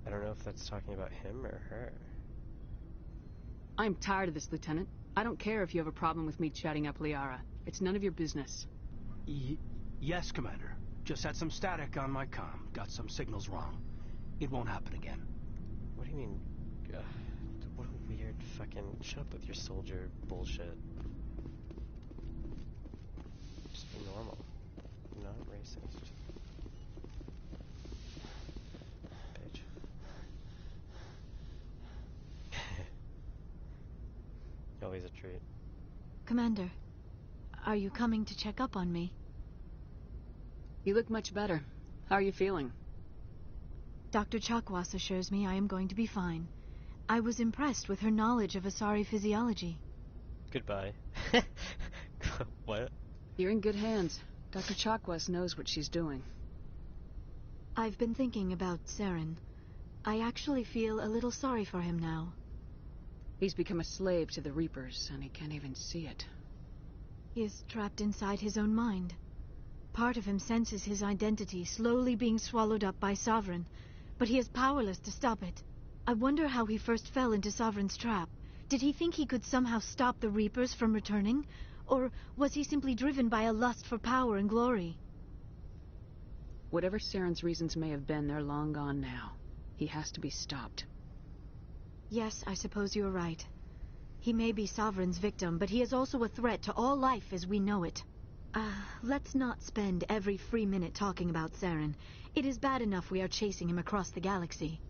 I don't know if that's talking about him or her. I'm tired of this, Lieutenant. I don't care if you have a problem with me chatting up Liara. It's none of your business. Yes, Commander. Just had some static on my comm. Got some signals wrong. It won't happen again. What do you mean? What a weird fucking... Shut up with your soldier bullshit. Just be normal. You're not racist. Bitch. Always a treat. Commander, are you coming to check up on me? You look much better. How are you feeling? Dr. Chakwas assures me I am going to be fine. I was impressed with her knowledge of Asari physiology. Goodbye. What? You're in good hands. Dr. Chakwas knows what she's doing. I've been thinking about Saren. I actually feel a little sorry for him now. He's become a slave to the Reapers, and he can't even see it. He is trapped inside his own mind. Part of him senses his identity slowly being swallowed up by Sovereign, but he is powerless to stop it. I wonder how he first fell into Sovereign's trap. Did he think he could somehow stop the Reapers from returning? Or was he simply driven by a lust for power and glory? Whatever Saren's reasons may have been, they're long gone now. He has to be stopped. Yes, I suppose you're right. He may be Sovereign's victim, but he is also a threat to all life as we know it. Let's not spend every free minute talking about Saren. It is bad enough we are chasing him across the galaxy.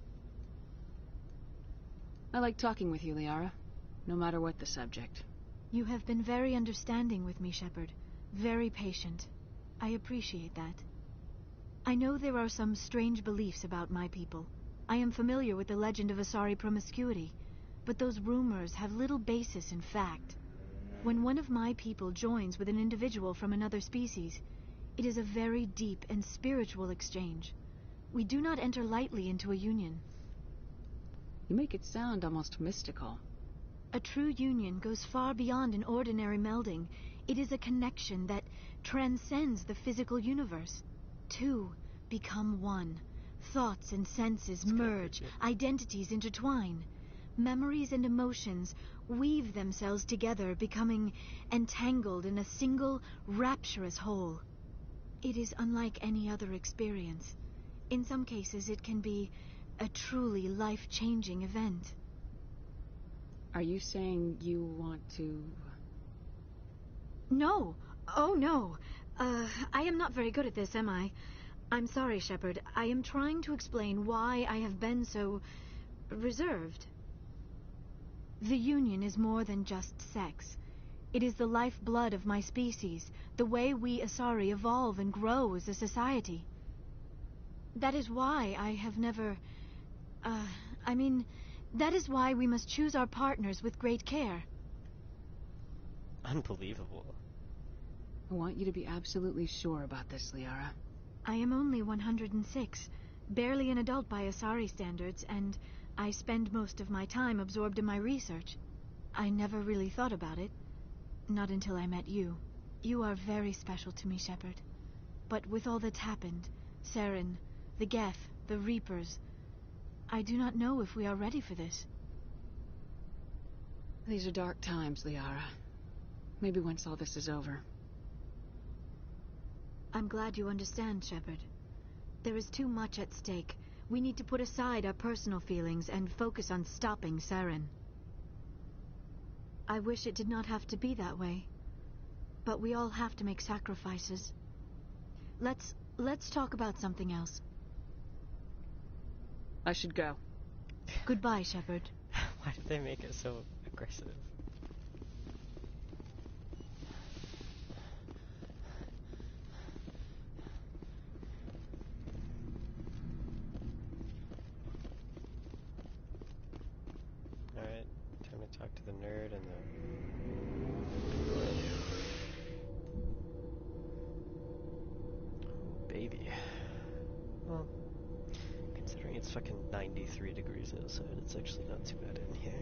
I like talking with you, Liara. No matter what the subject. You have been very understanding with me, Shepard. Very patient. I appreciate that. I know there are some strange beliefs about my people. I am familiar with the legend of Asari promiscuity, but those rumors have little basis in fact. When one of my people joins with an individual from another species, it is a very deep and spiritual exchange. We do not enter lightly into a union. You make it sound almost mystical. A true union goes far beyond an ordinary melding. It is a connection that transcends the physical universe. Two become one. Thoughts and senses merge, identities intertwine. Memories and emotions weave themselves together, becoming entangled in a single, rapturous whole. It is unlike any other experience. In some cases, it can be a truly life-changing event. Are you saying you want to... No. Oh, no. I am not very good at this, am I? I'm sorry, Shepard. I am trying to explain why I have been so... reserved. The Union is more than just sex. It is the lifeblood of my species, the way we Asari evolve and grow as a society. That is why I have never... that is why we must choose our partners with great care. Unbelievable. I want you to be absolutely sure about this, Liara. I am only 106, barely an adult by Asari standards, and I spend most of my time absorbed in my research. I never really thought about it. Not until I met you. You are very special to me, Shepard. But with all that's happened, Saren, the Geth, the Reapers, I do not know if we are ready for this. These are dark times, Liara. Maybe once all this is over. I'm glad you understand, Shepard. There is too much at stake. We need to put aside our personal feelings and focus on stopping Saren. I wish it did not have to be that way. But we all have to make sacrifices. Let's talk about something else. I should go. Goodbye, Shepard. Why did they make it so aggressive? Alright, time to talk to the nerd and the... Oh, baby. Well, considering it's fucking 93 degrees outside, it's actually not too bad in here.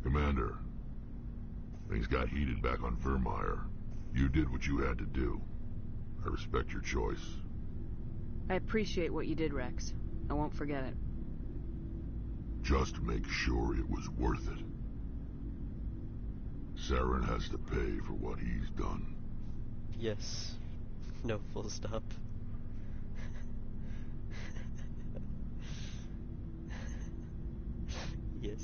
Commander, things got heated back on Vermeer. You did what you had to do. I respect your choice. I appreciate what you did, Rex. I won't forget it. Just make sure it was worth it. Saren has to pay for what he's done. Yes. No full stop. Yes.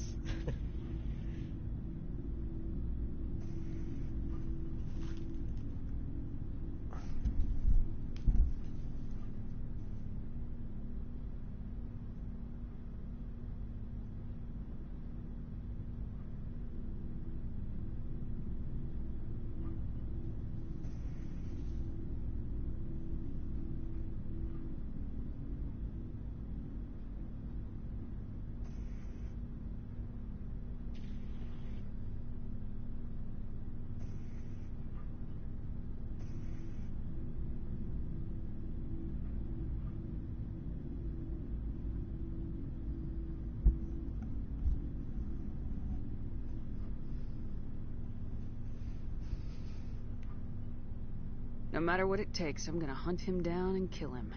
No matter what it takes, I'm gonna hunt him down and kill him.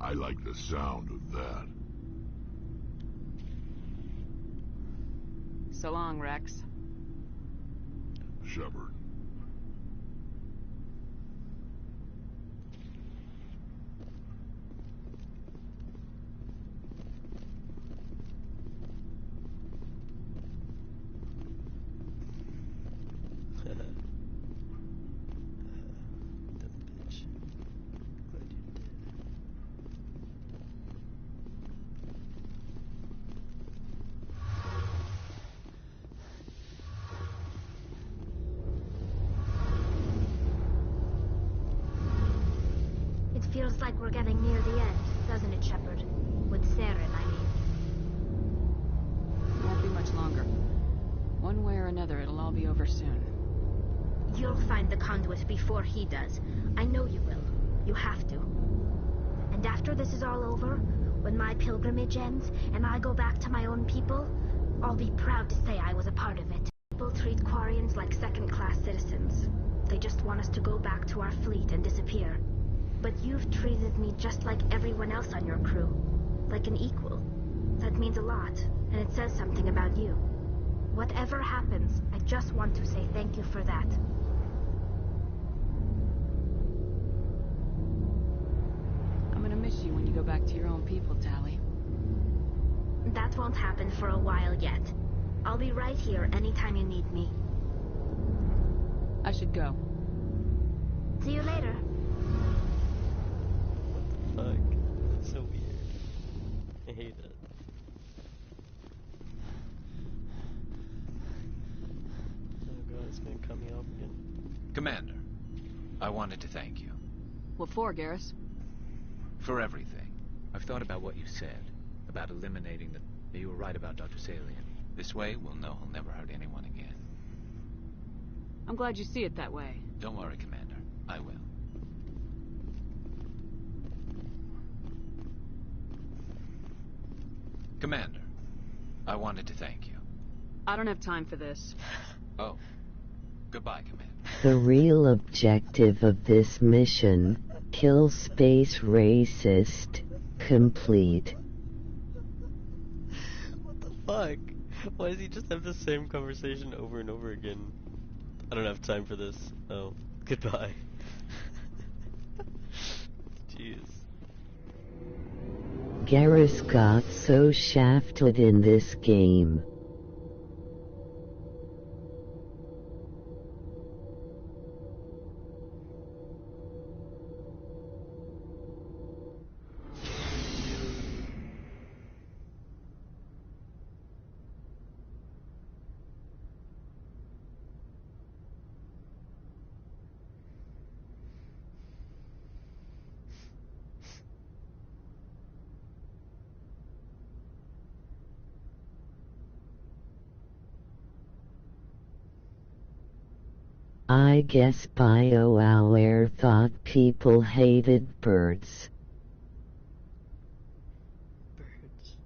I like the sound of that. So long, Rex. Shepard. Feels like we're getting near the end, doesn't it, Shepard? With Saren, I mean. Won't be much longer. One way or another, it'll all be over soon. You'll find the conduit before he does. I know you will. You have to. And after this is all over, when my pilgrimage ends, and I go back to my own people, I'll be proud to say I was a part of it. People treat Quarians like second-class citizens. They just want us to go back to our fleet and disappear. But you've treated me just like everyone else on your crew. Like an equal. That means a lot, and it says something about you. Whatever happens, I just want to say thank you for that. I'm gonna miss you when you go back to your own people, Tally. That won't happen for a while yet. I'll be right here anytime you need me. I should go. See you later. What the fuck? That's so weird. I hate it. Oh god, it's gonna cut me off again. Commander, I wanted to thank you. What for, Garrus? For everything. I've thought about what you said, about eliminating the... You were right about Dr. Salian. This way, we'll know he'll never hurt anyone again. I'm glad you see it that way. Don't worry, Commander. I will. Commander, I wanted to thank you. I don't have time for this. Oh. Goodbye, Commander. The real objective of this mission, kill space racist, complete. What the fuck? Why does he just have the same conversation over and over again? I don't have time for this. Oh, goodbye. Jeez. Garrus got so shafted in this game. I guess BioWare thought people hated birds. Birds.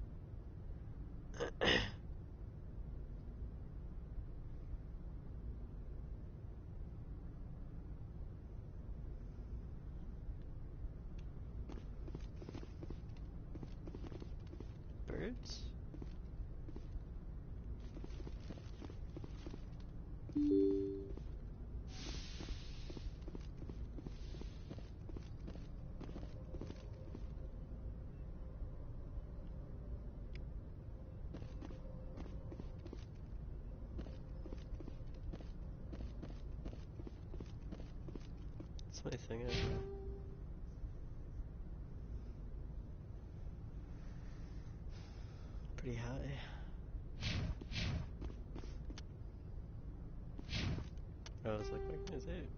Birds? That's my thing. Pretty high. I was like, what can I say?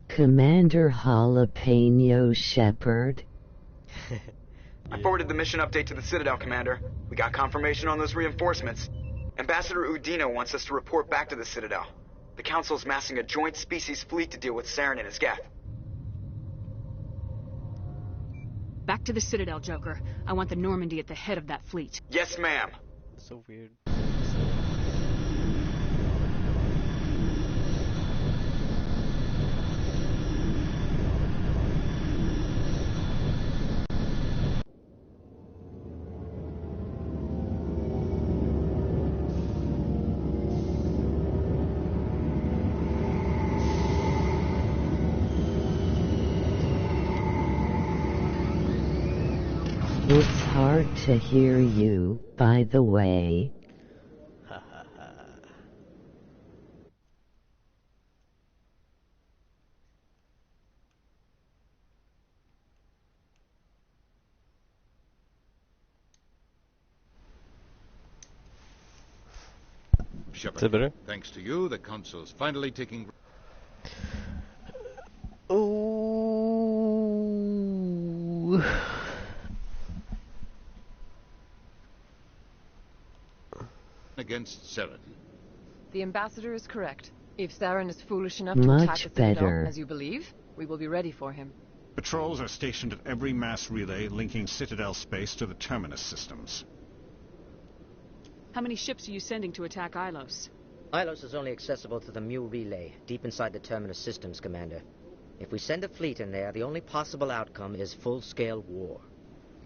Commander Jalapeno Shepard. I forwarded the mission update to the Citadel, Commander. We got confirmation on those reinforcements. Ambassador Udina wants us to report back to the Citadel. The Council's massing a joint species fleet to deal with Saren and his geth. Back to the Citadel, Joker. I want the Normandy at the head of that fleet. Yes, ma'am. So weird. It's hard to hear you, by the way. Shepard. Is it better? Thanks to you, the Council's finally taking... Ooh. Against Saren. The ambassador is correct. If Saren is foolish enough to attack the Citadel, as you believe, we will be ready for him. Patrols are stationed at every mass relay linking Citadel space to the terminus systems. How many ships are you sending to attack Ilos? Ilos is only accessible to the Mu relay, deep inside the terminus systems, Commander. If we send a fleet in there, the only possible outcome is full-scale war.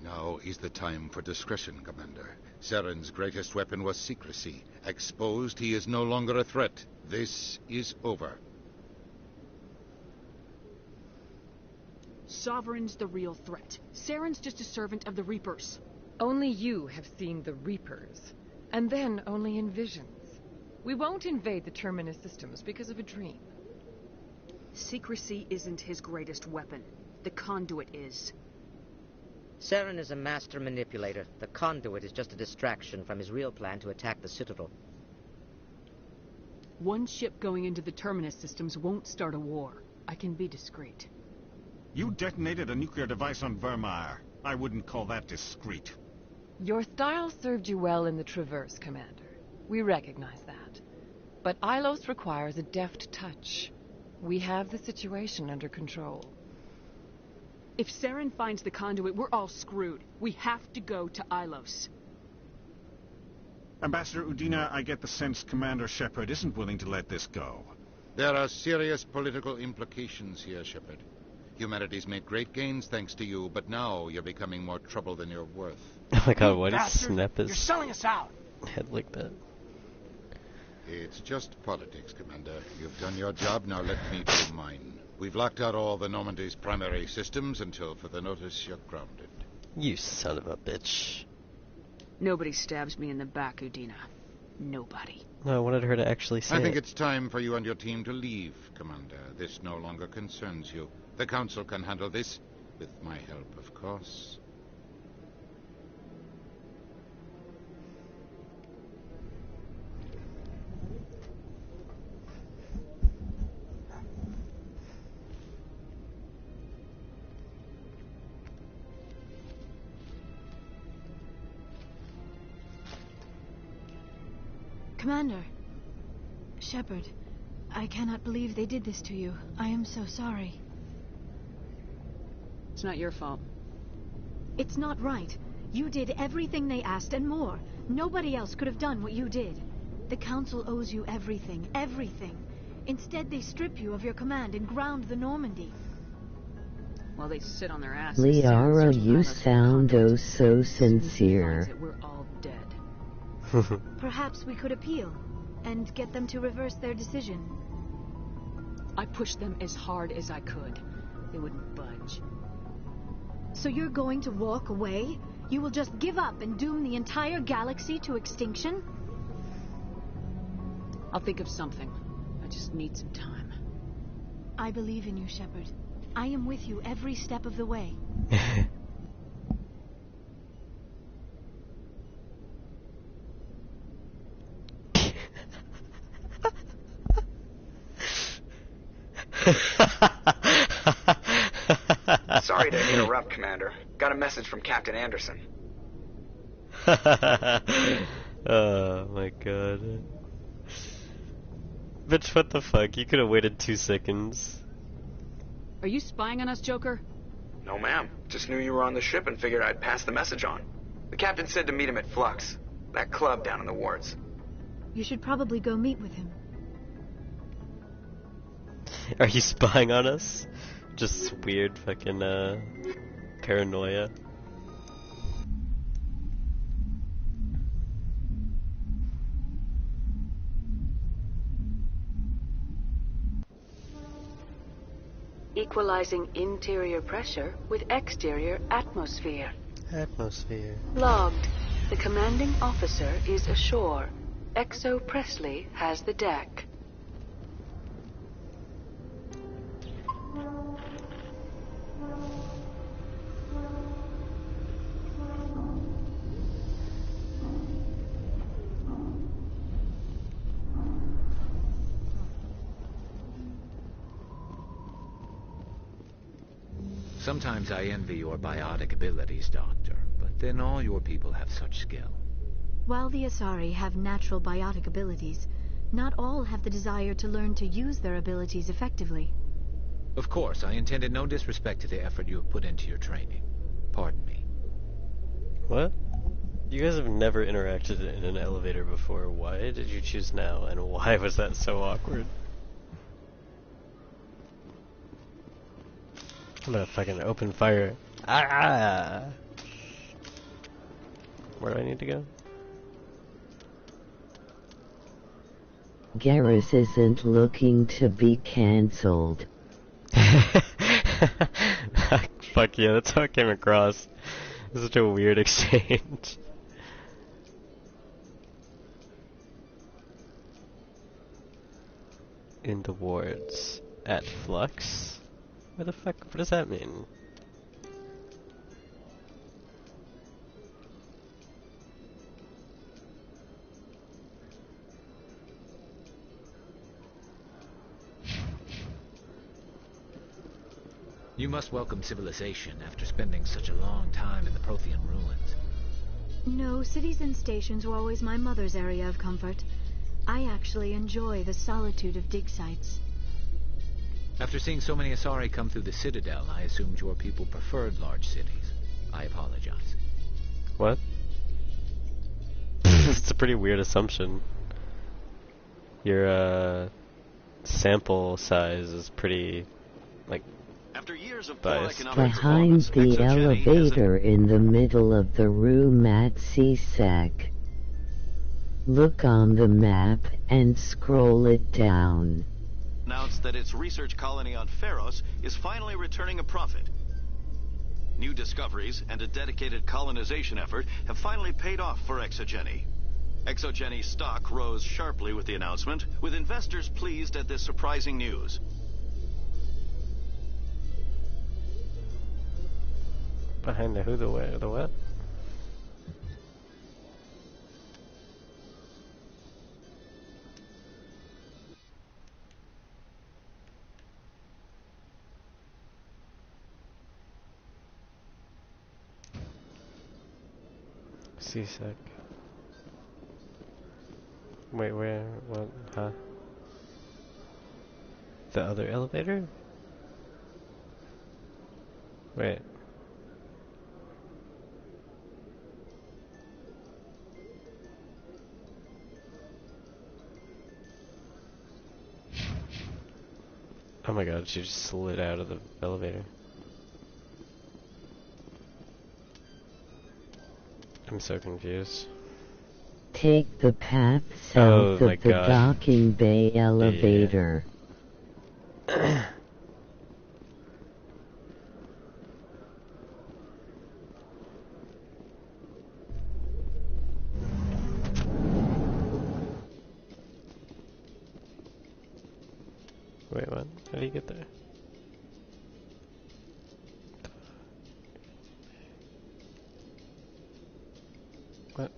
Now is the time for discretion, Commander. Saren's greatest weapon was secrecy. Exposed, he is no longer a threat. This is over. Sovereign's the real threat. Saren's just a servant of the Reapers. Only you have seen the Reapers, and then only in visions. We won't invade the terminus systems because of a dream. Secrecy isn't his greatest weapon. The conduit is. Saren is a master manipulator. The conduit is just a distraction from his real plan to attack the Citadel. One ship going into the terminus systems won't start a war. I can be discreet. You detonated a nuclear device on Vermeer. I wouldn't call that discreet. Your style served you well in the Traverse, Commander. We recognize that. But Ilos requires a deft touch. We have the situation under control. If Saren finds the conduit, we're all screwed. We have to go to Ilos. Ambassador Udina, I get the sense Commander Shepard isn't willing to let this go. There are serious political implications here, Shepard. Humanity's made great gains thanks to you, but now you're becoming more trouble than you're worth. Oh my god, why did Snap his You're selling us out. head like that? It's just politics, Commander. You've done your job, now let me do mine. We've locked out all the Normandy's primary systems until further notice you're grounded. You son of a bitch. Nobody stabs me in the back, Udina. Nobody. No, I wanted her to actually say I think it's time for you and your team to leave, Commander. This no longer concerns you. The Council can handle this, with my help, of course. Commander. Shepard, I cannot believe they did this to you. I am so sorry. It's not your fault. It's not right. You did everything they asked and more. Nobody else could have done what you did. The Council owes you everything, everything. Instead, they strip you of your command and ground the Normandy. While they sit on their asses. Liara, you sound oh so sincere. We're all dead. Perhaps we could appeal and get them to reverse their decision. I pushed them as hard as I could. They wouldn't budge. So you're going to walk away? You will just give up and doom the entire galaxy to extinction? I'll think of something. I just need some time. I believe in you, Shepard. I am with you every step of the way. Sorry to interrupt, Commander. Got a message from Captain Anderson. Oh my god. Bitch, what the fuck? You could have waited 2 seconds. Are you spying on us, Joker? No, ma'am. Just knew you were on the ship and figured I'd pass the message on. The captain said to meet him at Flux, that club down in the wards. You should probably go meet with him. Are you spying on us? Just weird fucking paranoia. Equalizing interior pressure with exterior atmosphere. Atmosphere. Logged. The commanding officer is ashore. Exo Presley has the deck. Sometimes I envy your biotic abilities, Doctor, but then all your people have such skill. While the Asari have natural biotic abilities, not all have the desire to learn to use their abilities effectively. Of course, I intended no disrespect to the effort you have put into your training. Pardon me. What? You guys have never interacted in an elevator before. Why did you choose now, and why was that so awkward? I'm gonna fucking open fire. Ah! Where do I need to go? Garrus isn't looking to be cancelled. Fuck yeah, that's how it came across. It's such a weird exchange. In the wards. At Flux? What the fuck? What does that mean? You must welcome civilization after spending such a long time in the Prothean ruins. No, cities and stations were always my mother's area of comfort. I actually enjoy the solitude of dig sites. After seeing so many Asari come through the Citadel, I assumed your people preferred large cities. I apologize. What? It's a pretty weird assumption. Your, sample size is pretty, like, After years of biased. Behind the elevator in the middle of the room at CSEC. Look on the map and scroll it down. Announced that its research colony on Pharos is finally returning a profit. New discoveries and a dedicated colonization effort have finally paid off for Exogeny. Exogeny's stock rose sharply with the announcement, with investors pleased at this surprising news. Behind the who, the where, the what? CSEC. Wait, where? What? Huh? The other elevator? Wait. Oh my god, she just slid out of the elevator. I'm so confused. Take the path south of the God. docking bay elevator. Wait, what? How do you get there? What?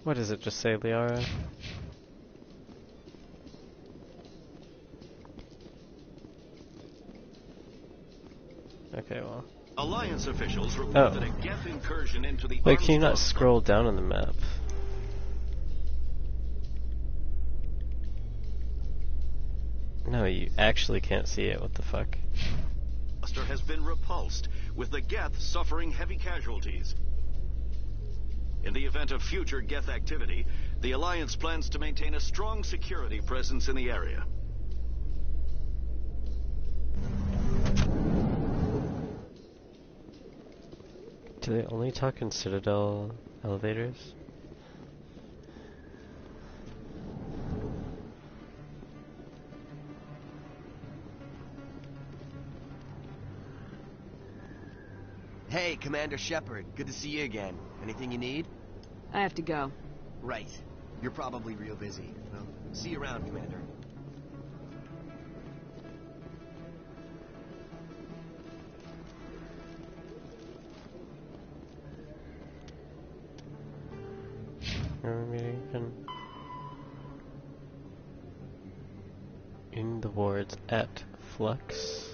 What does it just say, Liara? Okay, well. Alliance officials report that a Geth incursion into the Wait, can you not scroll down on the map? No, you actually can't see it. What the fuck? cluster has been repulsed, with the Geth suffering heavy casualties. In the event of future Geth activity, the Alliance plans to maintain a strong security presence in the area. Do they only talk in Citadel elevators? Hey, Commander Shepard. Good to see you again. Anything you need? I have to go. Right. You're probably real busy. Well, see you around, Commander. In the wards at Flux.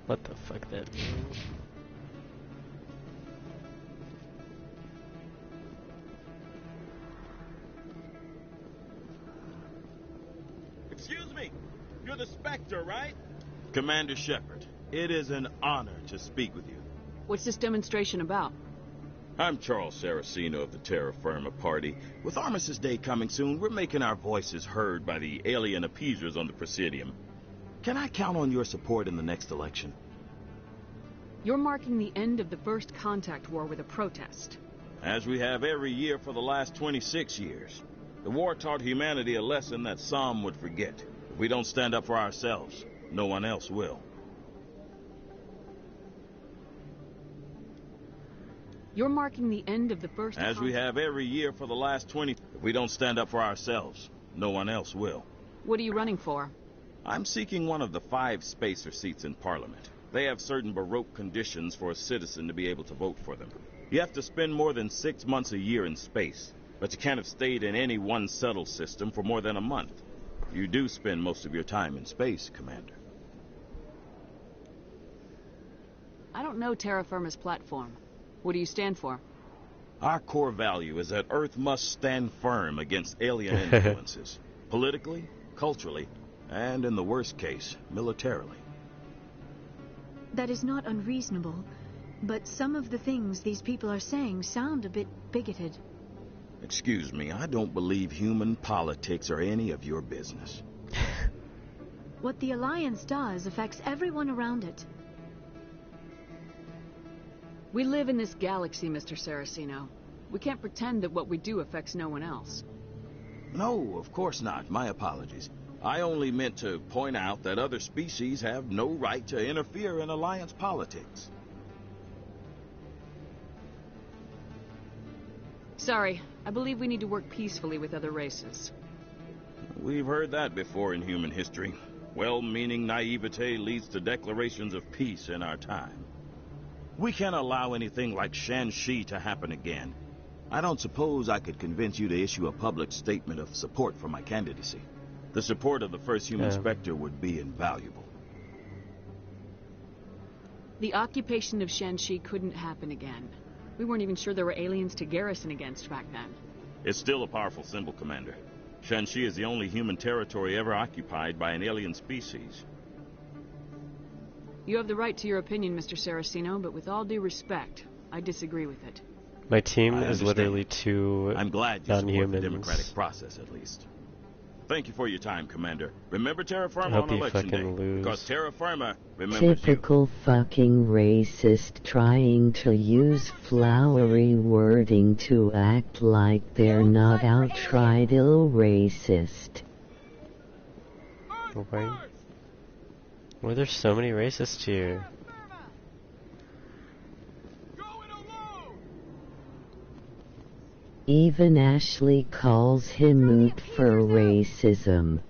What the fuck that mean? Excuse me, you're the Spectre, right? Commander Shepard, it is an honor to speak with you. What's this demonstration about? I'm Charles Saraceno of the Terra Firma Party. With Armistice Day coming soon, we're making our voices heard by the alien appeasers on the Presidium. Can I count on your support in the next election? You're marking the end of the First Contact War with a protest. As we have every year for the last 26 years. The war taught humanity a lesson that some would forget. If we don't stand up for ourselves, no one else will. You're marking the end of the First As we have every year for the last 20... If we don't stand up for ourselves, no one else will. What are you running for? I'm seeking one of the 5 spacer seats in Parliament. They have certain Baroque conditions for a citizen to be able to vote for them. You have to spend more than 6 months a year in space, but you can't have stayed in any one settled system for more than a month. You do spend most of your time in space, Commander. I don't know Terra Firma's platform. What do you stand for? Our core value is that Earth must stand firm against alien influences. Politically, culturally, and in the worst case, militarily. That is not unreasonable, but some of the things these people are saying sound a bit bigoted. Excuse me, I don't believe human politics are any of your business. What the Alliance does affects everyone around it. We live in this galaxy, Mr. Saraceno. We can't pretend that what we do affects no one else. No, of course not. My apologies. I only meant to point out that other species have no right to interfere in Alliance politics. Sorry, I believe we need to work peacefully with other races. We've heard that before in human history. Well-meaning naivete leads to declarations of peace in our time. We can't allow anything like Shan-Shi to happen again. I don't suppose I could convince you to issue a public statement of support for my candidacy. The support of the first human Spectre would be invaluable. The occupation of Shan-Shi couldn't happen again. We weren't even sure there were aliens to garrison against back then. It's still a powerful symbol, Commander. Shan-Shi is the only human territory ever occupied by an alien species. You have the right to your opinion, Mr. Saraceno, but with all due respect, I disagree with it. My team is literally 2 I'm glad you support the non-humans. democratic process, at least. Thank you for your time, Commander. Remember Terra I Firma hope on you Election Day, fucking lose. because Terra Firma remembers Typical fucking racist trying to use flowery wording to act like they're not outright ill racist. Why are there so many racists here? Even Ashley calls him oot for racism.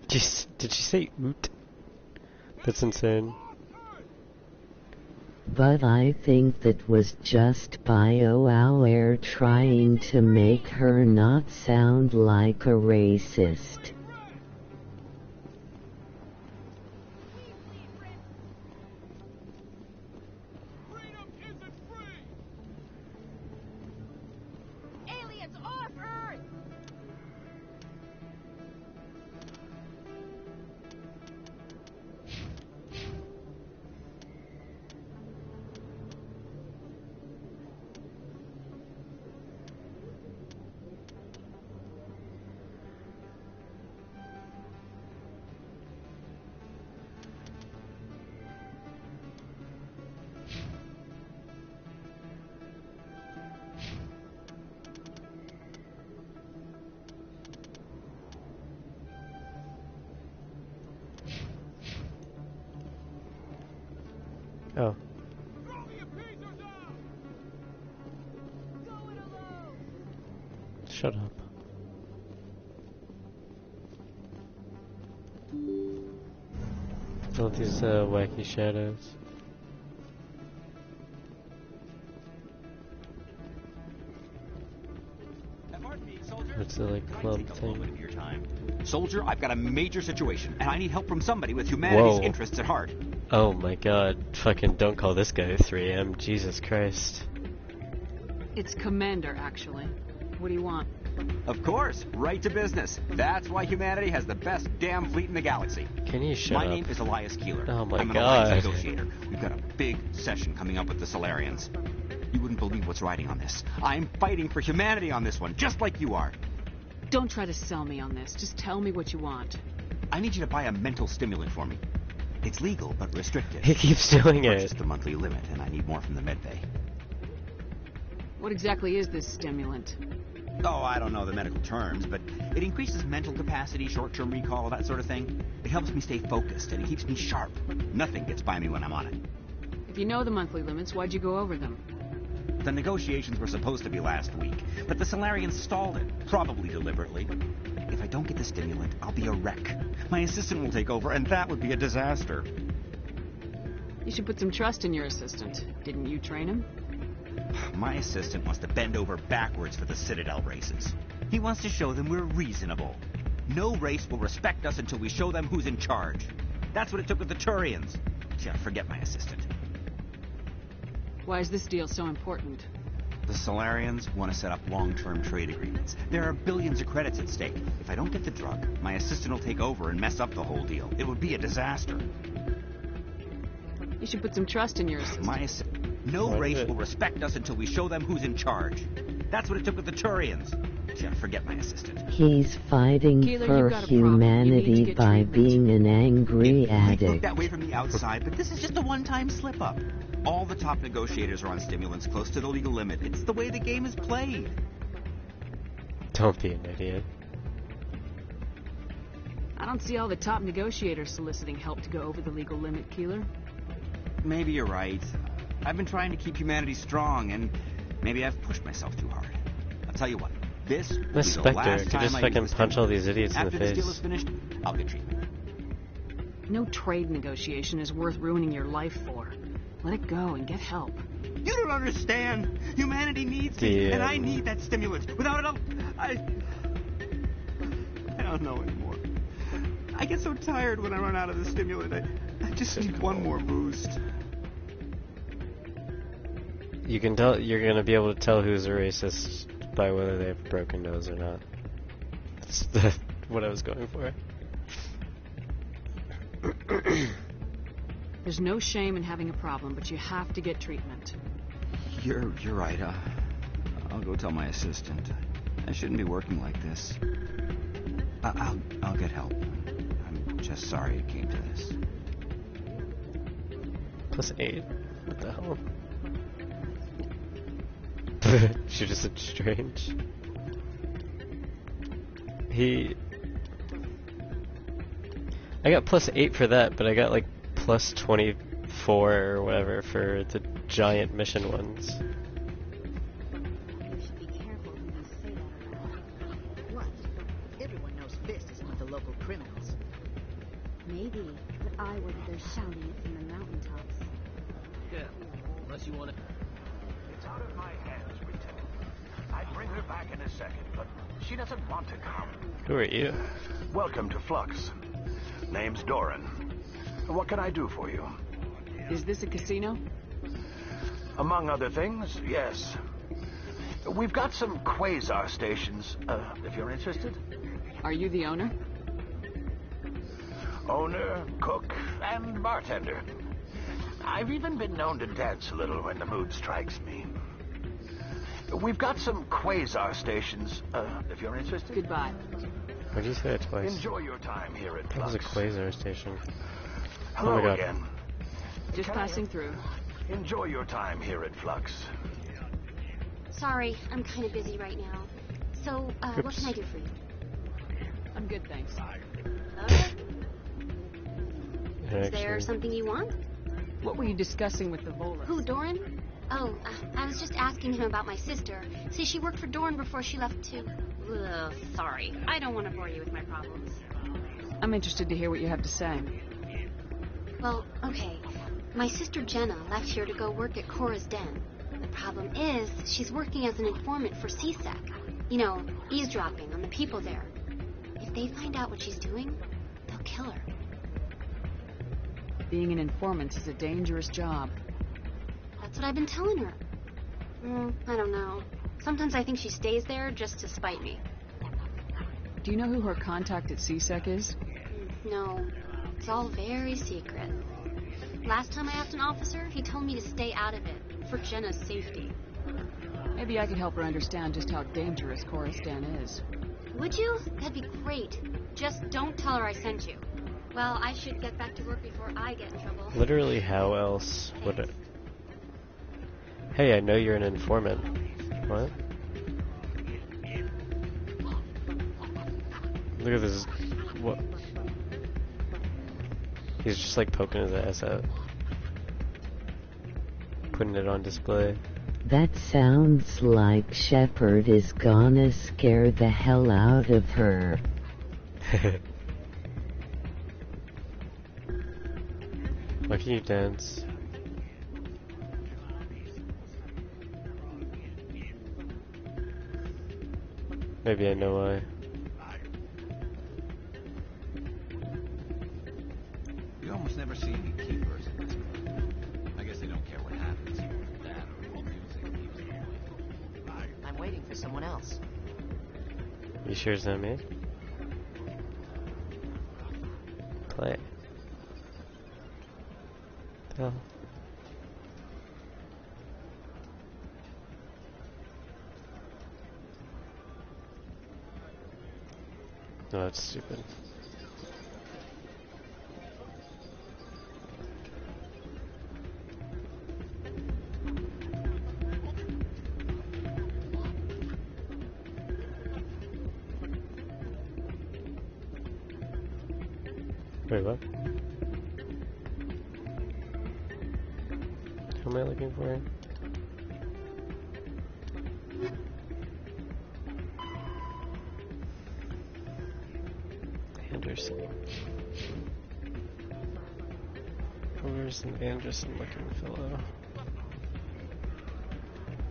Did she say oot? That's insane. But I think that was just BioWare trying to make her not sound like a racist. Aliens off Earth! Oh. Shut up. All these wacky shadows. It's a like club thing. Soldier, I've got a major situation, and I need help from somebody with humanity's Whoa. interests at heart. Oh my god. Fucking don't call this guy 3M. Jesus Christ. It's Commander, actually. What do you want? Of course, right to business. That's why humanity has the best damn fleet in the galaxy. Can you shut My up? name is Elias Keeler. Oh my I'm an god. alliance negotiator. We've got a big session coming up with the Solarians. You wouldn't believe what's riding on this. I'm fighting for humanity on this one, just like you are. Don't try to sell me on this. Just tell me what you want. I need you to buy a mental stimulant for me. It's legal, but restricted. He keeps doing it. Just the monthly limit, and I need more from the medbay. What exactly is this stimulant? Oh, I don't know the medical terms, but it increases mental capacity, short-term recall, that sort of thing. It helps me stay focused, and it keeps me sharp. Nothing gets by me when I'm on it. If you know the monthly limits, why'd you go over them? The negotiations were supposed to be last week, but the Solarians stalled it, probably deliberately. If I don't get the stimulant, I'll be a wreck. My assistant will take over, and that would be a disaster. You should put some trust in your assistant. Didn't you train him? My assistant wants to bend over backwards for the Citadel races. He wants to show them we're reasonable. No race will respect us until we show them who's in charge. That's what it took with the Turians. Yeah, forget my assistant. Why is this deal so important? The Solarians want to set up long-term trade agreements. There are billions of credits at stake. If I don't get the drug, my assistant will take over and mess up the whole deal. It would be a disaster. You should put some trust in your assistant. No race will respect us until we show them who's in charge. That's what it took with the Turians. Yeah, forget my assistant. He's fighting Keeler, for humanity by being an angry It addict. look that way from the outside, but this is just a one-time slip-up. All the top negotiators are on stimulants close to the legal limit. It's the way the game is played. Don't be an idiot. I don't see all the top negotiators soliciting help to go over the legal limit, Keeler. Maybe you're right. I've been trying to keep humanity strong, and maybe I've pushed myself too hard. I'll tell you what. This will be the Spectre last could time just I fucking use this punch all stimulant. these idiots in the After this deal face. is finished, I'll get treatment. No trade negotiation is worth ruining your life for. Let it go and get help. You don't understand. Humanity needs me, and I need that stimulant. Without it, I don't know anymore. I get so tired when I run out of the stimulant. I just need one more boost. You can tell. You're gonna be able to tell who's a racist by whether they have a broken nose or not. That's what I was going for. There's no shame in having a problem, but you have to get treatment. You're right. I'll go tell my assistant. I shouldn't be working like this. I'll get help. I'm just sorry it came to this. +8? What the hell? She just said strange. I got +8 for that, but I got like +24 or whatever for the giant mission ones. You should be careful when you say that. What? Everyone knows this is not the local criminals. Maybe, but I was there shouting it from the mountaintops. Yeah, unless you want to... It's out of my hands, Lieutenant. I'd bring her back in a second, but she doesn't want to come. Who are you? Welcome to Flux. Name's Doran. What can I do for you? Is this a casino? Among other things, yes. We've got some quasar stations, if you're interested. Are you the owner? Owner, cook, and bartender. I've even been known to dance a little when the mood strikes me. We've got some quasar stations, if you're interested. Goodbye. Why did you say that twice? Enjoy your time here at That was a Flux. quasar station. Hello Oh my god. again. Just passing through. Enjoy your time here at Flux. Sorry, I'm kind of busy right now. So, what can I do for you? I'm good, thanks. Is there something you want? What were you discussing with the Volus? Who, Doran? Oh, I was just asking him about my sister. See, she worked for Doran before she left too. Ugh, sorry. I don't want to bore you with my problems. I'm interested to hear what you have to say. Well, okay. My sister Jenna left here to go work at Cora's Den. The problem is, she's working as an informant for CSEC. You know, eavesdropping on the people there. If they find out what she's doing, they'll kill her. Being an informant is a dangerous job. That's what I've been telling her. I don't know. Sometimes I think she stays there just to spite me. Do you know who her contact at CSEC is? No. It's all very secret. Last time I asked an officer, he told me to stay out of it, for Jenna's safety. Maybe I could help her understand just how dangerous Khorasan is. Would you? That'd be great. Just don't tell her I sent you. Well, I should get back to work before I get in trouble. Literally, how else would it... Hey, I know you're an informant. What? Look at this. What? He's just like poking his ass out. Putting it on display. That sounds like Shepard is gonna scare the hell out of her. Why can you dance? Maybe I know why. You almost never see any keepers in this book. I guess they don't care what happens. That or what music keeps them awake. I'm waiting for someone else. You sure it's not me? Play. Hell. No, that's stupid. Wait, what? Who am I looking for? Anderson. Where's an Anderson looking fellow?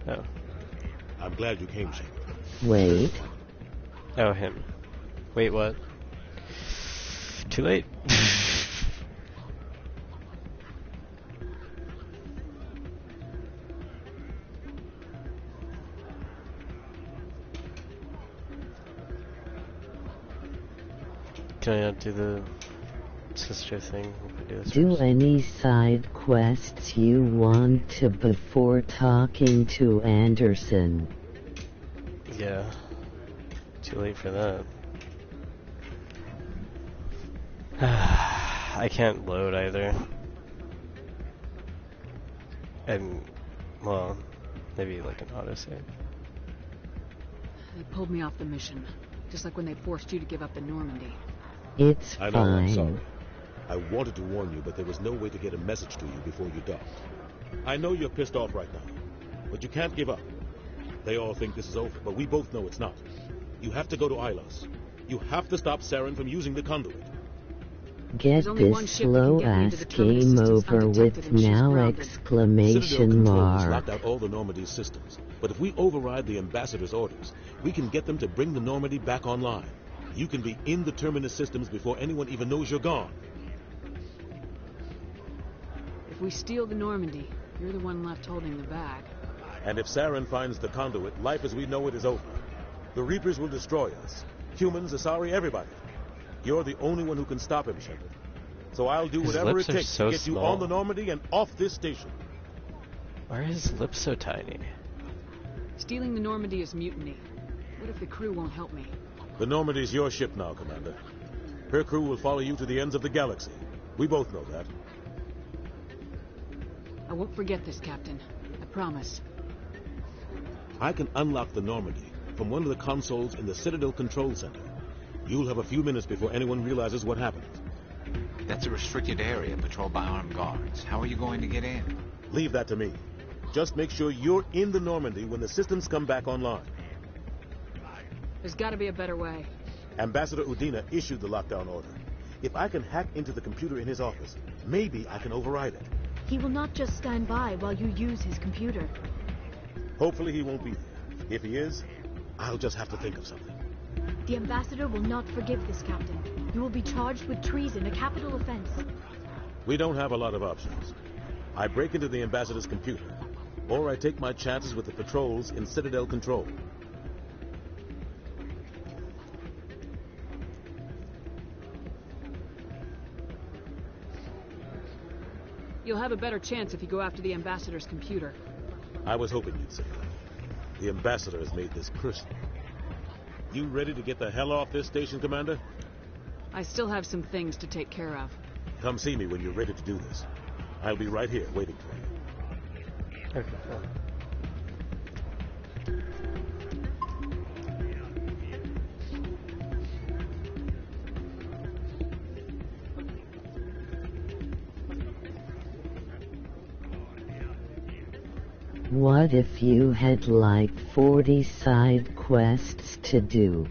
Oh. I'm glad you came, Shepard. Wait. Oh, him. Wait, what? Too late. Can I not do the sister thing? Do any side quests you want to before talking to Anderson. Yeah. Too late for that. I can't load either. And, well, maybe like an autosave. They pulled me off the mission, just like when they forced you to give up the Normandy. It's I know, I'm sorry. I wanted to warn you, but there was no way to get a message to you before you docked. I know you're pissed off right now, but you can't give up. They all think this is over, but we both know it's not. You have to go to Ilos. You have to stop Saren from using the conduit. Get this slow-ass game over with now! Exclamation mark. Locked out all the Normandy's systems, but if we override the ambassador's orders, we can get them to bring the Normandy back online. You can be in the Terminus systems before anyone even knows you're gone. If we steal the Normandy, you're the one left holding the bag. And if Saren finds the conduit, life as we know it is over. The Reapers will destroy us. Humans, Asari, everybody. You're the only one who can stop him, Shepard. So I'll do whatever it takes to get you on the Normandy and off this station. Why are his lips so tiny? Stealing the Normandy is mutiny. What if the crew won't help me? The Normandy's your ship now, Commander. Her crew will follow you to the ends of the galaxy. We both know that. I won't forget this, Captain. I promise. I can unlock the Normandy from one of the consoles in the Citadel Control Center. You'll have a few minutes before anyone realizes what happened. That's a restricted area patrolled by armed guards. How are you going to get in? Leave that to me. Just make sure you're in the Normandy when the systems come back online. There's got to be a better way. Ambassador Udina issued the lockdown order. If I can hack into the computer in his office, maybe I can override it. He will not just stand by while you use his computer. Hopefully he won't be there. If he is, I'll just have to think of something. The ambassador will not forgive this, Captain. You will be charged with treason, a capital offense. We don't have a lot of options. I break into the ambassador's computer, or I take my chances with the patrols in Citadel control. You'll have a better chance if you go after the ambassador's computer. I was hoping you'd say that. The ambassador has made this personal. You ready to get the hell off this station, Commander? I still have some things to take care of. Come see me when you're ready to do this. I'll be right here waiting for you. Okay, cool. What if you had like 40 side quests to do?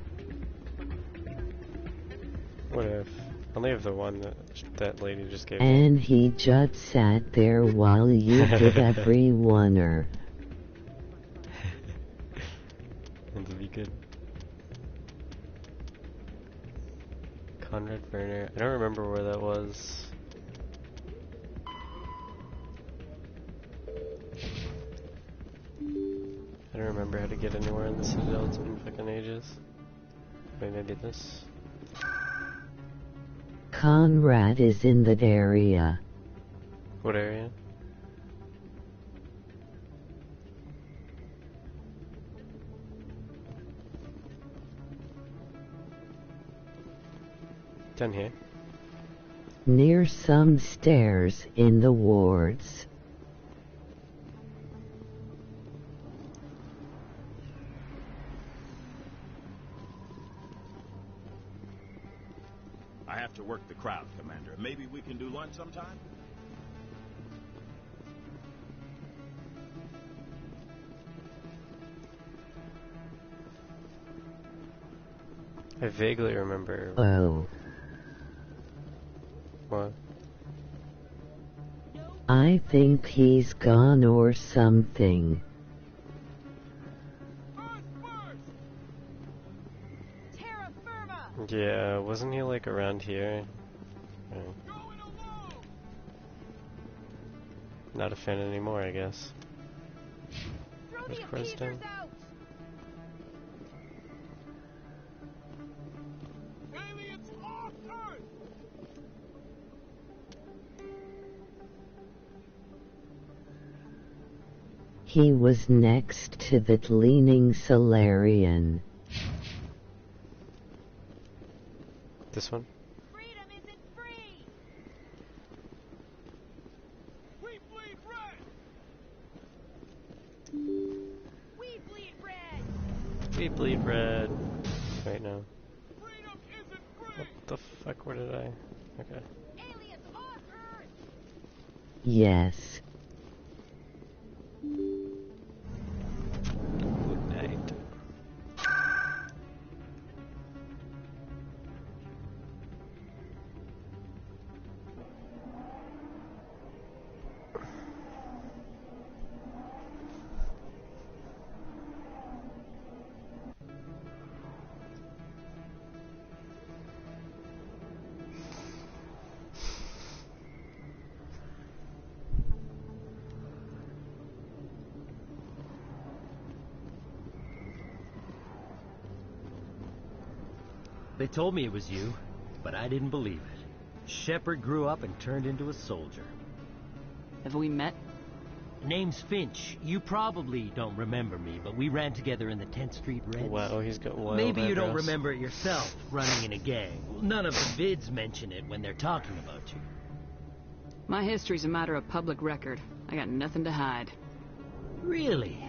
What if? Only have the one that lady just gave me. And he just sat there while you did every oneer. That'll be good. Conrad Werner. I don't remember where that was. I don't remember how to get anywhere in the Citadel. It's been fucking ages. Wait, maybe this? Conrad is in that area. What area? Down here. Near some stairs in the wards. I have to work the crowd, Commander. Maybe we can do lunch sometime? I vaguely remember. Oh. What? I think he's gone or something. Yeah, wasn't he like around here? Not a fan anymore, I guess. Where's Preston? He was next to that leaning Solarian. This one? Freedom isn't free! We bleed red! We bleed red! We bleed red. Wait, no. Freedom isn't free! What the fuck, where did I? Okay. Aliens on Earth! Yes. Good night. They told me it was you, but I didn't believe it. Shepard grew up and turned into a soldier. Have we met? Name's Finch. You probably don't remember me, but we ran together in the 10th Street Reds. Wow, he's got wild Maybe you don't eyebrows. remember it yourself, running in a gang. None of the vids mention it when they're talking about you. My history's a matter of public record. I got nothing to hide. Really?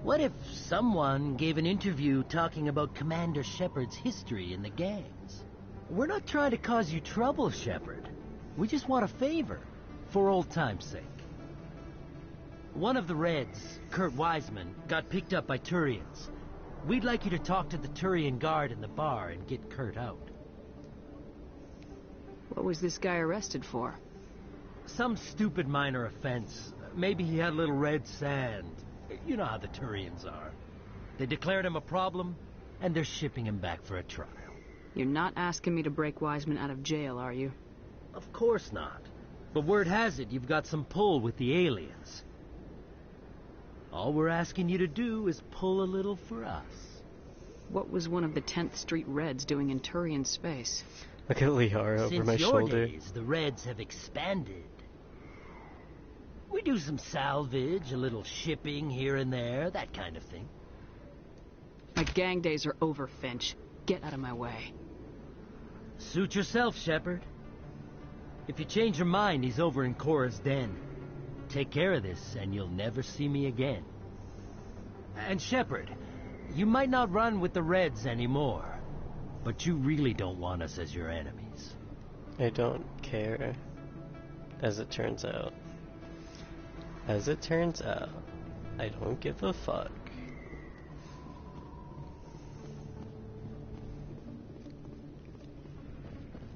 What if someone gave an interview talking about Commander Shepard's history in the gangs? We're not trying to cause you trouble, Shepard. We just want a favor, for old time's sake. One of the Reds, Kurt Wiseman, got picked up by Turians. We'd like you to talk to the Turian guard in the bar and get Kurt out. What was this guy arrested for? Some stupid minor offense. Maybe he had a little red sand. You know how the Turians are. They declared him a problem, and they're shipping him back for a trial. You're not asking me to break Wiseman out of jail, are you? Of course not. But word has it you've got some pull with the aliens. All we're asking you to do is pull a little for us. What was one of the 10th Street Reds doing in Turian space? Look at Liara over my Since your shoulder. days, the Reds have expanded. We do some salvage, a little shipping here and there, that kind of thing. My gang days are over, Finch. Get out of my way. Suit yourself, Shepard. If you change your mind, he's over in Cora's den. Take care of this, and you'll never see me again. And Shepard, you might not run with the Reds anymore, but you really don't want us as your enemies. I don't care, as it turns out. As it turns out, I don't give a fuck.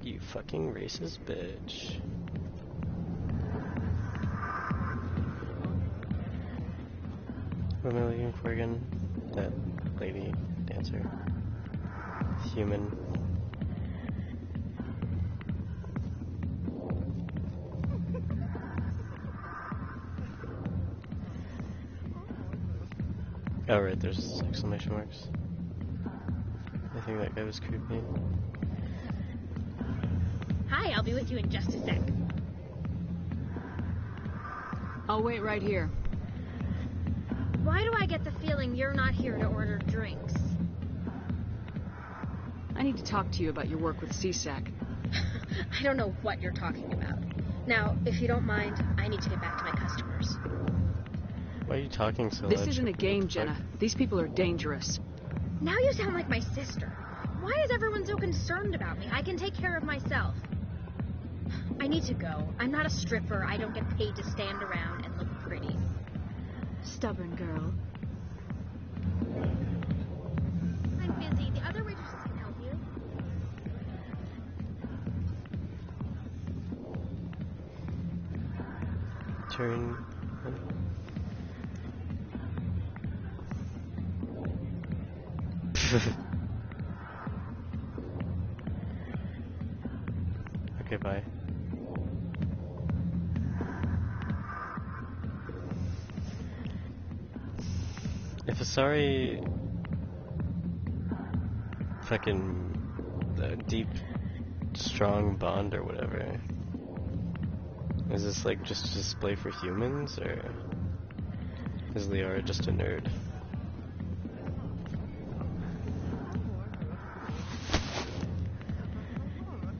You fucking racist bitch. What am I looking for again? That lady dancer. Human. Oh right, there's exclamation marks. I think that guy was creepy. Hi, I'll be with you in just a sec. I'll wait right here. Why do I get the feeling you're not here to order drinks? I need to talk to you about your work with CSAC. I don't know what you're talking about. Now, if you don't mind, I need to get back to my customers. Why are you talking so This loud? isn't a game, Jenna. These people are dangerous. Now you sound like my sister. Why is everyone so concerned about me? I can take care of myself. I need to go. I'm not a stripper. I don't get paid to stand around and look pretty. Stubborn girl. I'm busy. The other waitresses can help you. Turn. Okay, bye. If Asari fucking deep, strong bond or whatever, is this like just a display for humans, or is Liara just a nerd?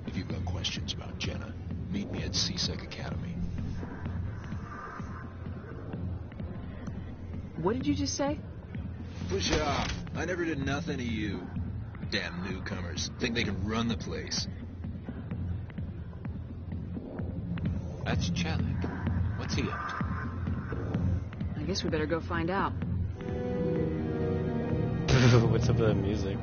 If you've got questions about Jenna, meet me at CSEC Academy. What did you just say? Push it off. I never did nothing to you. Damn newcomers. Think they can run the place. That's Chelik. What's he up to? I guess we better go find out. What's up with that music?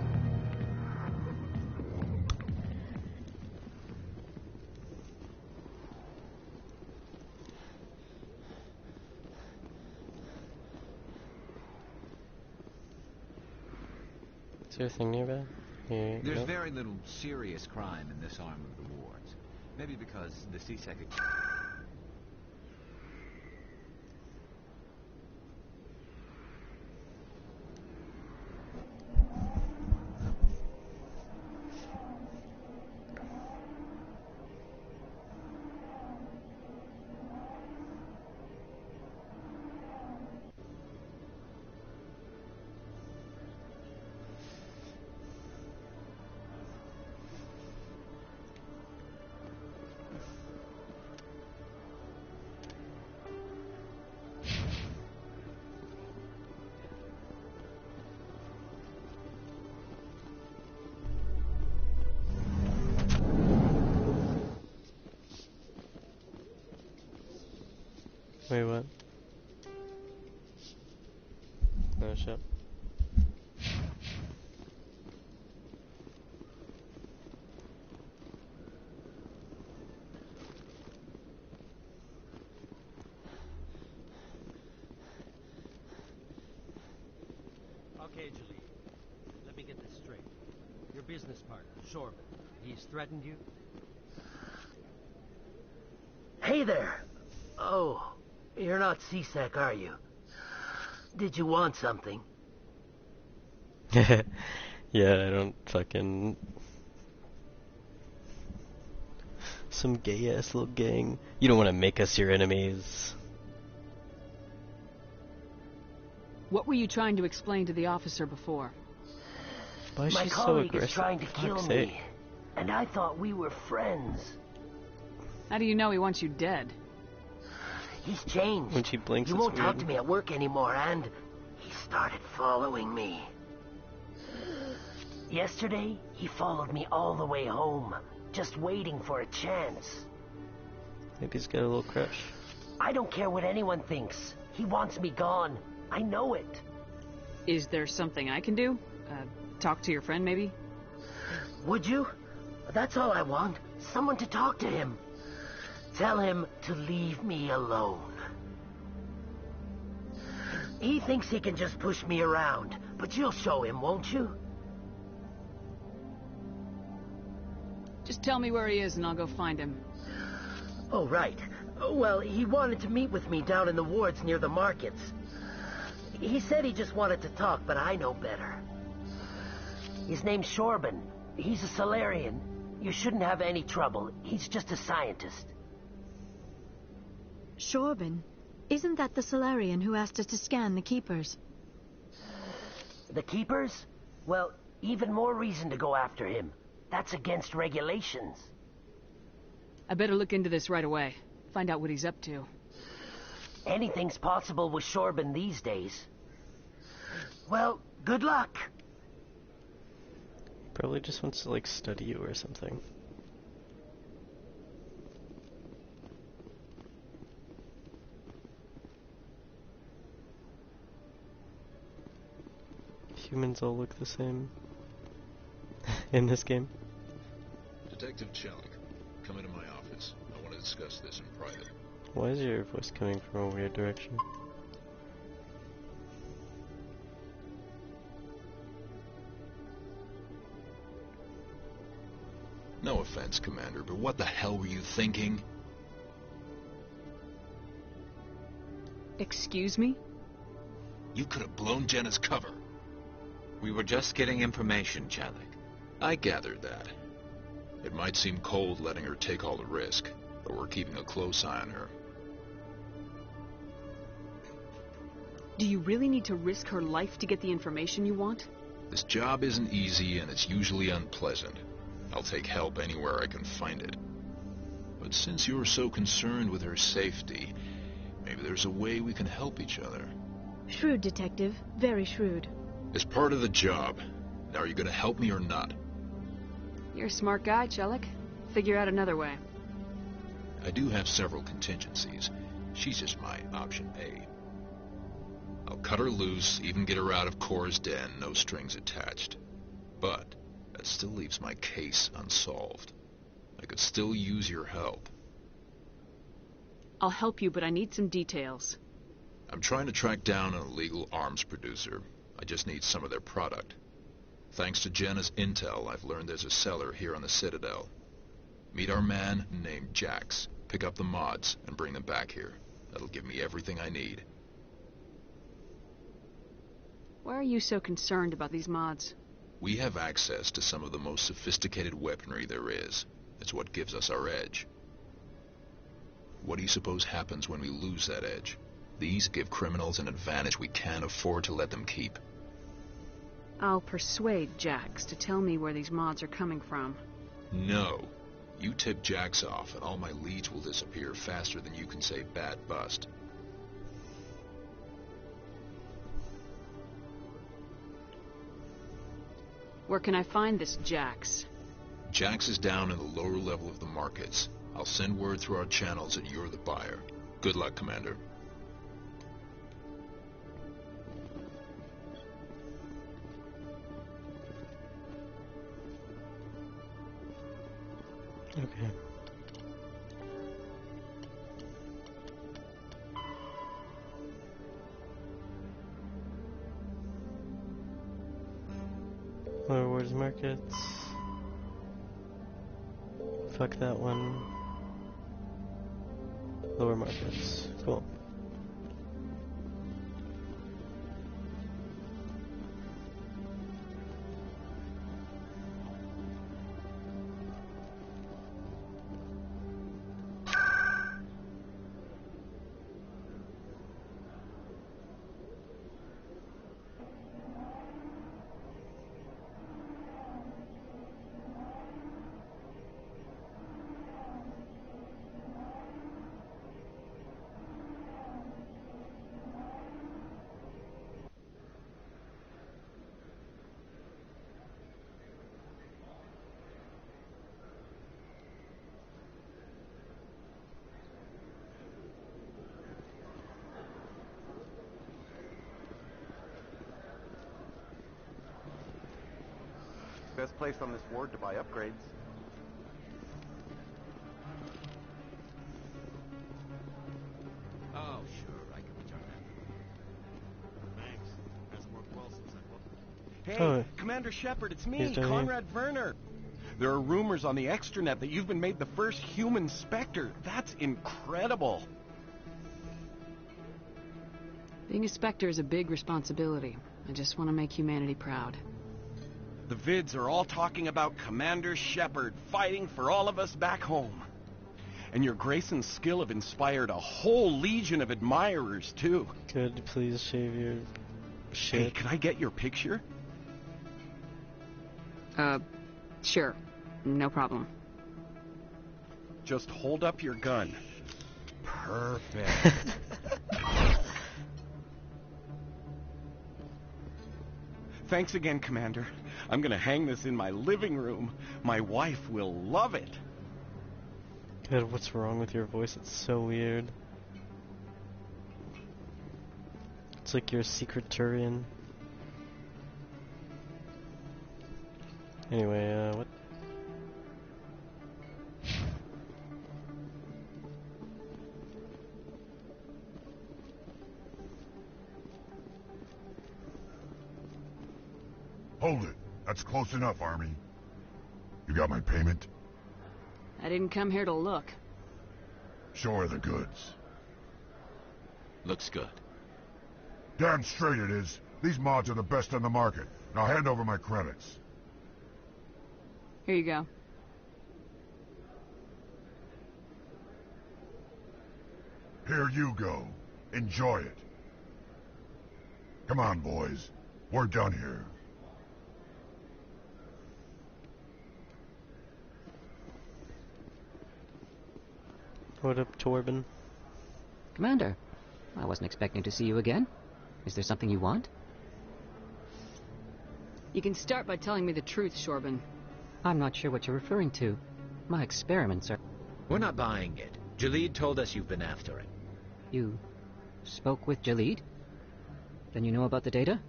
Is there a thing nearby? Here, There's nope. very little serious crime in this arm of the wards. Maybe because the CSEC... Wait, what? No shit. Okay, Julie. Let me get this straight. Your business partner, Shorman, he's threatened you? Hey there. Oh, you're not C-Sec, are you? Did you want something? Yeah, I don't fucking... Some gay-ass little gang. You don't want to make us your enemies. What were you trying to explain to the officer before? Why is My she so colleague aggressive? is trying to kill Fuck's me, sake. and I thought we were friends. How do you know he wants you dead? He's changed. When she blinks, He it's won't talk weird. to me at work anymore, and he started following me. Yesterday, he followed me all the way home, just waiting for a chance. Maybe he's got a little crush. I don't care what anyone thinks. He wants me gone. I know it. Is there something I can do? Talk to your friend, maybe? Would you? That's all I want. Someone to talk to him. Tell him to leave me alone. He thinks he can just push me around, but you'll show him, won't you? Just tell me where he is and I'll go find him. Oh, right. Well, he wanted to meet with me down in the wards near the markets. He said he just wanted to talk, but I know better. His name's Shorban. He's a Solarian. You shouldn't have any trouble. He's just a scientist. Shorban? Isn't that the Solarian who asked us to scan the Keepers? The Keepers? Well, even more reason to go after him. That's against regulations. I better look into this right away. Find out what he's up to. Anything's possible with Shorban these days. Well, good luck. Probably just wants to, like, study you or something. Humans all look the same. In this game. Detective Chelik, come into my office. I want to discuss this in private. Why is your voice coming from a weird direction? No offense, Commander, but what the hell were you thinking? Excuse me? You could have blown Jenna's cover. We were just getting information, Chelik. I gathered that. It might seem cold letting her take all the risk, but we're keeping a close eye on her. Do you really need to risk her life to get the information you want? This job isn't easy and it's usually unpleasant. I'll take help anywhere I can find it. But since you're so concerned with her safety, maybe there's a way we can help each other. Shrewd, Detective. Very shrewd. It's part of the job. Now, are you going to help me or not? You're a smart guy, Chelik. Figure out another way. I do have several contingencies. She's just my option A. I'll cut her loose, even get her out of Cora's den, no strings attached. But that still leaves my case unsolved. I could still use your help. I'll help you, but I need some details. I'm trying to track down an illegal arms producer. I just need some of their product. Thanks to Jenna's intel, I've learned there's a seller here on the Citadel. Meet our man named Jax. Pick up the mods and bring them back here. That'll give me everything I need. Why are you so concerned about these mods? We have access to some of the most sophisticated weaponry there is. It's what gives us our edge. What do you suppose happens when we lose that edge? These give criminals an advantage we can't afford to let them keep. I'll persuade Jax to tell me where these mods are coming from. No. You tip Jax off and all my leads will disappear faster than you can say bad bust. Where can I find this Jax? Jax is down in the lower level of the markets. I'll send word through our channels that you're the buyer. Good luck, Commander. Okay. Where's markets? Fuck that one. Lower markets. Cool. Best place on this ward to buy upgrades. Oh, sure, I can return that. Thanks. Hasn't worked well since I booked it. Hey, Oh. Commander Shepard, it's me, He's doing it. Conrad Werner. There are rumors on the extranet that you've been made the first human Spectre. That's incredible. Being a Spectre is a big responsibility. I just want to make humanity proud. The vids are all talking about Commander Shepard fighting for all of us back home. And your grace and skill have inspired a whole legion of admirers, too. Could please shave your Hey, shit? can I get your picture? Sure. No problem. Just hold up your gun. Perfect. Thanks again, Commander. I'm gonna hang this in my living room. My wife will love it. God, what's wrong with your voice? It's so weird. It's like you're a secret Turian. Anyway, what? Hold it. That's close enough, Army. You got my payment? I didn't come here to look. Show her the goods. Looks good. Damn straight it is. These mods are the best on the market. Now hand over my credits. Here you go. Here you go. Enjoy it. Come on, boys. We're done here. What up, Torben? Commander, I wasn't expecting to see you again. Is there something you want? You can start by telling me the truth, Shorban. I'm not sure what you're referring to. My experiments are... We're not buying it. Jalid told us you've been after it. You spoke with Jalid? Then you know about the data?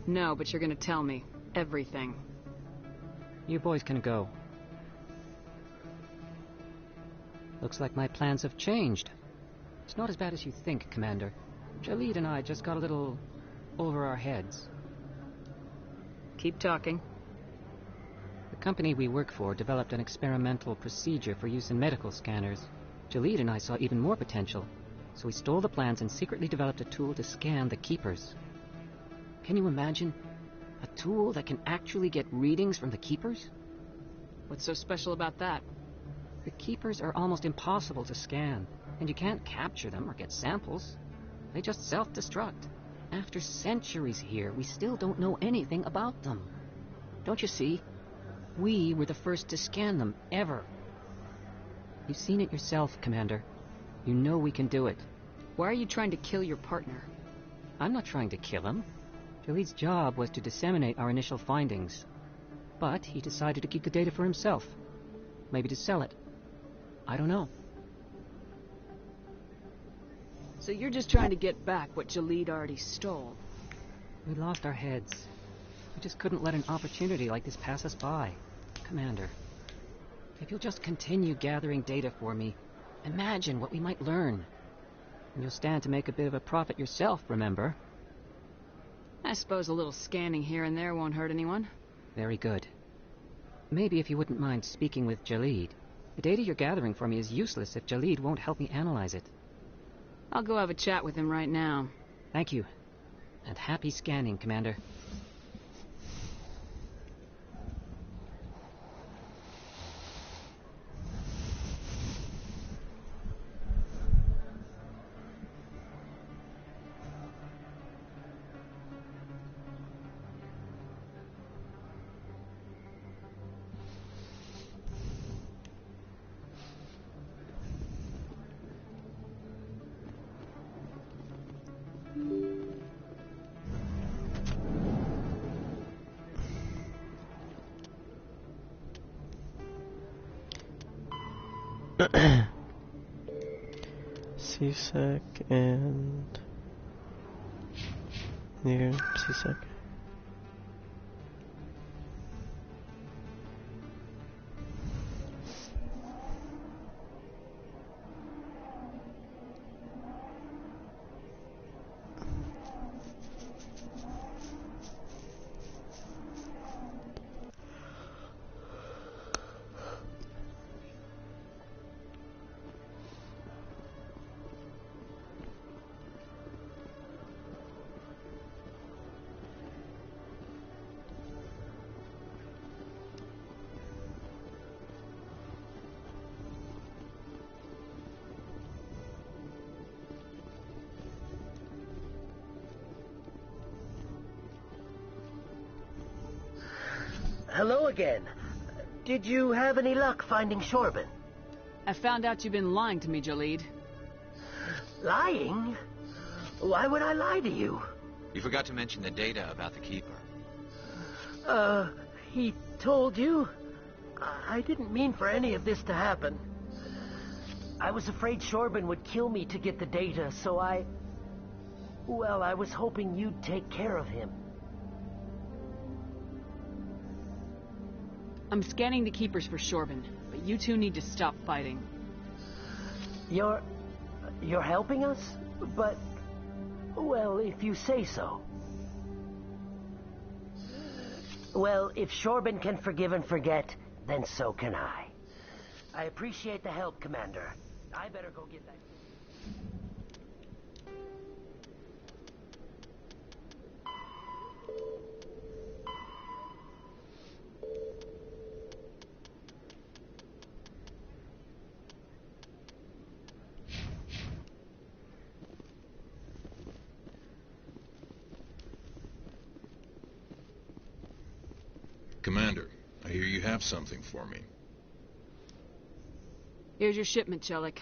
No, but you're gonna tell me. Everything. You boys can go. Looks like my plans have changed. It's not as bad as you think, Commander. Jalid and I just got a little over our heads. Keep talking. The company we work for developed an experimental procedure for use in medical scanners. Jalid and I saw even more potential, so we stole the plans and secretly developed a tool to scan the Keepers. Can you imagine? A tool that can actually get readings from the Keepers? What's so special about that? The Keepers are almost impossible to scan, and you can't capture them or get samples. They just self-destruct. After centuries here, we still don't know anything about them. Don't you see? We were the first to scan them, ever. You've seen it yourself, Commander. You know we can do it. Why are you trying to kill your partner? I'm not trying to kill him. Jalid's job was to disseminate our initial findings. But he decided to keep the data for himself. Maybe to sell it. I don't know. So you're just trying to get back what Jalid already stole? We lost our heads. We just couldn't let an opportunity like this pass us by. Commander, if you'll just continue gathering data for me, imagine what we might learn. And you'll stand to make a bit of a profit yourself, remember? I suppose a little scanning here and there won't hurt anyone. Very good. Maybe if you wouldn't mind speaking with Jalid. The data you're gathering for me is useless if Jalid won't help me analyze it. I'll go have a chat with him right now. Thank you. And happy scanning, Commander. CSEC and near CSEC. Hello again. Did you have any luck finding Shorben? I found out you've been lying to me, Jalid. Lying? Why would I lie to you? You forgot to mention the data about the Keeper. He told you? I didn't mean for any of this to happen. I was afraid Shorben would kill me to get the data, so well, I was hoping you'd take care of him. I'm scanning the Keepers for Shorben, but you two need to stop fighting. You're helping us? But, well, if you say so. Well, if Shorben can forgive and forget, then so can I. I appreciate the help, Commander. I better go get that. Commander, I hear you have something for me. Here's your shipment, Chelik.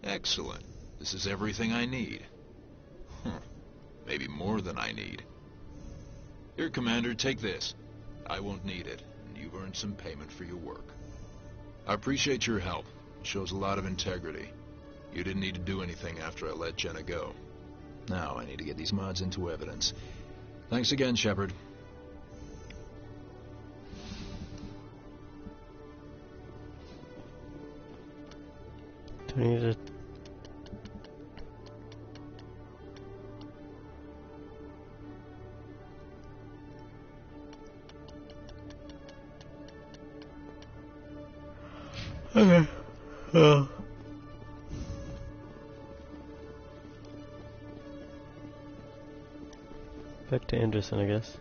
Excellent. This is everything I need. Maybe more than I need. Here, Commander, take this. I won't need it, and you've earned some payment for your work. I appreciate your help. It shows a lot of integrity. You didn't need to do anything after I let Jenna go. Now I need to get these mods into evidence. Thanks again, Shepard. Do we need to... Okay. Oh. Back to Anderson, I guess.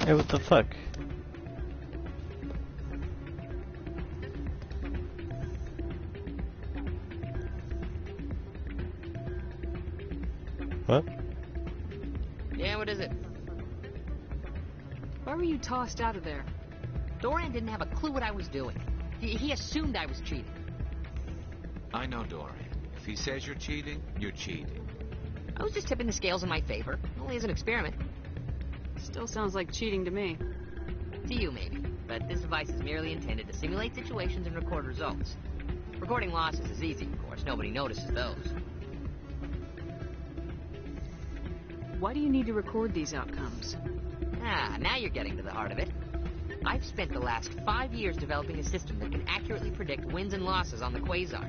Hey, what the fuck? What? Yeah, what is it? Why were you tossed out of there? Dorian didn't have a clue what I was doing. He assumed I was cheating. I know Dorian. If he says you're cheating, you're cheating. I was just tipping the scales in my favor. Only as an experiment. Still sounds like cheating to me. To you, maybe. But this device is merely intended to simulate situations and record results. Recording losses is easy, of course. Nobody notices those. Why do you need to record these outcomes? Ah, now you're getting to the heart of it. I've spent the last 5 years developing a system that can accurately predict wins and losses on the Quasar.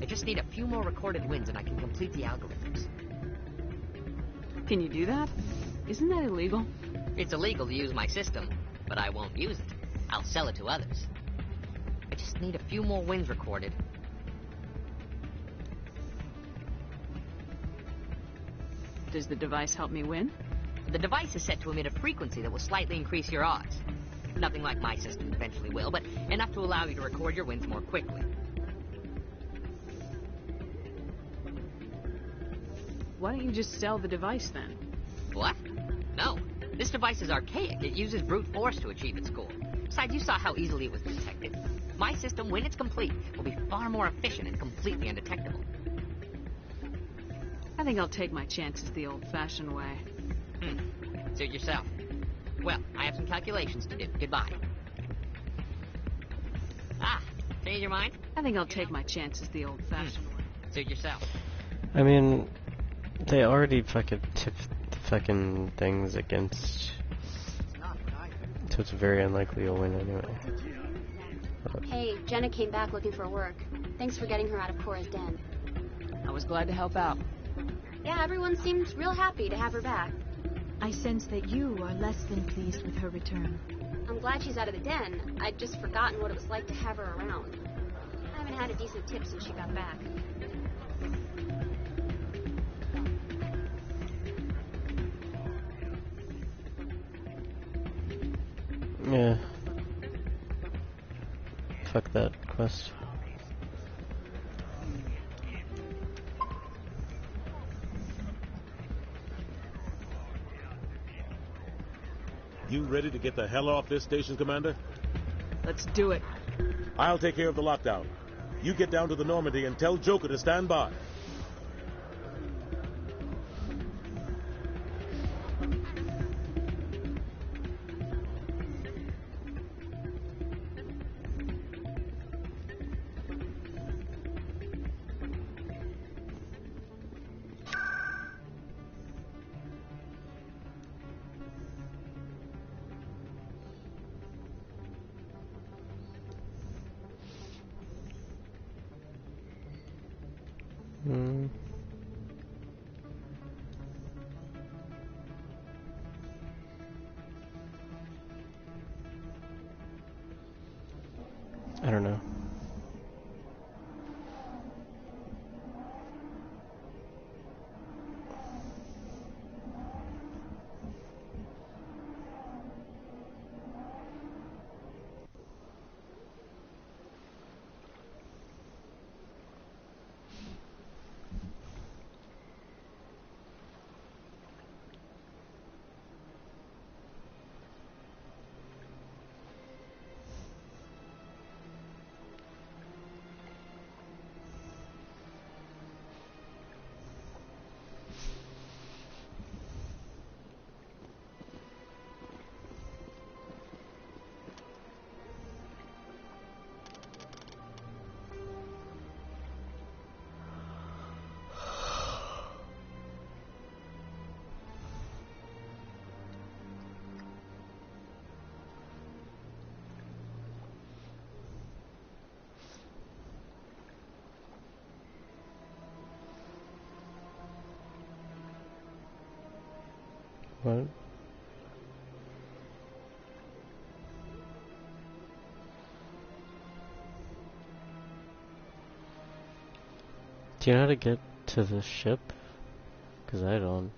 I just need a few more recorded wins and I can complete the algorithms. Can you do that? Isn't that illegal? It's illegal to use my system, but I won't use it. I'll sell it to others. I just need a few more wins recorded. Does the device help me win? The device is set to emit a frequency that will slightly increase your odds. Nothing like my system eventually will, but enough to allow you to record your wins more quickly. Why don't you just sell the device then? What? No. This device is archaic. It uses brute force to achieve its goal. Besides, you saw how easily it was detected. My system, when it's complete, will be far more efficient and completely undetectable. I think I'll take my chances the old-fashioned way. Suit yourself. Well, I have some calculations to do. Goodbye. Ah, change your mind? I think I'll take my chances the old-fashioned way. Suit yourself. I mean, they already fucking tipped the fucking things against... So it's very unlikely you'll win anyway. Hey, Jenna came back looking for work. Thanks for getting her out of Cora's den. I was glad to help out. Yeah, everyone seemed real happy to have her back. I sense that you are less than pleased with her return. I'm glad she's out of the den. I'd just forgotten what it was like to have her around. I haven't had a decent tip since she got back. Yeah. Fuck that quest. You ready to get the hell off this station, Commander? Let's do it. I'll take care of the lockdown. You get down to the Normandy and tell Joker to stand by. I don't know. What? Do you know how to get to the ship? 'Cause I don't.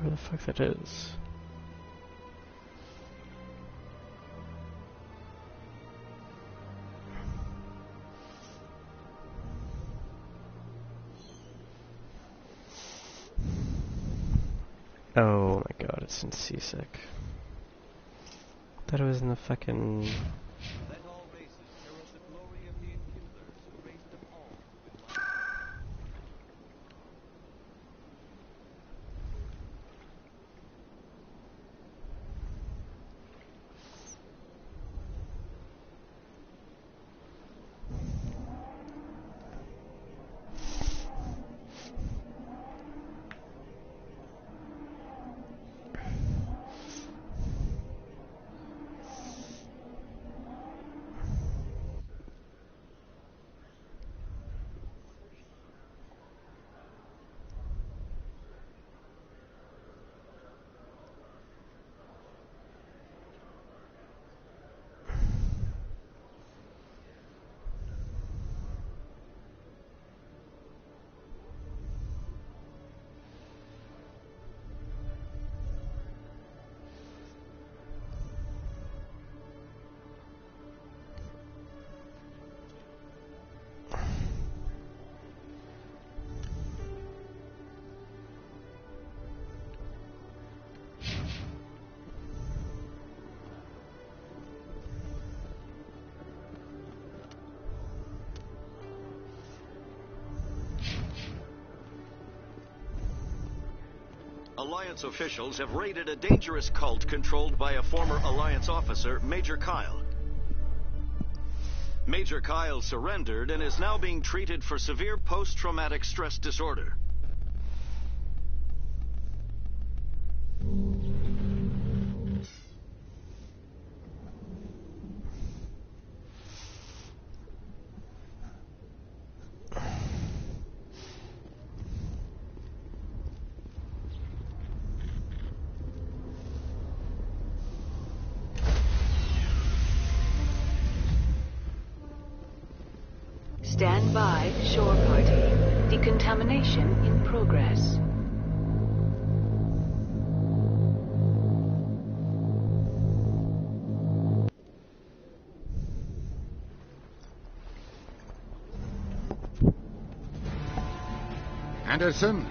where the fuck that is. Oh my god, it's in Seasick. Thought it was in the fucking... Alliance officials have raided a dangerous cult controlled by a former Alliance officer, Major Kyle. Major Kyle surrendered and is now being treated for severe post-traumatic stress disorder. Stand by, shore party. Decontamination in progress. Anderson?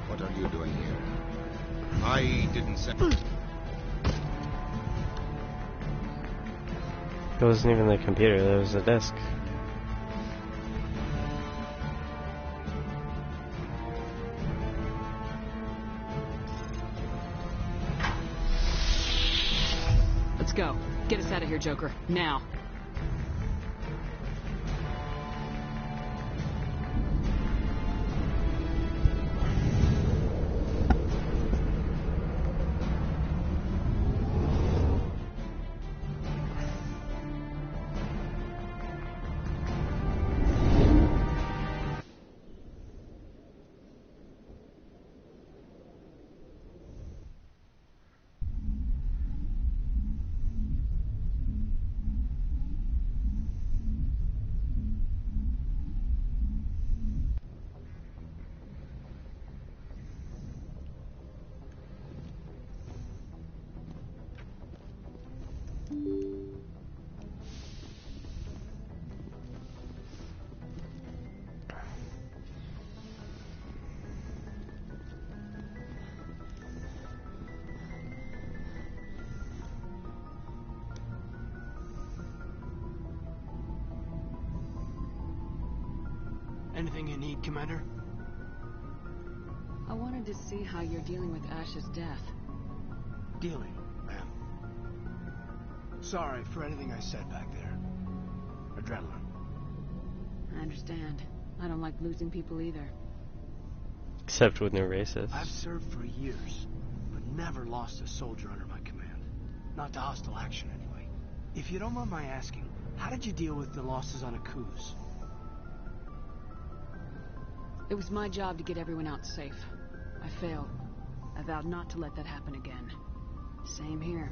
What are you doing here? I didn't send... It wasn't even the computer, that was the desk. Let's go. Get us out of here, Joker. Now. Anything you need, Commander? I wanted to see how you're dealing with Ash's death. Dealing, ma'am. Sorry for anything I said back there. Adrenaline. I understand. I don't like losing people either. Except with no racists. I've served for years, but never lost a soldier under my command. Not to hostile action, anyway. If you don't mind my asking, how did you deal with the losses on Akuz? It was my job to get everyone out safe. I failed. I vowed not to let that happen again. Same here.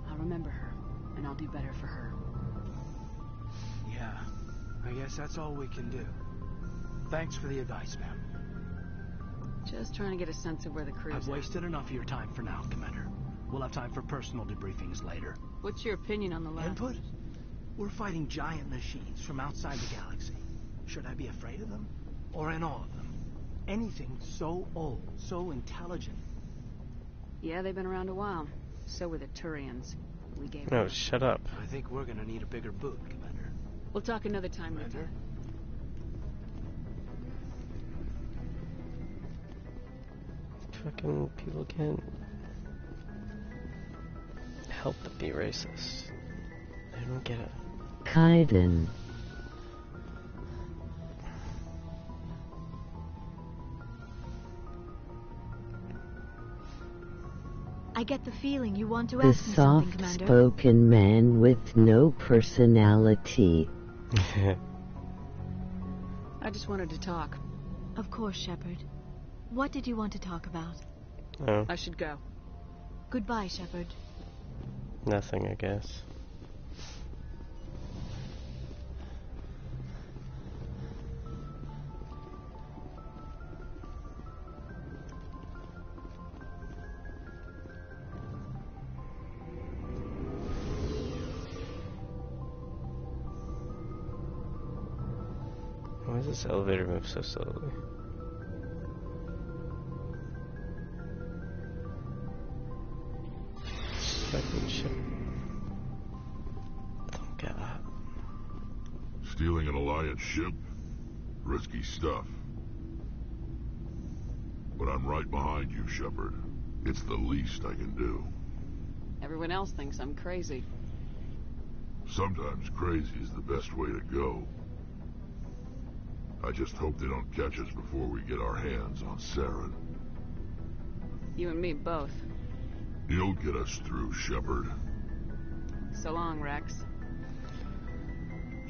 I'll remember her, and I'll do better for her. Yeah, I guess that's all we can do. Thanks for the advice, ma'am. Just trying to get a sense of where the crew's I've at. wasted enough of your time for now, Commander. We'll have time for personal debriefings later. What's your opinion on the last? Input? We're fighting giant machines from outside the galaxy. Should I be afraid of them? Or in awe of them? Anything so old, so intelligent. Yeah, they've been around a while. So were the Turians. We gave No, them. shut up. I think we're gonna need a bigger boot, Commander. We'll talk another time, River. Fucking people can't help but be racist. I don't get it. Kaiden. I get the feeling you want to The ask me something, Commander. soft-spoken man with no personality. I just wanted to talk. Of course, Shepard. What did you want to talk about? Oh, I should go. Goodbye, Shepard. nothing, I guess. Why does this elevator move so slowly? Fucking shit. Don't get that. Stealing an Alliance ship? Risky stuff. But I'm right behind you, Shepard. It's the least I can do. Everyone else thinks I'm crazy. Sometimes crazy is the best way to go. I just hope they don't catch us before we get our hands on Saren. You and me both. You'll get us through, Shepard. So long, Rex.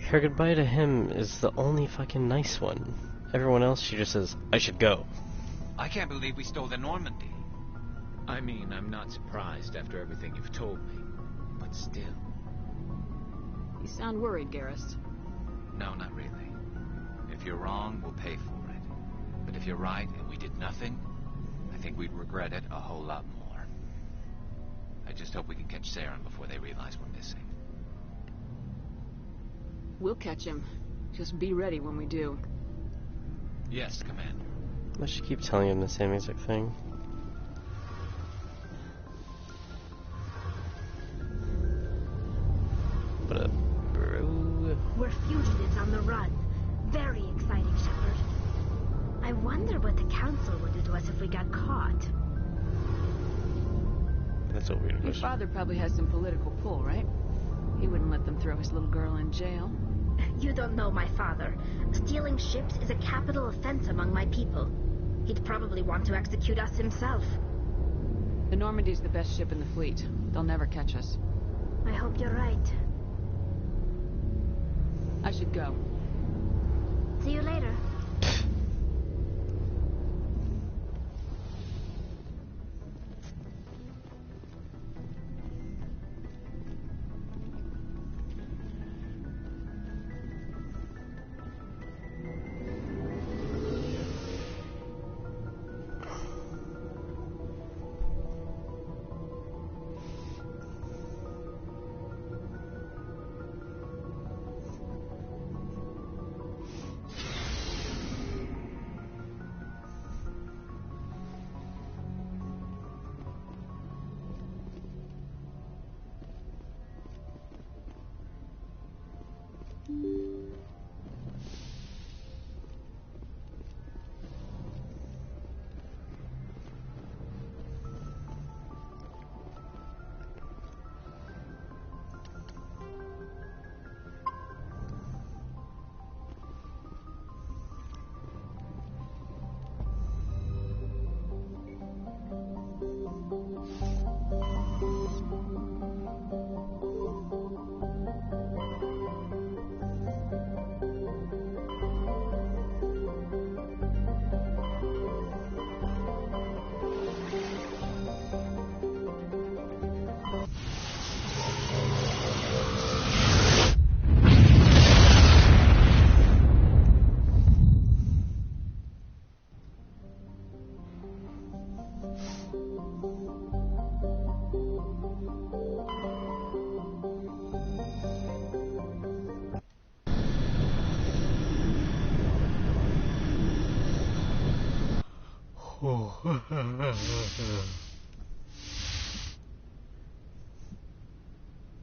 Her goodbye to him is the only fucking nice one. Everyone else, she just says, I should go. I can't believe we stole the Normandy. I mean, I'm not surprised after everything you've told me, but still. You sound worried, Garrus. No, not really. If you're wrong, we'll pay for it. But if you're right and we did nothing, I think we'd regret it a whole lot more. I just hope we can catch Saren before they realize we're missing. We'll catch him. Just be ready when we do. Yes, Commander. I should keep telling him the same exact thing. What up, bro? We're fugitives on the run. Very exciting, Shepard. I wonder what the Council would do to us if we got caught. That's a weird Your question. father probably has some political pull, right? He wouldn't let them throw his little girl in jail. You don't know my father. Stealing ships is a capital offense among my people. He'd probably want to execute us himself. The Normandy's the best ship in the fleet. They'll never catch us. I hope you're right. I should go. See you later.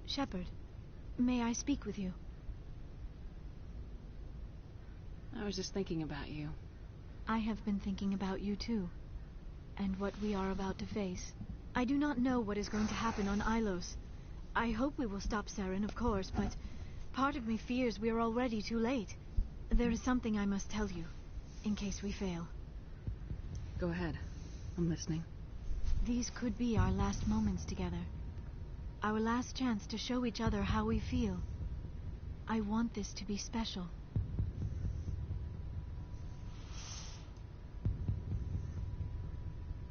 Shepard, may I speak with you? I was just thinking about you. I have been thinking about you too, and what we are about to face. I do not know what is going to happen on Ilos. I hope we will stop Saren, of course, but part of me fears we are already too late. There is something I must tell you, in case we fail. Go ahead. I'm listening. These could be our last moments together. Our last chance to show each other how we feel. I want this to be special.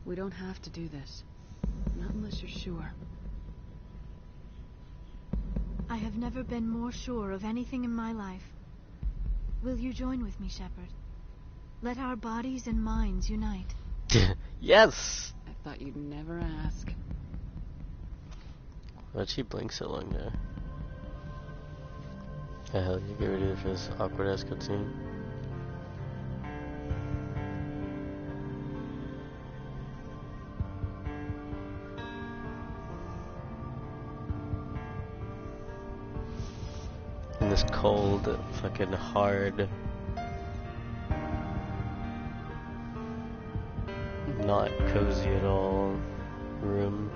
We don't have to do this. Not unless you're sure. I have never been more sure of anything in my life. Will you join with me, Shepard? Let our bodies and minds unite. Yes! I thought you'd never ask. Why'd she blink so long there? The hell, you get ready for this awkward ass cutscene? In this cold, fucking hard, not cozy at all room.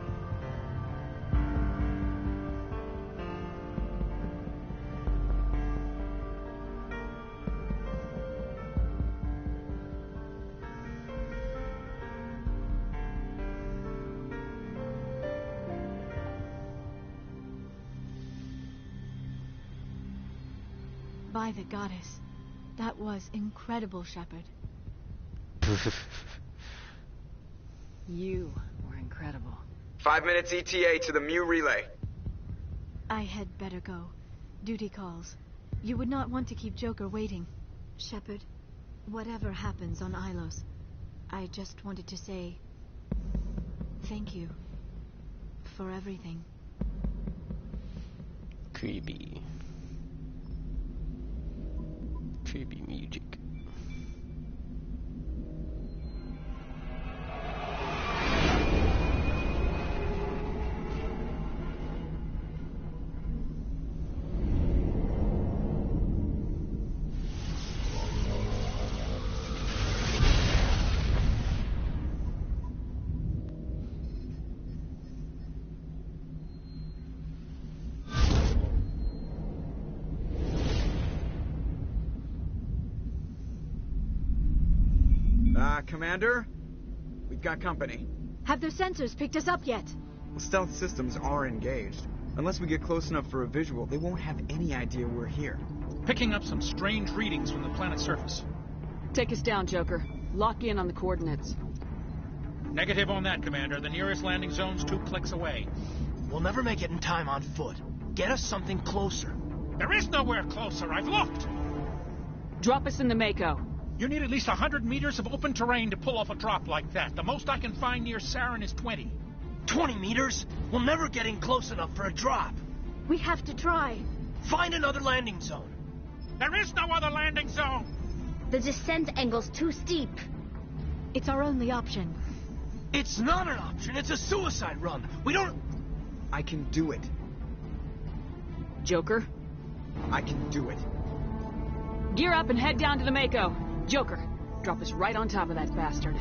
By the goddess, that was incredible, Shepard. You were incredible. 5 minutes ETA to the Mu relay. I had better go. Duty calls. You would not want to keep Joker waiting. Shepard, whatever happens on Ilos, I just wanted to say thank you for everything. Creepy. Creepy music. Commander? We've got company. Have their sensors picked us up yet? Stealth systems are engaged. Unless we get close enough for a visual, they won't have any idea we're here. Picking up some strange readings from the planet's surface. Take us down, Joker. Lock in on the coordinates. Negative on that, Commander. The nearest landing zone's 2 clicks away. We'll never make it in time on foot. Get us something closer. There is nowhere closer. I've looked. Drop us in the Mako. You need at least 100 meters of open terrain to pull off a drop like that. The most I can find near Saren is 20. 20 meters? We'll never get in close enough for a drop. We have to try. Find another landing zone. There is no other landing zone. The descent angle's too steep. It's our only option. It's not an option. It's a suicide run. We don't... I can do it. Joker? I can do it. Gear up and head down to the Mako. Joker, drop us right on top of that bastard.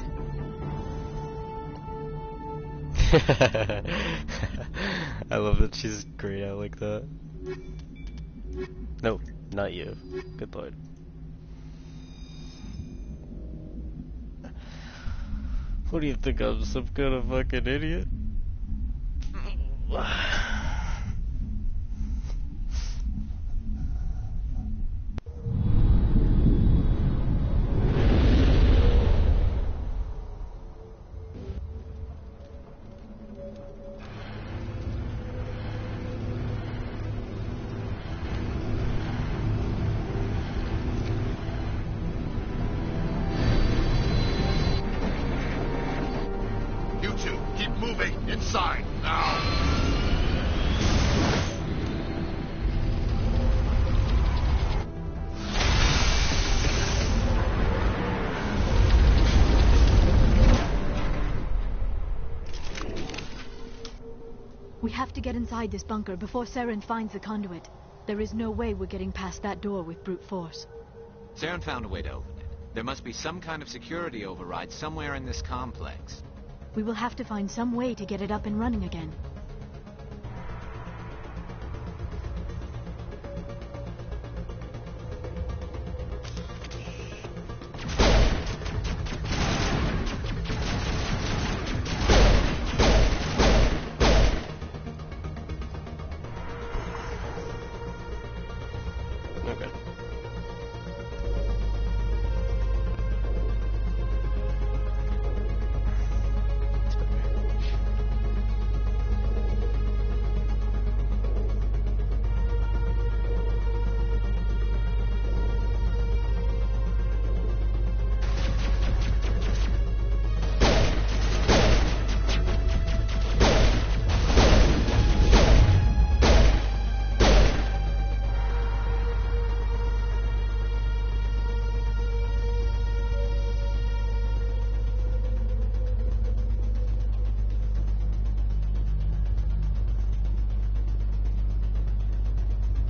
I love that she's grayed out like that. No, not you. Good lord. What do you think, I'm some kind of fucking idiot? Inside, now! have to get inside this bunker before Saren finds the conduit. There is no way we're getting past that door with brute force. Saren found a way to open it. There must be some kind of security override somewhere in this complex. We will have to find some way to get it up and running again.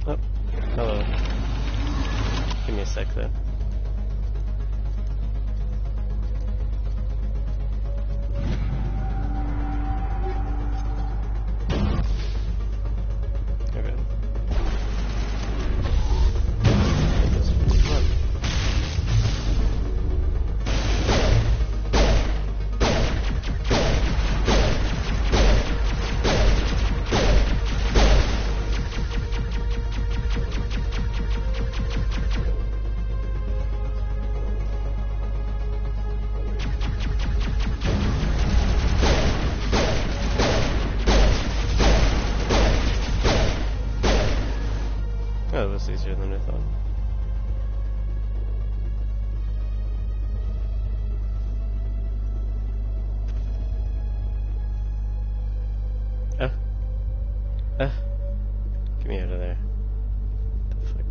Oh, hello. Give me a sec then. Okay. Oh, this is easier than I thought. Get me out of there. The fuck?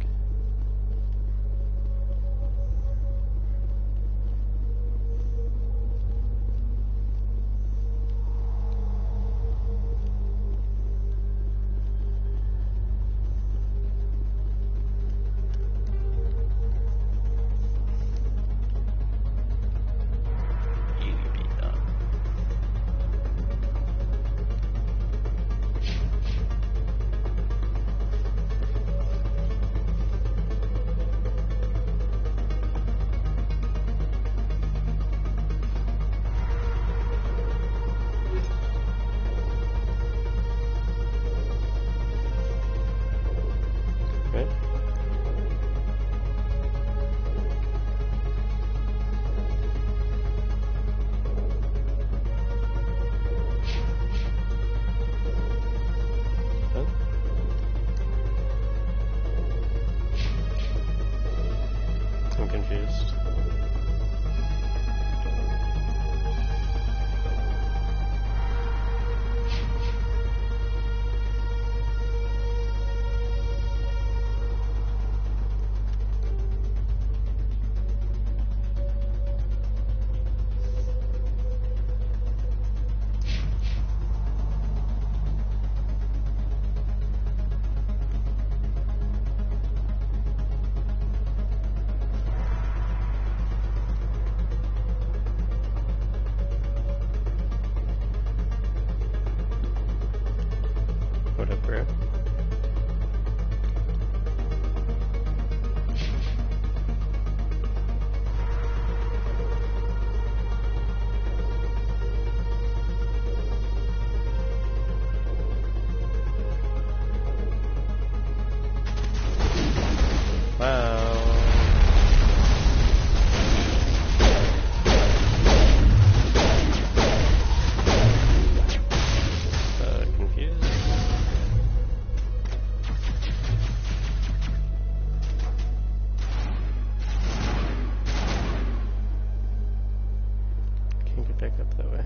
I'm confused. What up, bro? Confused. Can't get back up that way.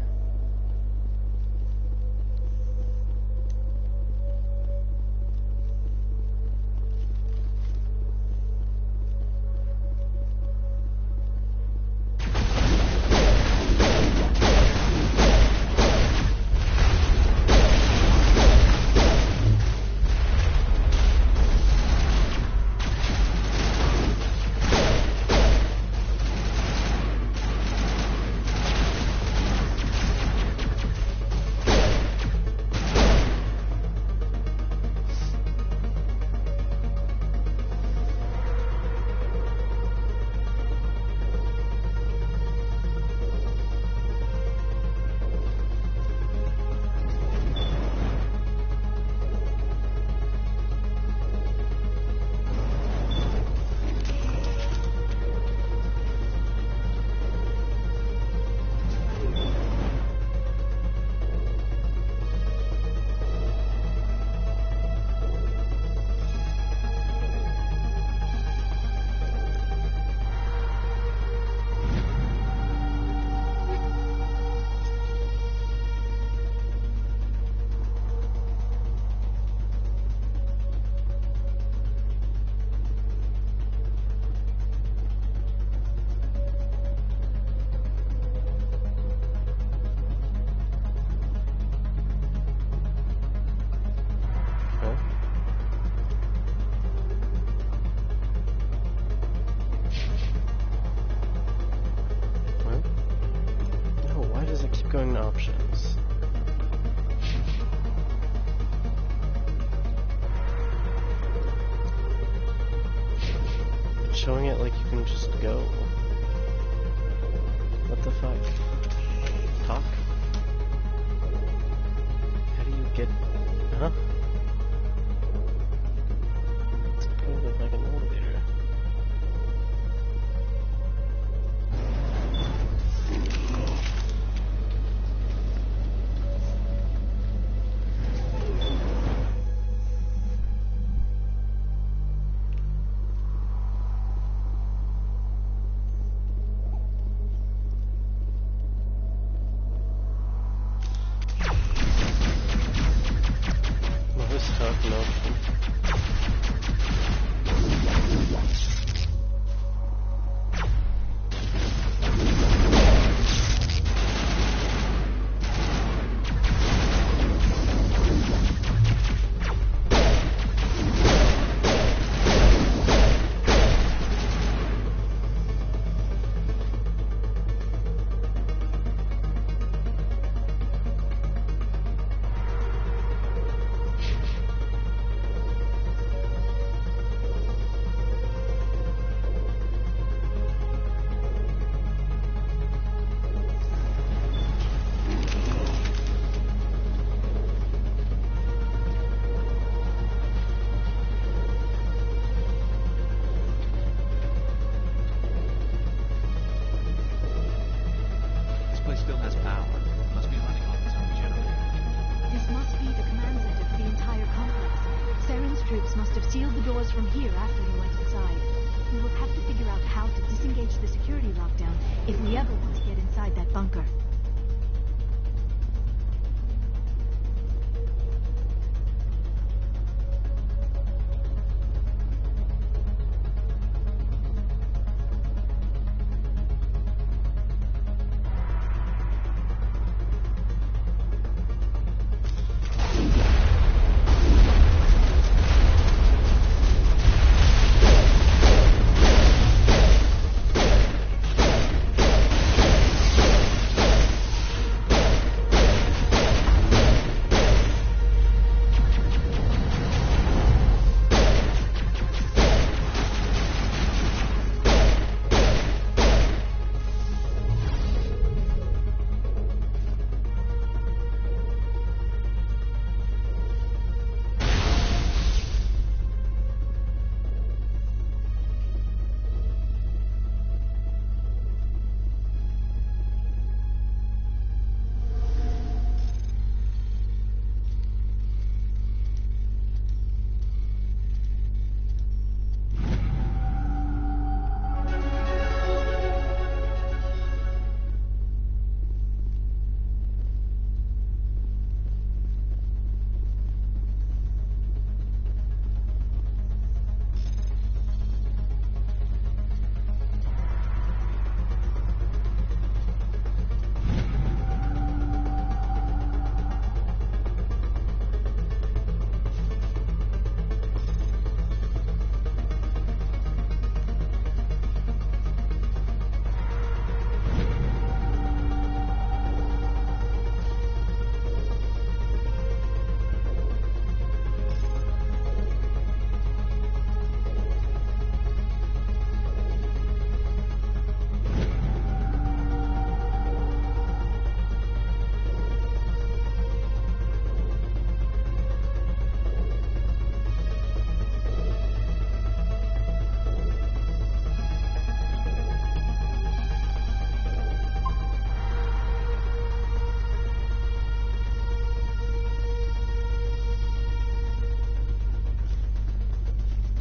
going to options. It's showing it like you can just go. What the fuck? Talk? How do you get... Huh? It's probably like an elevator. From here after he went inside. We will have to figure out how to disengage the security lockdown if we ever want to get inside that bunker.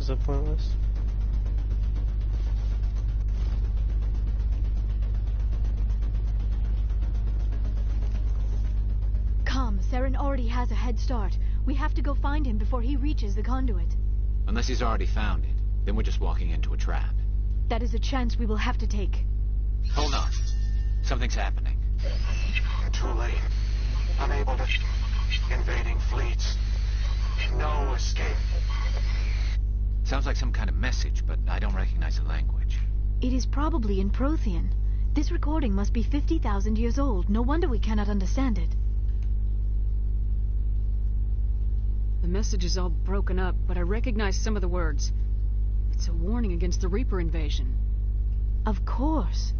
Is that pointless? Come, Saren already has a head start. We have to go find him before he reaches the conduit. Unless he's already found it, then we're just walking into a trap. That is a chance we will have to take. Hold on. Something's happening. Too late. Unable to... Invading fleets. No escape. Sounds like some kind of message, but I don't recognize the language. It is probably in Prothean. This recording must be 50,000 years old. No wonder we cannot understand it. The message is all broken up, but I recognize some of the words. It's a warning against the Reaper invasion. Of course.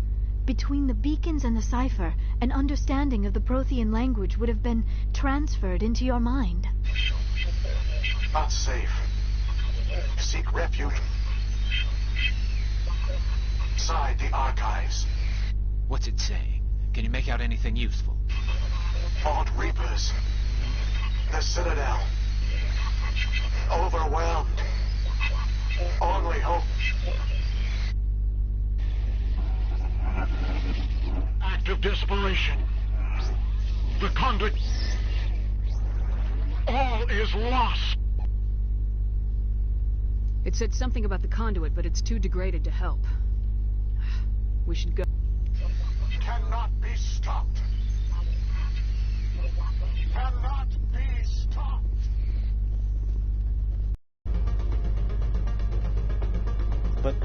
Between the beacons and the cipher, an understanding of the Prothean language would have been transferred into your mind. Not safe. Seek refuge inside the archives. What's it saying? Can you make out anything useful? Fought Reapers. The Citadel. Overwhelmed. Only hope. Act of desperation. The conduit. All is lost. It said something about the conduit, but it's too degraded to help. We should go. Cannot be stopped. Cannot be stopped. What?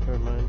Never mind.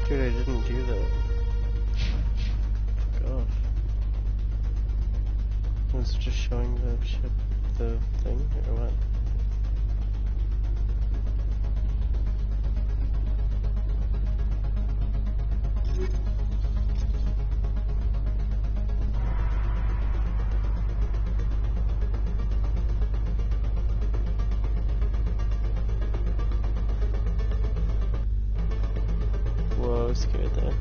Dude, I didn't do that. Fuck off. Was it just showing the ship, the thing, or what? Whoa, I was scared there.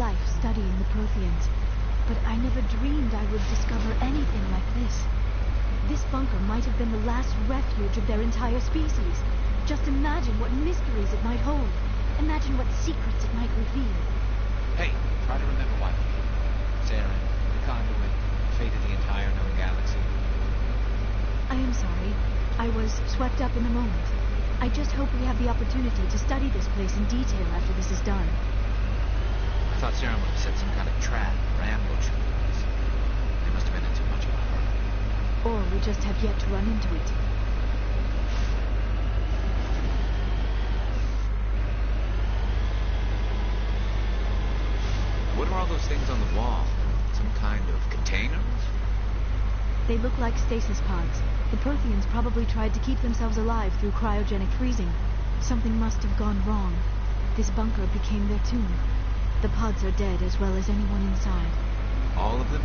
life studying the Protheans, but I never dreamed I would discover anything like this. This bunker might have been the last refuge of their entire species. Just imagine what mysteries it might hold. Imagine what secrets it might reveal. Hey, try to remember why we're here. Saren, the conduit, the fate of the entire known galaxy. I am sorry. I was swept up in the moment. I just hope we have the opportunity to study this place in detail after this is done. I thought Saren would have set some kind of trap or ambush for us. They must have been in too much of a hurry. Or we just have yet to run into it. What are all those things on the wall? Some kind of containers? They look like stasis pods. The Protheans probably tried to keep themselves alive through cryogenic freezing. Something must have gone wrong. This bunker became their tomb. The pods are dead as well as anyone inside. All of them?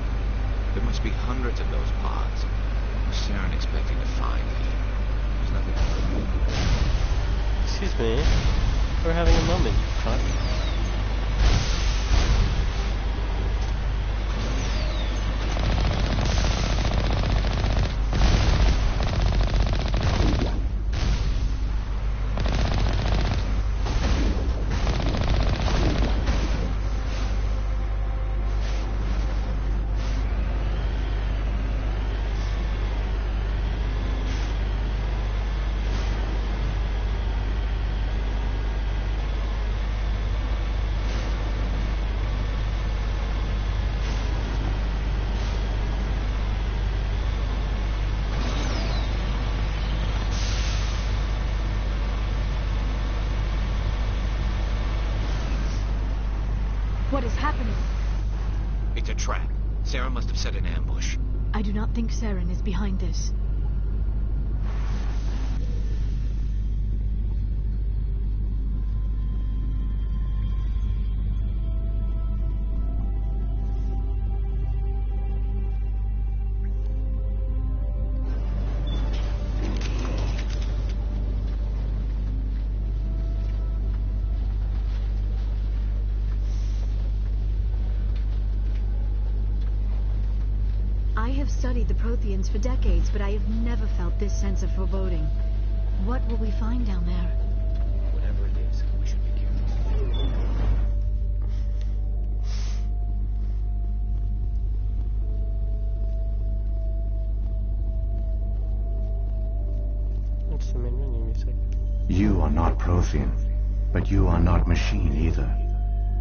There must be hundreds of those pods. What's Saren expecting to find here? There's nothing. Excuse me. We're having a moment, you cunt. What is happening? It's a trap. Saren must have set an ambush. I do not think Saren is behind this. I have studied the Protheans for decades, but I have never felt this sense of foreboding. What will we find down there? Whatever it is, we should be careful. What's the main menu music? You are not Prothean, but you are not machine either.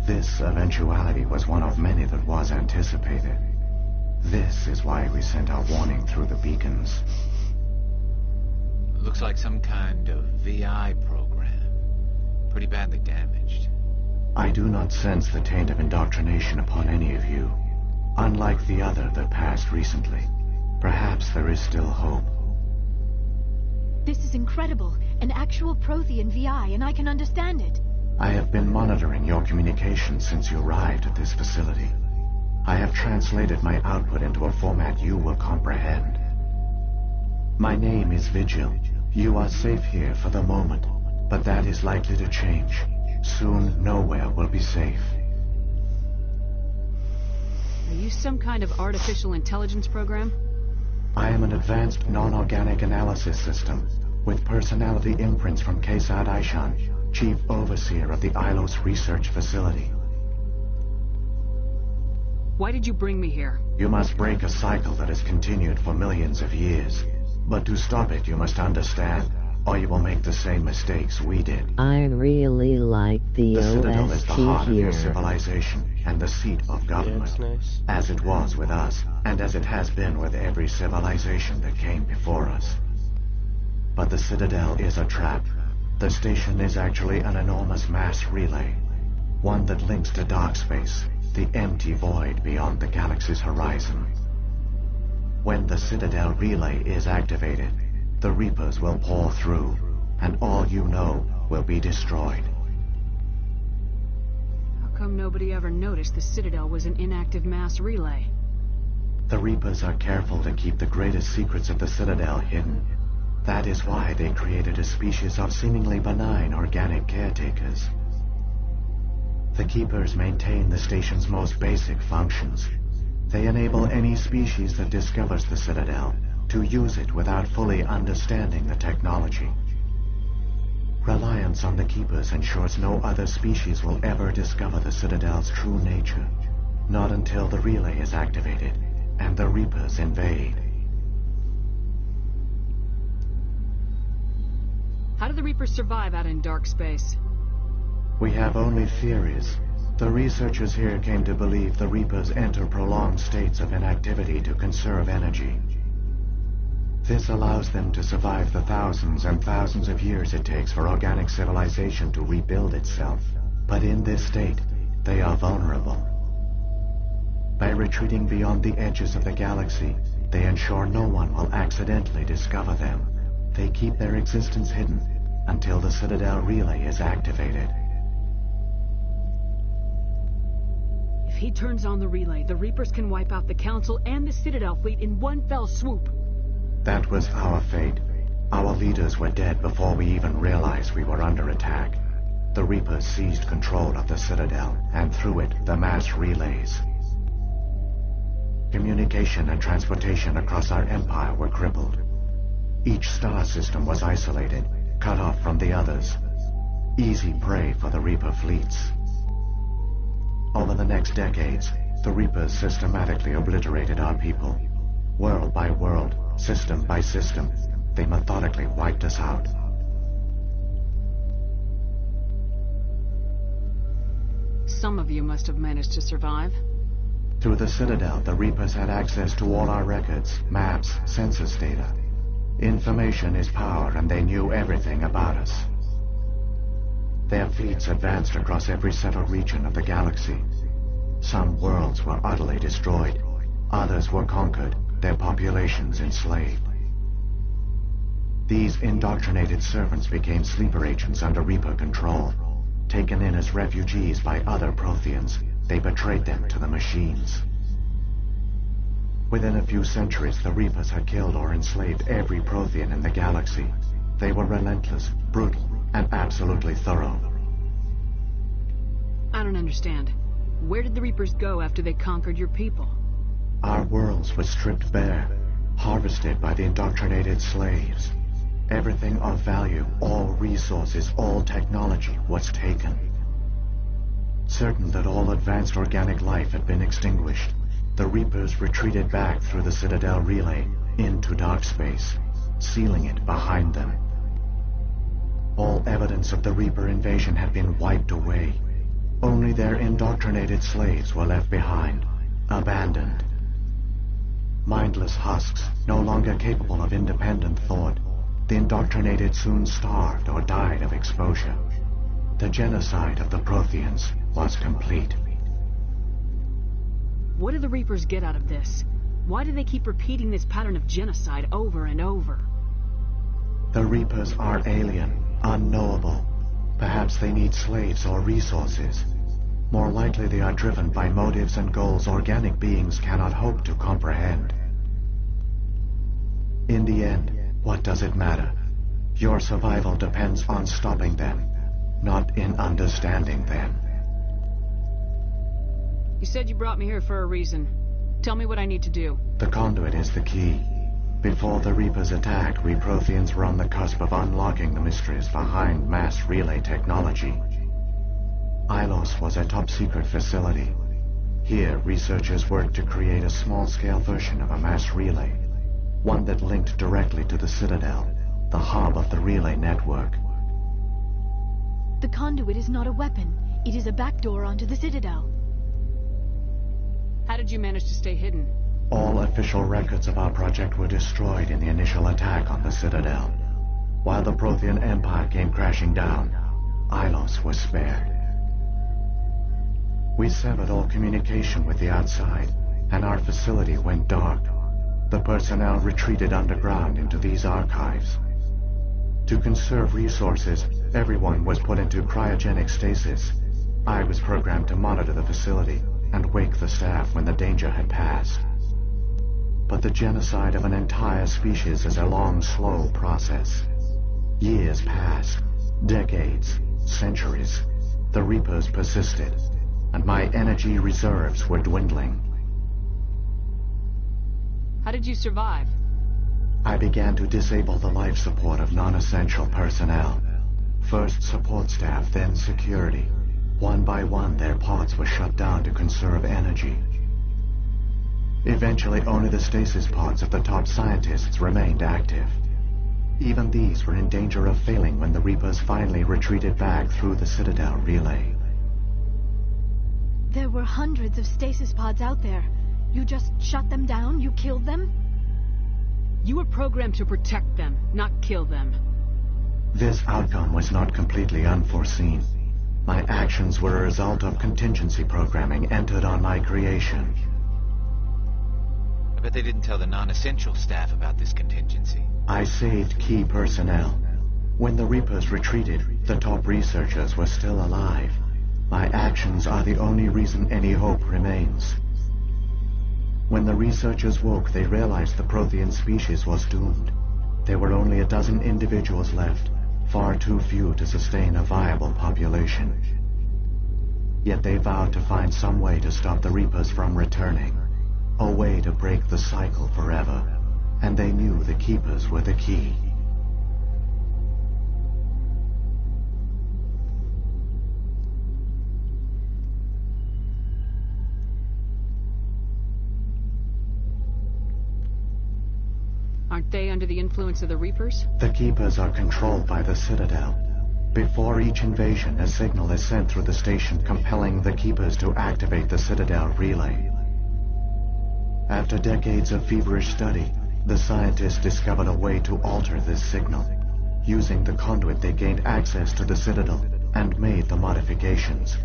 This eventuality was one of many that was anticipated. This is why we sent our warning through the beacons. Looks like some kind of VI program. Pretty badly damaged. I do not sense the taint of indoctrination upon any of you. Unlike the other that passed recently. Perhaps there is still hope. This is incredible. An actual Prothean VI, and I can understand it. I have been monitoring your communications since you arrived at this facility. I have translated my output into a format you will comprehend. My name is Vigil. You are safe here for the moment, but that is likely to change. Soon, nowhere will be safe. Are you some kind of artificial intelligence program? I am an advanced non-organic analysis system, with personality imprints from Kesad Aishan, Chief Overseer of the Ilos Research Facility. Why did you bring me here? You must break a cycle that has continued for millions of years. But to stop it, you must understand, or you will make the same mistakes we did. I really like the Citadel is the heart of your here. civilization and the seat of government. Yeah, it's nice. As it was with us, and as it has been with every civilization that came before us. But the Citadel is a trap. The station is actually an enormous mass relay. One that links to dark space. The empty void beyond the galaxy's horizon. When the Citadel relay is activated, the Reapers will pour through, and all you know will be destroyed. How come nobody ever noticed the Citadel was an inactive mass relay? The Reapers are careful to keep the greatest secrets of the Citadel hidden. That is why they created a species of seemingly benign organic caretakers. The Keepers maintain the station's most basic functions. They enable any species that discovers the Citadel to use it without fully understanding the technology. Reliance on the Keepers ensures no other species will ever discover the Citadel's true nature. Not until the relay is activated and the Reapers invade. How do the Reapers survive out in dark space? We have only theories. The researchers here came to believe the Reapers enter prolonged states of inactivity to conserve energy. This allows them to survive the thousands and thousands of years it takes for organic civilization to rebuild itself. But in this state, they are vulnerable. By retreating beyond the edges of the galaxy, they ensure no one will accidentally discover them. They keep their existence hidden until the Citadel relay is activated. If he turns on the relay, the Reapers can wipe out the Council and the Citadel fleet in one fell swoop. That was our fate. Our leaders were dead before we even realized we were under attack. The Reapers seized control of the Citadel, and through it, the mass relays. Communication and transportation across our empire were crippled. Each star system was isolated, cut off from the others. Easy prey for the Reaper fleets. Over the next decades, the Reapers systematically obliterated our people. World by world, system by system, they methodically wiped us out. Some of you must have managed to survive. Through the Citadel, the Reapers had access to all our records, maps, census data. Information is power, and they knew everything about us. Their fleets advanced across every settled region of the galaxy. Some worlds were utterly destroyed. Others were conquered, their populations enslaved. These indoctrinated servants became sleeper agents under Reaper control. Taken in as refugees by other Protheans, they betrayed them to the machines. Within a few centuries, the Reapers had killed or enslaved every Prothean in the galaxy. They were relentless, brutal, and absolutely thorough. I don't understand. Where did the Reapers go after they conquered your people? Our worlds were stripped bare, harvested by the indoctrinated slaves. Everything of value, all resources, all technology was taken. Certain that all advanced organic life had been extinguished, the Reapers retreated back through the Citadel relay into dark space, sealing it behind them. All evidence of the Reaper invasion had been wiped away. Only their indoctrinated slaves were left behind, abandoned. Mindless husks, no longer capable of independent thought, the indoctrinated soon starved or died of exposure. The genocide of the Protheans was complete. What do the Reapers get out of this? Why do they keep repeating this pattern of genocide over and over? The Reapers are alien, unknowable. Perhaps they need slaves or resources. More likely they are driven by motives and goals organic beings cannot hope to comprehend. In the end, what does it matter? Your survival depends on stopping them, not in understanding them. You said you brought me here for a reason. Tell me what I need to do. The conduit is the key. Before the Reapers attacked, we Protheans were on the cusp of unlocking the mysteries behind mass relay technology. Ilos was a top-secret facility. Here, researchers worked to create a small-scale version of a mass relay, one that linked directly to the Citadel, the hub of the relay network. The conduit is not a weapon. It is a backdoor onto the Citadel. How did you manage to stay hidden? All official records of our project were destroyed in the initial attack on the Citadel. While the Prothean Empire came crashing down, Ilos was spared. We severed all communication with the outside, and our facility went dark. The personnel retreated underground into these archives. To conserve resources, everyone was put into cryogenic stasis. I was programmed to monitor the facility and wake the staff when the danger had passed. But the genocide of an entire species is a long, slow process. Years passed, decades, centuries. the Reapers persisted, and my energy reserves were dwindling. How did you survive? I began to disable the life support of non-essential personnel. First support staff, then security. One by one, their pods were shut down to conserve energy. Eventually, only the stasis pods of the top scientists remained active. Even these were in danger of failing when the Reapers finally retreated back through the Citadel relay. There were hundreds of stasis pods out there. You just shut them down? You killed them? You were programmed to protect them, not kill them. This outcome was not completely unforeseen. My actions were a result of contingency programming entered on my creation. I bet they didn't tell the non-essential staff about this contingency. I saved key personnel. When the Reapers retreated, the top researchers were still alive. My actions are the only reason any hope remains. When the researchers woke, they realized the Prothean species was doomed. There were only a dozen individuals left, far too few to sustain a viable population. Yet they vowed to find some way to stop the Reapers from returning, a way to break the cycle forever, and they knew the Keepers were the key. Aren't they under the influence of the Reapers? The Keepers are controlled by the Citadel. Before each invasion, a signal is sent through the station compelling the Keepers to activate the Citadel relay. After decades of feverish study, the scientists discovered a way to alter this signal. Using the conduit, they gained access to the Citadel and made the modifications.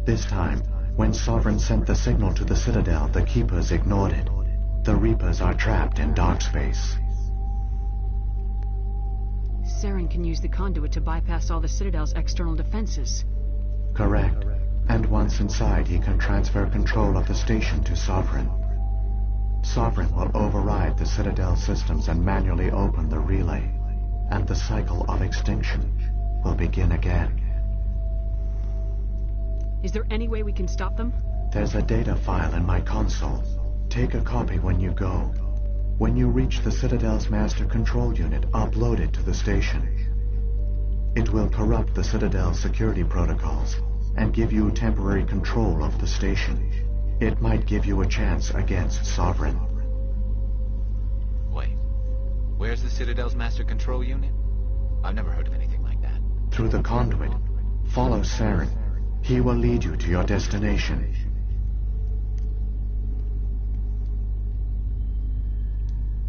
This time, when Sovereign sent the signal to the Citadel, the Keepers ignored it. The Reapers are trapped in dark space. Saren can use the conduit to bypass all the Citadel's external defenses. Correct. And once inside, he can transfer control of the station to Sovereign. Sovereign will override the Citadel systems and manually open the relay, and the cycle of extinction will begin again. Is there any way we can stop them? There's a data file in my console. Take a copy when you go. When you reach the Citadel's master control unit, upload it to the station. It will corrupt the Citadel's security protocols and give you temporary control of the station. It might give you a chance against Sovereign. Wait, where's the Citadel's master control unit? I've never heard of anything like that. Through the conduit, follow Saren. He will lead you to your destination.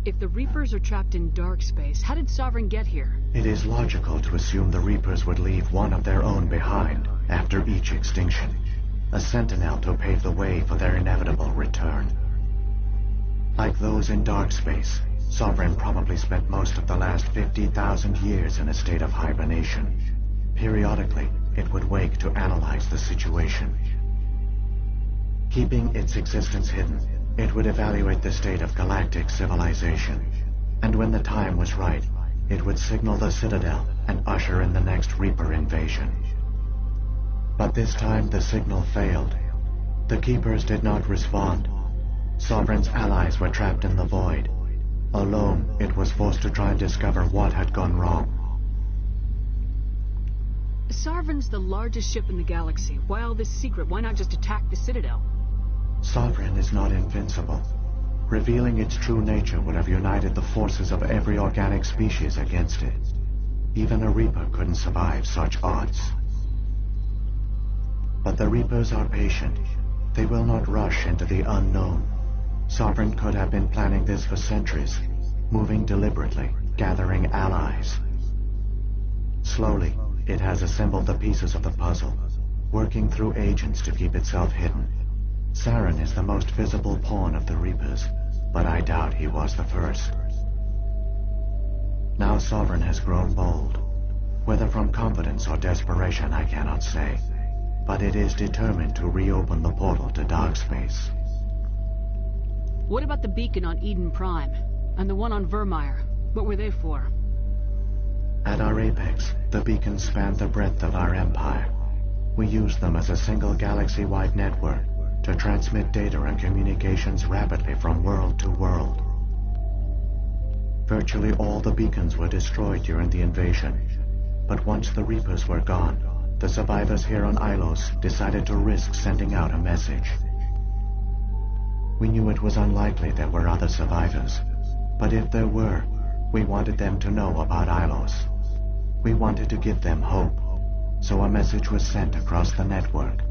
If the Reapers are trapped in dark space, how did Sovereign get here? It is logical to assume the Reapers would leave one of their own behind after each extinction. A sentinel to pave the way for their inevitable return. Like those in dark space, Sovereign probably spent most of the last 50,000 years in a state of hibernation. Periodically, it would wake to analyze the situation. Keeping its existence hidden, it would evaluate the state of galactic civilization. And when the time was right, it would signal the Citadel and usher in the next Reaper invasion. But this time the signal failed. The Keepers did not respond. Sovereign's allies were trapped in the void. Alone, it was forced to try and discover what had gone wrong. Sovereign's the largest ship in the galaxy. Why all this secret? Why not just attack the Citadel? Sovereign is not invincible. Revealing its true nature would have united the forces of every organic species against it. Even a Reaper couldn't survive such odds. But the Reapers are patient. They will not rush into the unknown. Sovereign could have been planning this for centuries, moving deliberately, gathering allies. Slowly, it has assembled the pieces of the puzzle, working through agents to keep itself hidden. Saren is the most visible pawn of the Reapers, but I doubt he was the first. Now Sovereign has grown bold. Whether from confidence or desperation, I cannot say. But it is determined to reopen the portal to dark space. What about the beacon on Eden Prime? And the one on Vermeer? What were they for? At our apex, the beacons spanned the breadth of our empire. We used them as a single galaxy-wide network to transmit data and communications rapidly from world to world. Virtually all the beacons were destroyed during the invasion, but once the Reapers were gone, the survivors here on Ilos decided to risk sending out a message. We knew it was unlikely there were other survivors, but if there were, we wanted them to know about Ilos. We wanted to give them hope, so a message was sent across the network.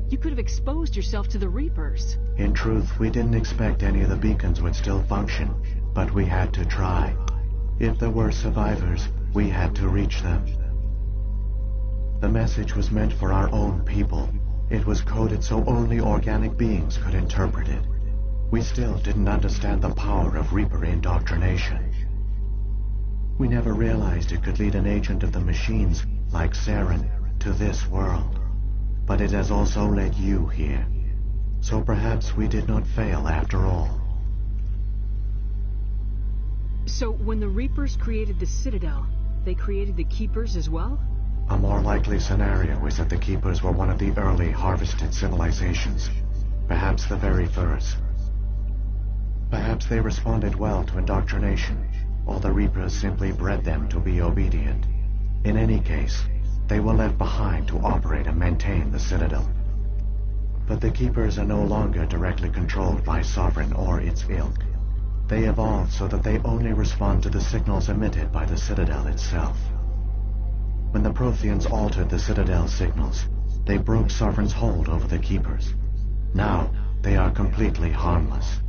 You could have exposed yourself to the Reapers. In truth, we didn't expect any of the beacons would still function, but we had to try. If there were survivors, we had to reach them. The message was meant for our own people. It was coded so only organic beings could interpret it. We still didn't understand the power of Reaper indoctrination. We never realized it could lead an agent of the machines, like Saren, to this world. But it has also led you here. So perhaps we did not fail after all. So when the Reapers created the Citadel, they created the Keepers as well? A more likely scenario is that the Keepers were one of the early harvested civilizations. Perhaps the very first. Perhaps they responded well to indoctrination, or the Reapers simply bred them to be obedient. In any case, they were left behind to operate and maintain the Citadel. But the Keepers are no longer directly controlled by Sovereign or its ilk. They evolved so that they only respond to the signals emitted by the Citadel itself. When the Protheans altered the Citadel's signals, they broke Sovereign's hold over the Keepers. Now, they are completely harmless.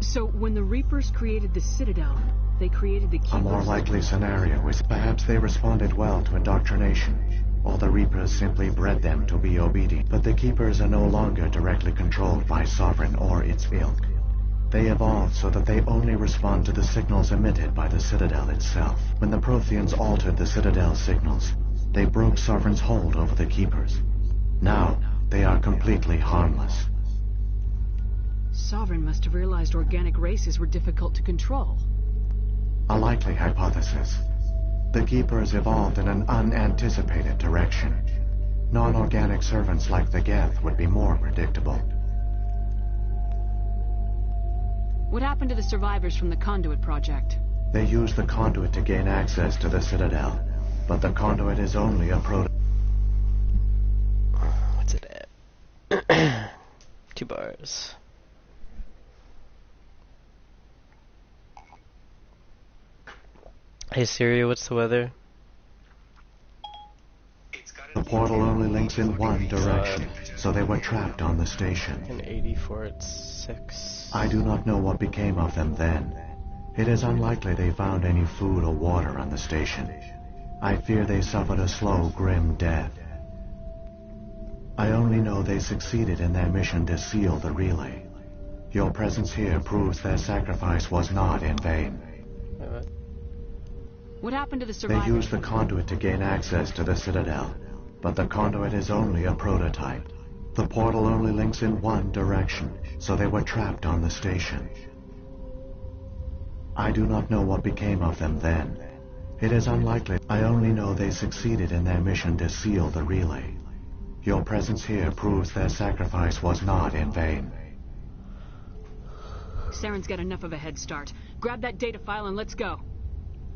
So when the Reapers created the Citadel, they created the Keepers? A more likely scenario is perhaps they responded well to indoctrination, or the Reapers simply bred them to be obedient. But the Keepers are no longer directly controlled by Sovereign or its ilk. They evolved so that they only respond to the signals emitted by the Citadel itself. When the Protheans altered the Citadel's signals, they broke Sovereign's hold over the Keepers. Now, they are completely harmless. Sovereign must have realized organic races were difficult to control. A likely hypothesis. The Keepers evolved in an unanticipated direction. Non-organic servants like the Geth would be more predictable. What happened to the survivors from the Conduit project? They used the Conduit to gain access to the Citadel, but the Conduit is only a What's it at? 2 bars. Hey Siri, what's the weather? The portal only links in one direction, so they were trapped on the station. In 84 it's 6. I do not know what became of them then. It is unlikely they found any food or water on the station. I fear they suffered a slow, grim death. I only know they succeeded in their mission to seal the relay. Your presence here proves their sacrifice was not in vain. What happened to the survivors? They used the Conduit to gain access to the Citadel, but the Conduit is only a prototype. The portal only links in one direction, so they were trapped on the station. I do not know what became of them then. It is unlikely. I only know they succeeded in their mission to seal the relay. Your presence here proves their sacrifice was not in vain. Saren's got enough of a head start. Grab that data file and let's go.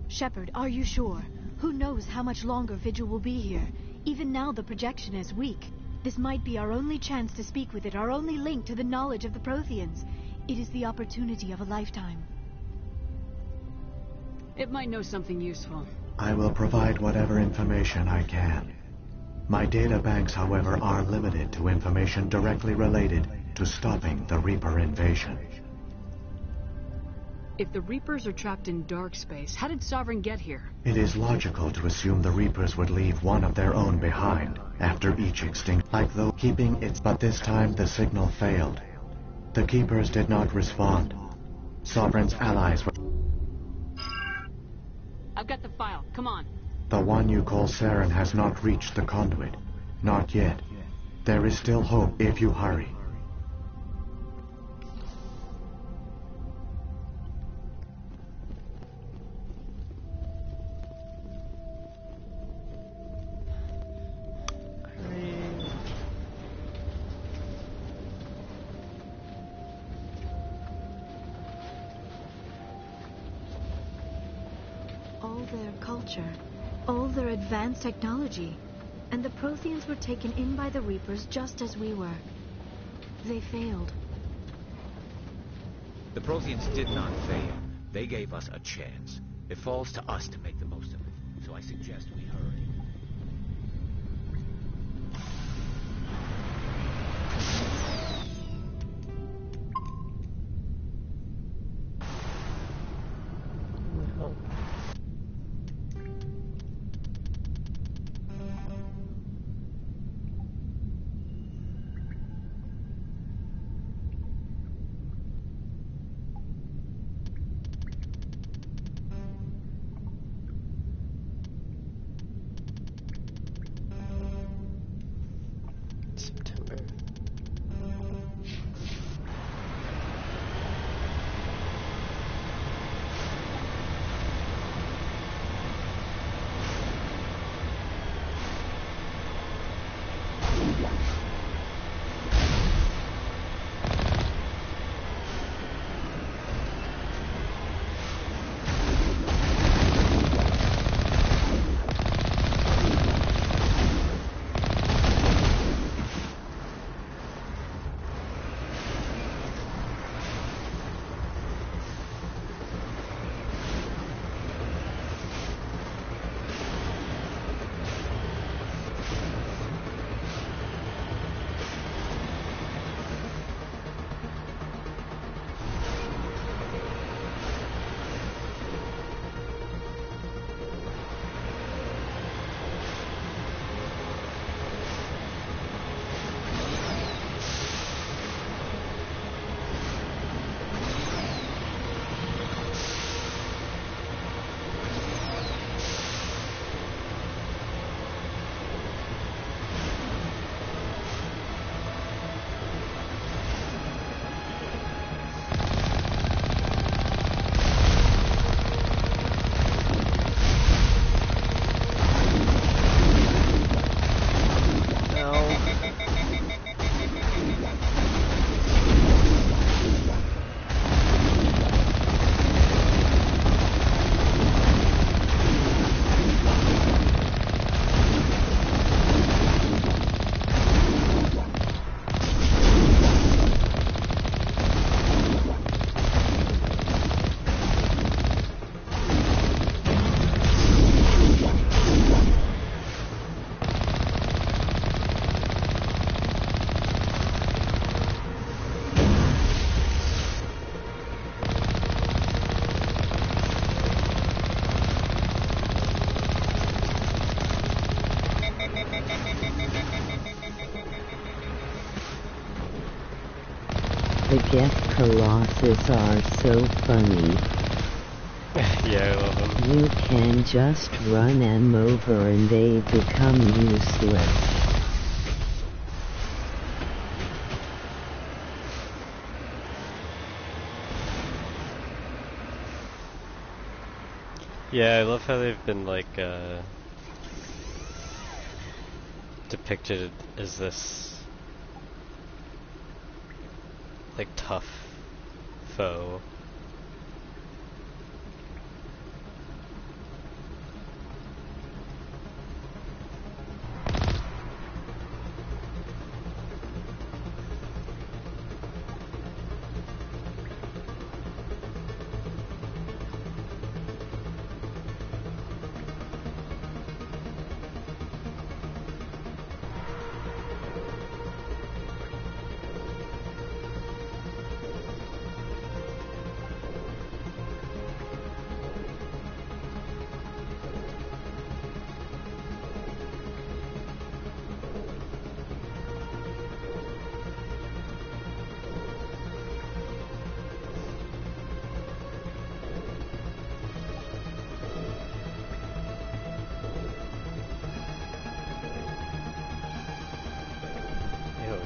Shepard, are you sure? Who knows how much longer Vigil will be here? Even now the projection is weak. This might be our only chance to speak with it, our only link to the knowledge of the Protheans. It is the opportunity of a lifetime. It might know something useful. I will provide whatever information I can. My data banks, however, are limited to information directly related to stopping the Reaper invasion. If the Reapers are trapped in dark space, how did Sovereign get here? It is logical to assume the Reapers would leave one of their own behind after each extinct, like though keeping its. But this time the signal failed. The Keepers did not respond. Sovereign's allies were. I've got the file. Come on. The one you call Saren has not reached the Conduit. Not yet. There is still hope if you hurry. their culture, all their advanced technology, and the Protheans were taken in by the Reapers just as we were. They failed. The Protheans did not fail. They gave us a chance. It falls to us to make the most of it. So I suggest we hurry. September. The Geth Colossus are so funny. Yeah, I love them. You can just run them over and they become useless. Yeah, I love how they've been like depicted as this like tough foe.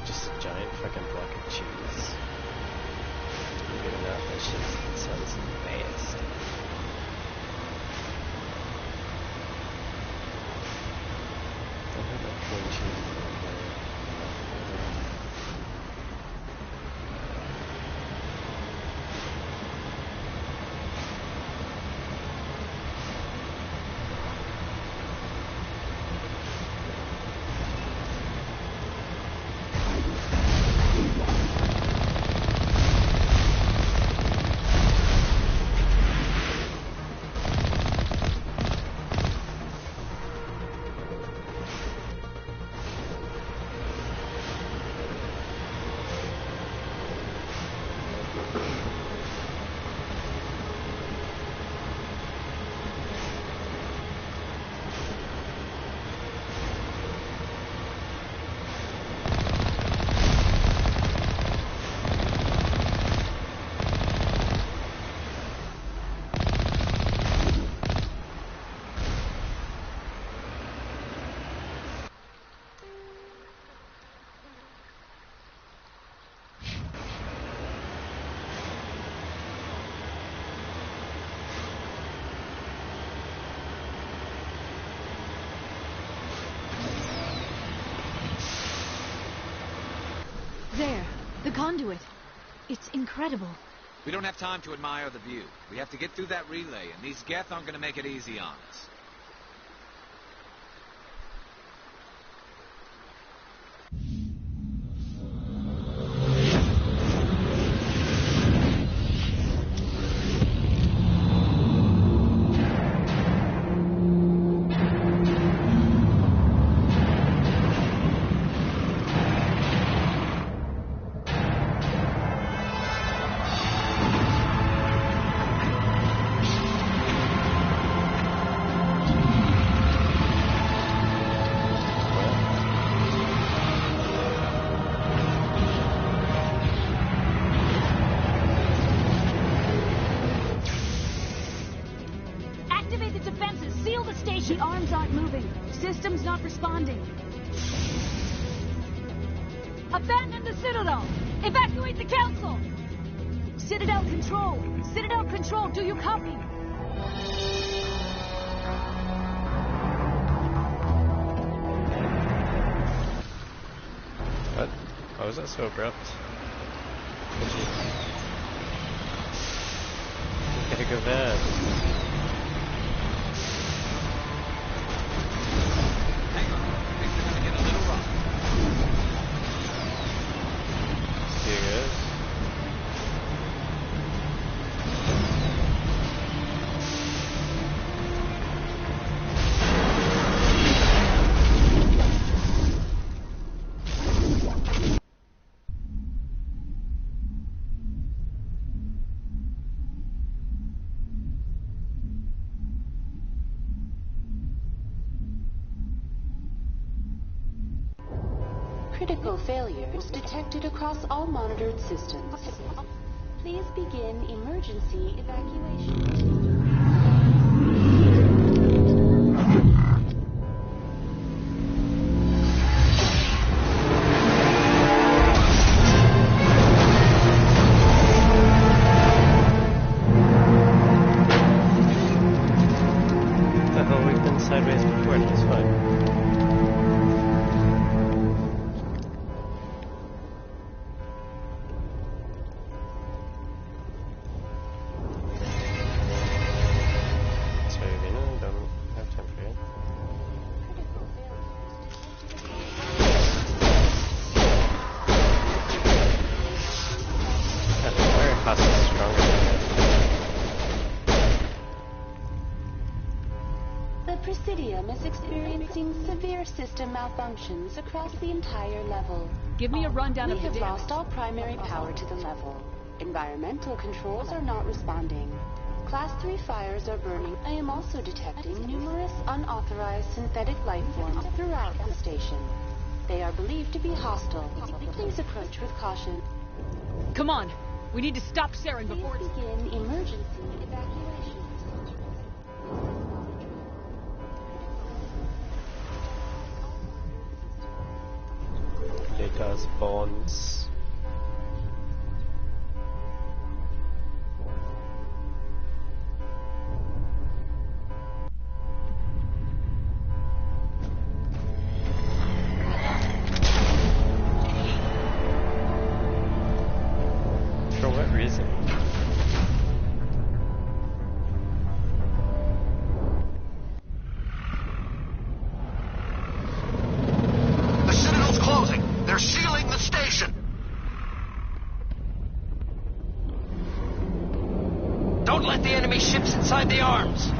Just a giant fucking block of cheese. Believe it or not, that shit sounds best. I have that cream cheese. There, the conduit. It's incredible. We don't have time to admire the view. We have to get through that relay, and these Geth aren't going to make it easy on us. The arms aren't moving. System's not responding. Abandon the Citadel! Evacuate the Council! Citadel Control! Citadel Control, do you copy? What? Why was that so abrupt? You gotta go bad. Critical failures detected across all monitored systems. Please begin emergency evacuation. The hell, we've been sideways before and it's fine. Is experiencing severe system malfunctions across the entire level. Give me a rundown of the We have damage. lost all primary power to the level. Environmental controls are not responding. Class 3 fires are burning. I am also detecting numerous unauthorized synthetic life forms throughout the station. They are believed to be hostile. Please approach with caution. Come on! We need to stop Saren before Please begin emergency evacuation. Data's bonds. For what reason? The Citadel's closing. They're sealing the station. Don't let the enemy ships inside the arms.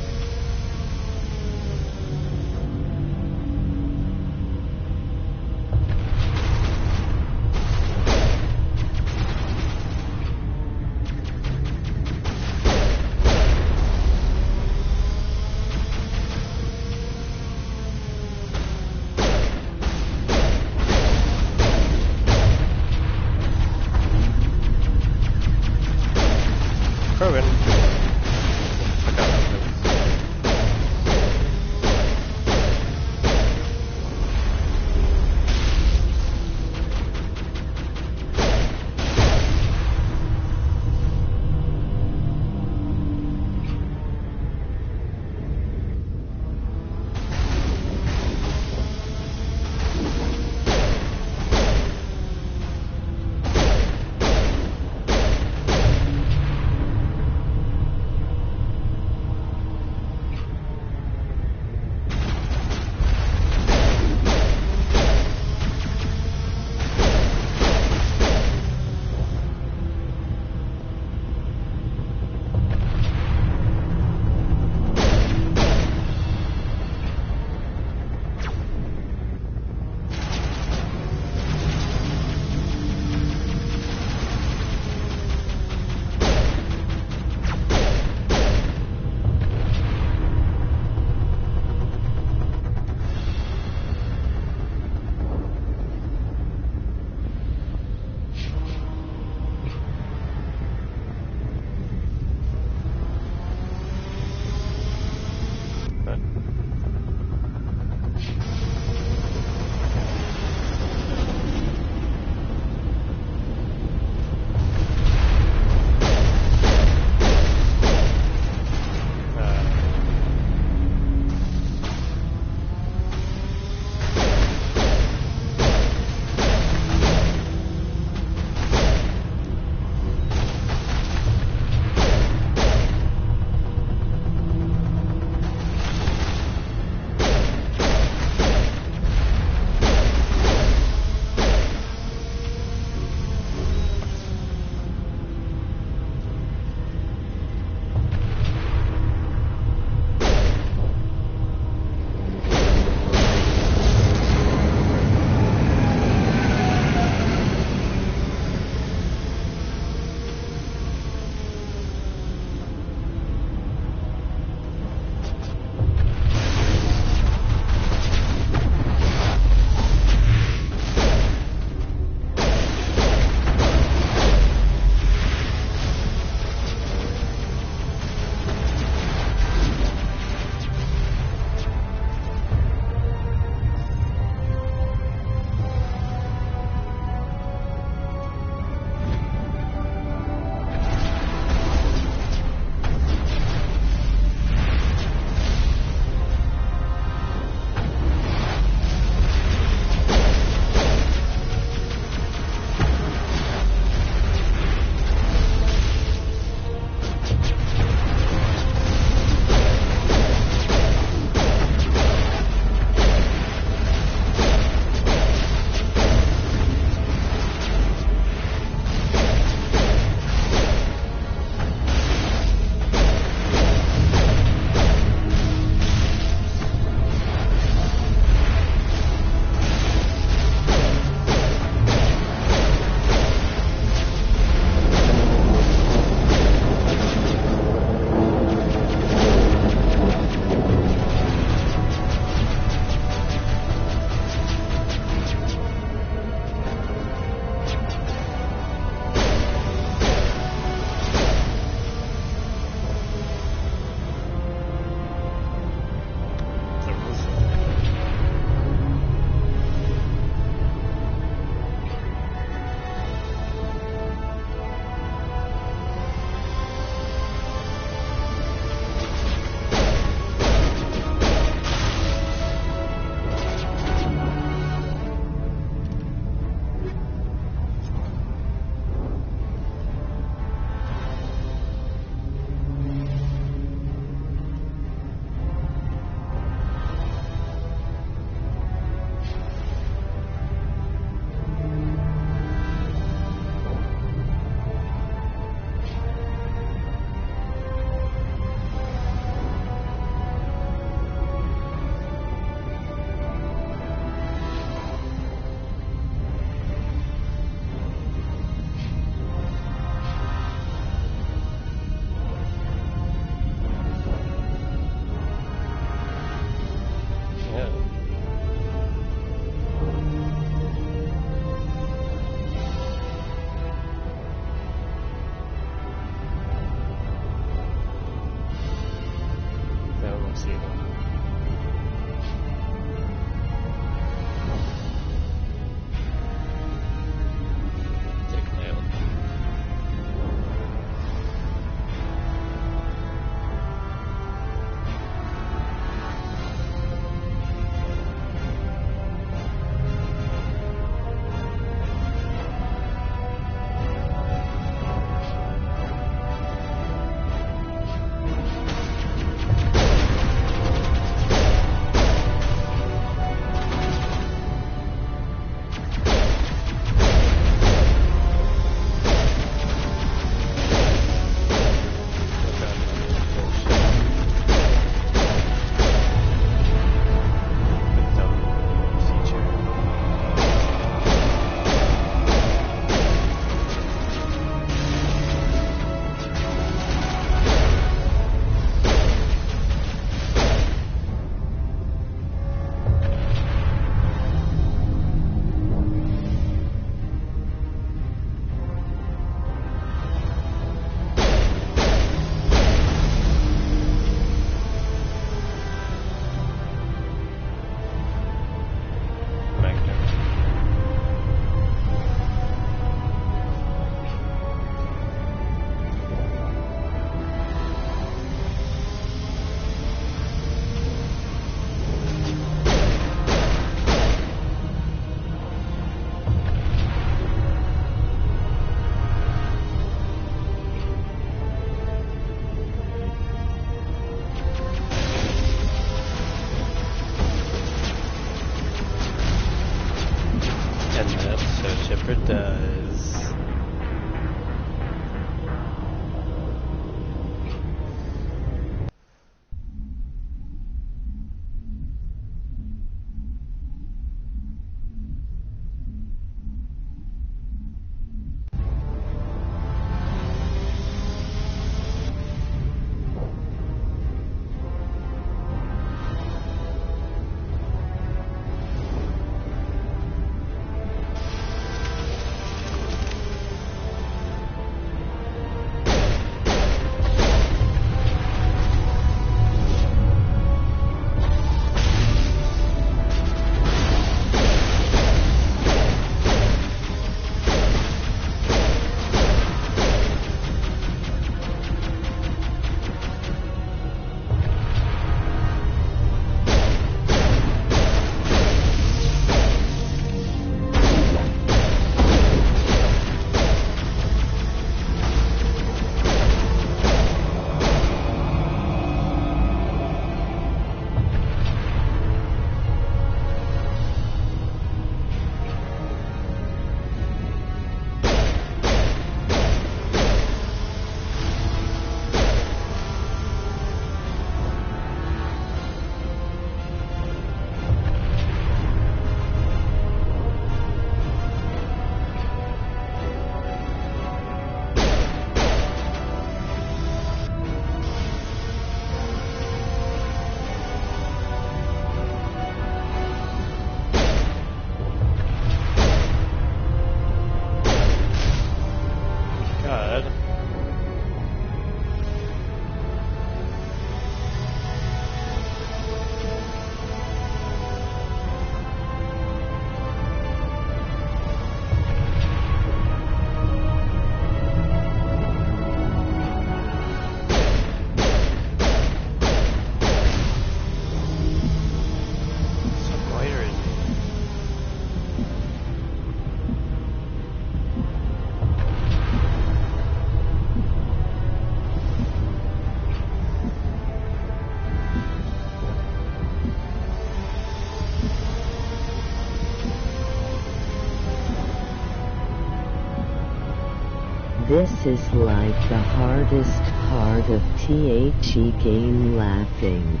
This is like the hardest part of THE game, laughing.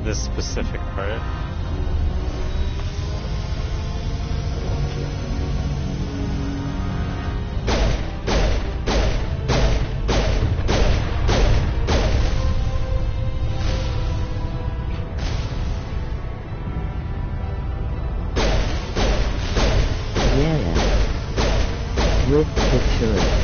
This specific part? With pictures.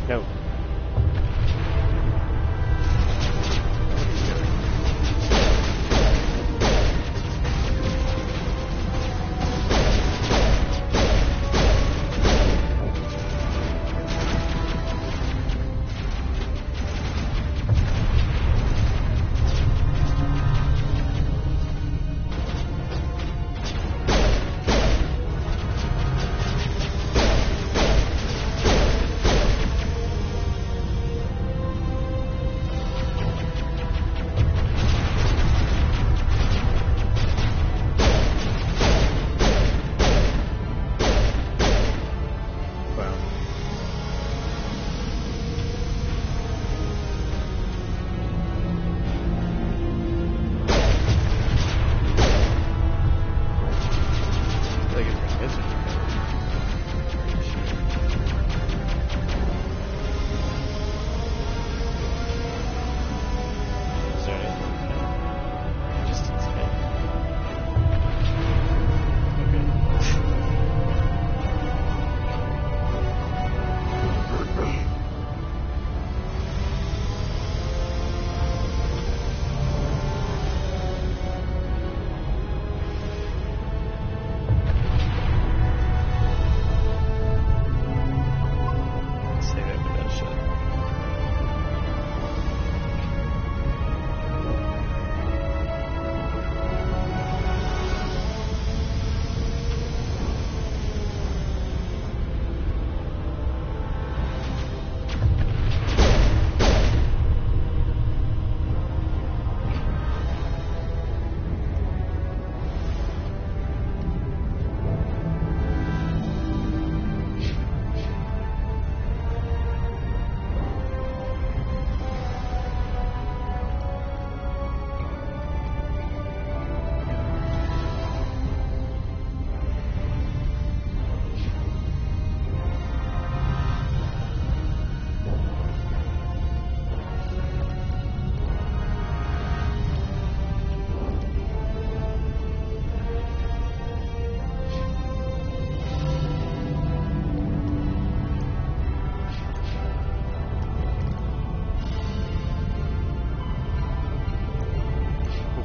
No.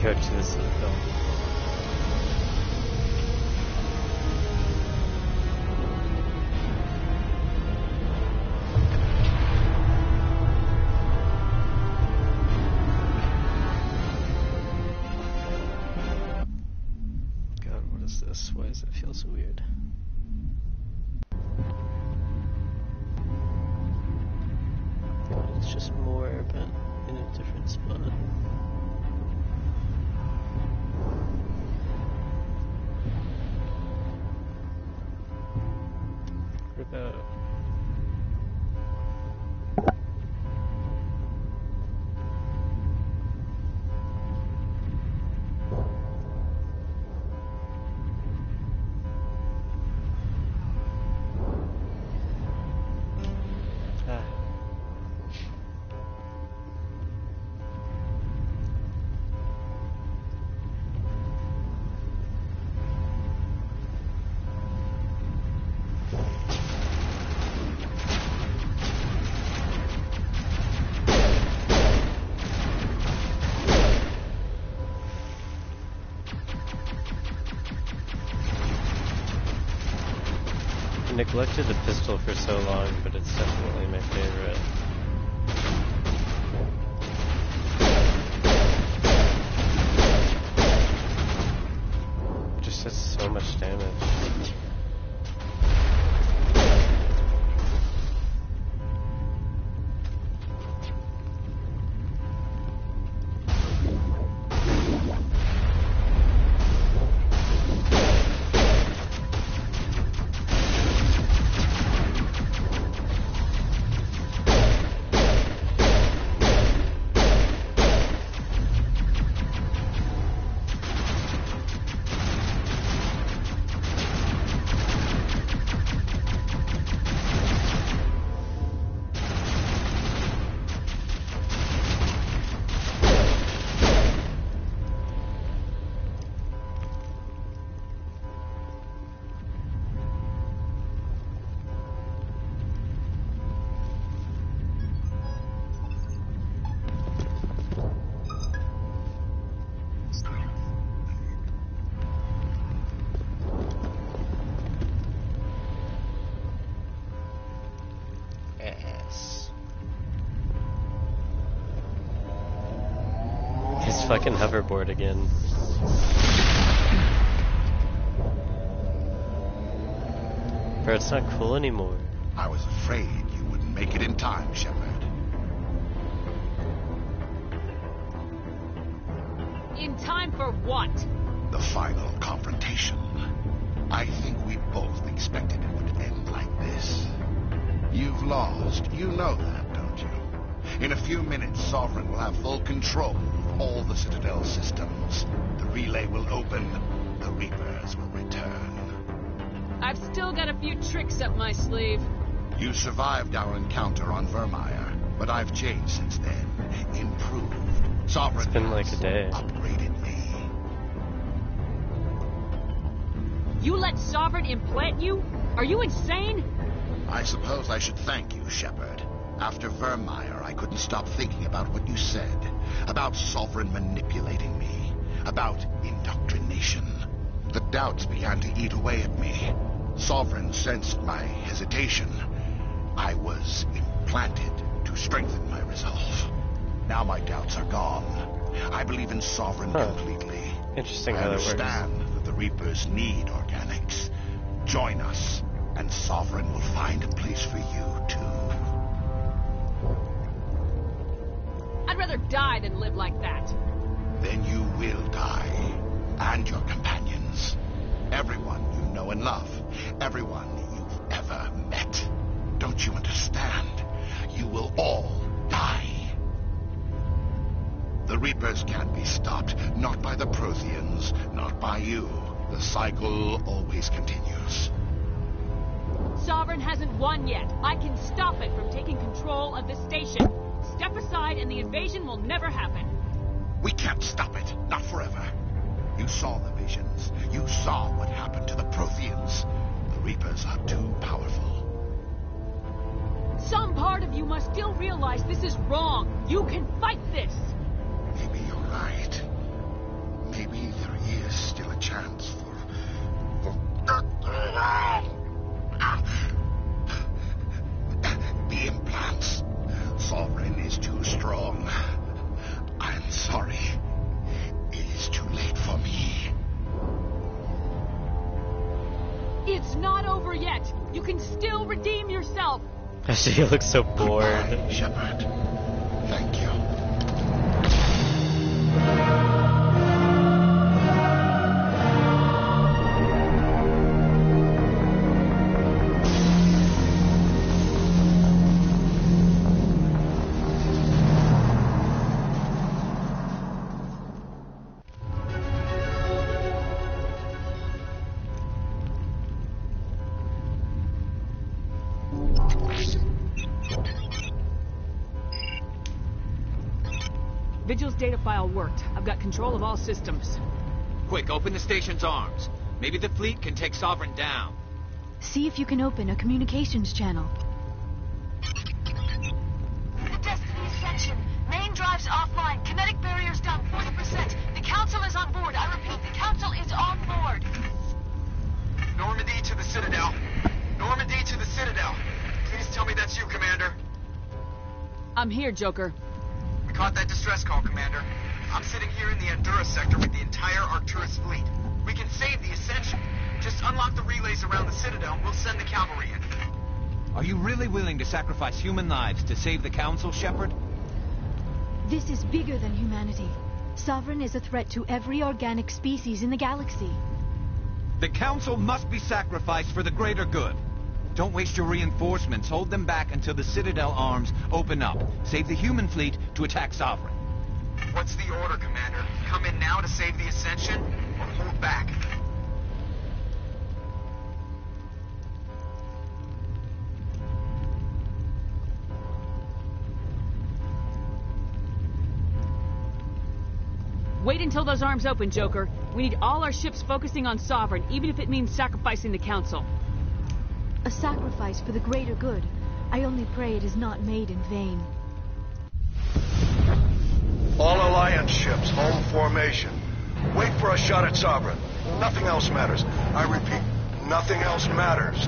Coach, this is the film. God, what is this? Why does it feel so weird? God, it's just more, but in a different spot. What about... neglected the pistol for so long, but it's definitely my favorite. Just does so much damage. Fucking hoverboard again. Bro, it's not cool anymore. I was afraid you wouldn't make it in time, Shepard. In time for what? The final confrontation. I think we both expected it would end like this. You've lost. You know that, don't you? In a few minutes, Sovereign will have full control of all the Citadel systems. The relay will open. The Reapers will return. I've still got a few tricks up my sleeve. You survived our encounter on Vermeer, but I've changed since then. Improved. Sovereign it's been like a day. Upgraded me. You let Sovereign implant you? Are you insane? I suppose I should thank you, Shepard. After Vermeer, I couldn't stop thinking about what you said. About Sovereign manipulating me. About indoctrination. The doubts began to eat away at me. Sovereign sensed my hesitation. I was implanted to strengthen my resolve. Now my doubts are gone. I believe in Sovereign completely. Interesting I how that works. understand that the Reapers need organics. Join us, and Sovereign will find a place for you, too. I'd rather die than live like that. Then you will die. And your companions. Everyone you know and love. Everyone you've ever met. Don't you understand? You will all die. The Reapers can't be stopped. Not by the Protheans. Not by you. The cycle always continues. Sovereign hasn't won yet. I can stop it from taking control of the station. Step aside and the invasion will never happen. We can't stop it. Not forever. You saw the visions. You saw what happened to the Protheans. The Reapers are too powerful. Some part of you must still realize this is wrong. You can fight this. Maybe you're right. Maybe there is still a chance for... The implants. Sovereign is too strong. I'm sorry. It is too late for me. It's not over yet. You can still redeem yourself. She looks so bored. Goodbye, Shepard. Thank you. Vigil's data file worked. I've got control of all systems. Quick, open the station's arms. Maybe the fleet can take Sovereign down. See if you can open a communications channel. The Destiny Ascension. Main drives offline. Kinetic barriers down 40%. The Council is on board. I repeat, the Council is on board. Normandy to the Citadel. Normandy I'm here, Joker. We caught that distress call, Commander. I'm sitting here in the Honduras sector with the entire Arcturus fleet. We can save the Ascension. Just unlock the relays around the Citadel and we'll send the cavalry in. Are you really willing to sacrifice human lives to save the Council, Shepard? This is bigger than humanity. Sovereign is a threat to every organic species in the galaxy. The Council must be sacrificed for the greater good. Don't waste your reinforcements. Hold them back until the Citadel arms open up. Save the human fleet to attack Sovereign. What's the order, Commander? Come in now to save the Ascension, or hold back? Wait until those arms open, Joker. We need all our ships focusing on Sovereign, even if it means sacrificing the Council. A sacrifice for the greater good. I only pray it is not made in vain. All Alliance ships, home formation. Wait for a shot at Sovereign. Nothing else matters. I repeat, nothing else matters.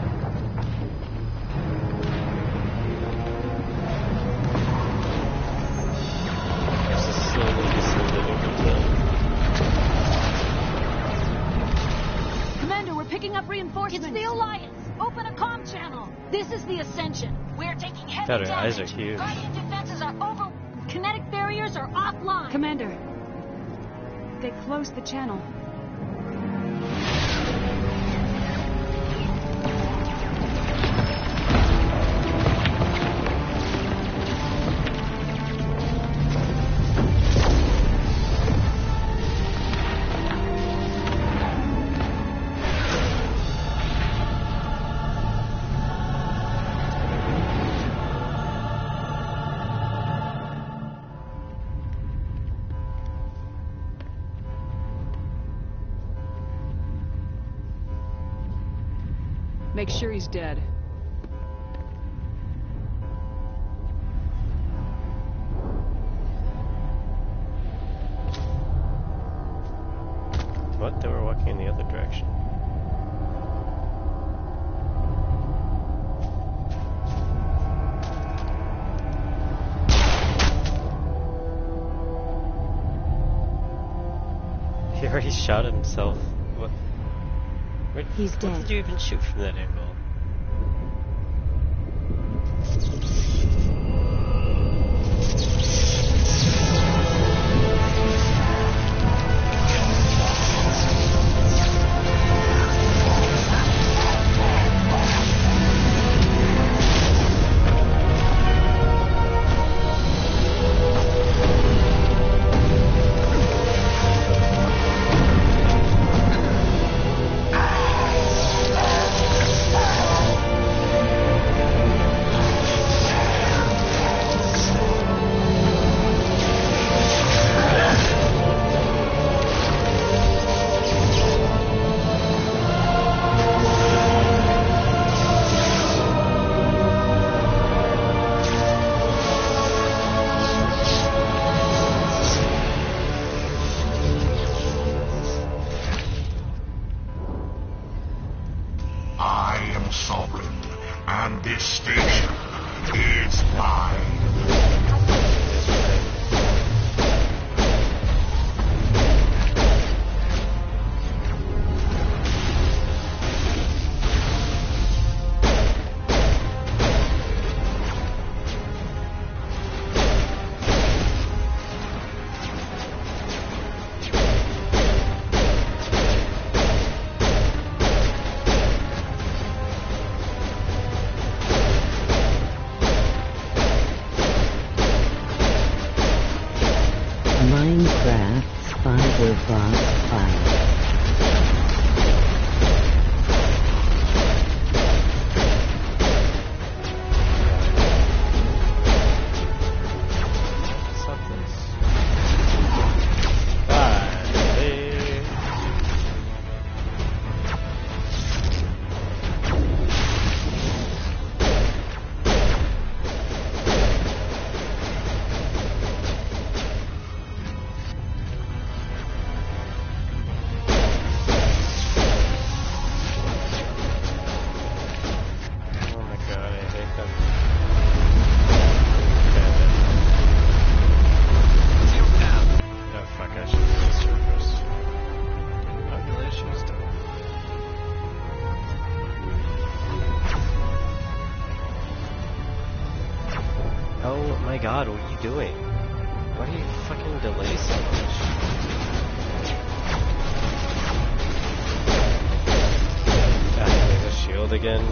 Commander, we're picking up reinforcements. It's the Alliance. Open a comm channel. This is the Ascension. We're taking heavy God, her damage. eyes are huge. Guardian defenses are over. Kinetic barriers are offline. Commander, they closed the channel. Make sure he's dead. What? They were walking in the other direction. He already shot himself. What? He's dead. What did you even shoot from that angle? Minecraft's Fiberbox fight. god, what are you doing? Why do you fucking delay so much? Ah, there's a shield again.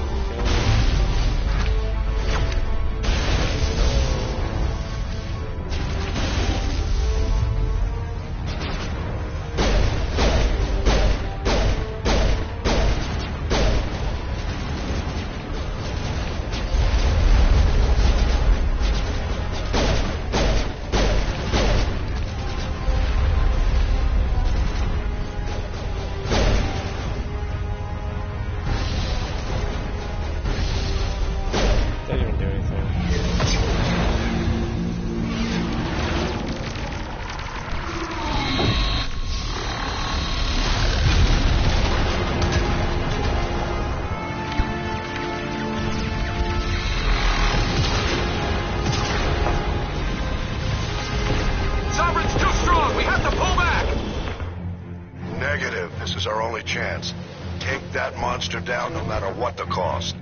Monster down no matter what the cost.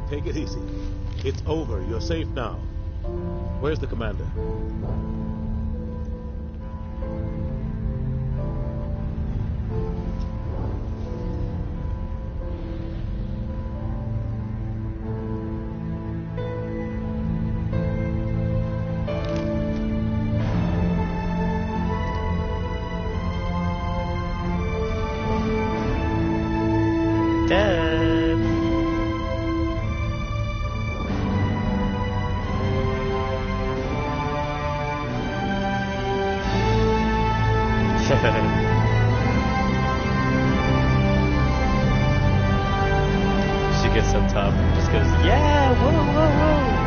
Take it easy. It's over. You're safe now. Where's the commander? gets up top and just goes, yeah, whoa, whoa, whoa.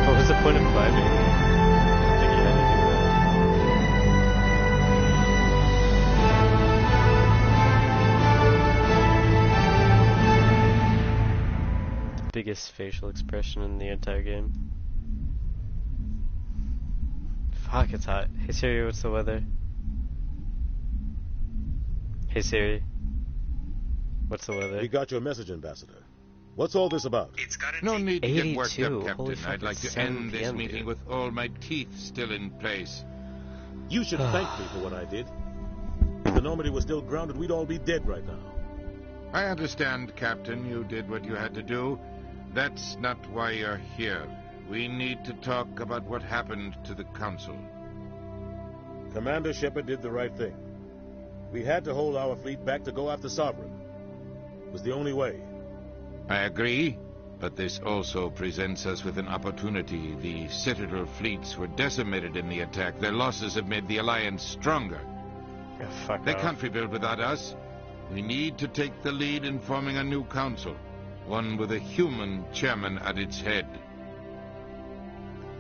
What was the point of climbing? I don't think he had to do that. Biggest facial expression in the entire game. Fuck, it's hot. Hey Siri, what's the weather? Hey Siri, what's the weather? We got your message, Ambassador. What's all this about? No need to get worked 82. up, Holy Captain. fuck, I'd like it's to end 7 this PM, meeting dude. with all my teeth still in place. You should thank me for what I did. If the Normandy was still grounded, we'd all be dead right now. I understand, Captain. You did what you had to do. That's not why you're here. We need to talk about what happened to the Council. Commander Shepard did the right thing. We had to hold our fleet back to go after Sovereign. It was the only way. I agree, but this also presents us with an opportunity. The Citadel fleets were decimated in the attack. Their losses have made the Alliance stronger. They can't rebuild without us. We need to take the lead in forming a new council, one with a human chairman at its head.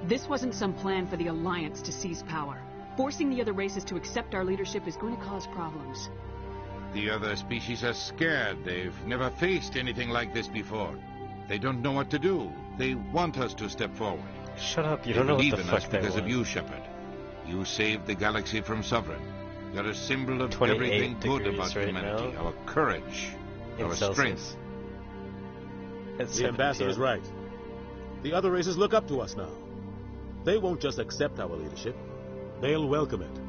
This wasn't some plan for the Alliance to seize power. Forcing the other races to accept our leadership is going to cause problems. The other species are scared. They've never faced anything like this before. They don't know what to do. They want us to step forward. Shut up, you They don't know what believe the in fuck us they because of want. you, Shepard. You saved the galaxy from Sovereign. You're a symbol of 28 everything good degrees about right humanity. now. Our courage, In our Celsius. strength. It's The 7 Ambassador's PM. right. The other races look up to us now. They won't just accept our leadership. They'll welcome it.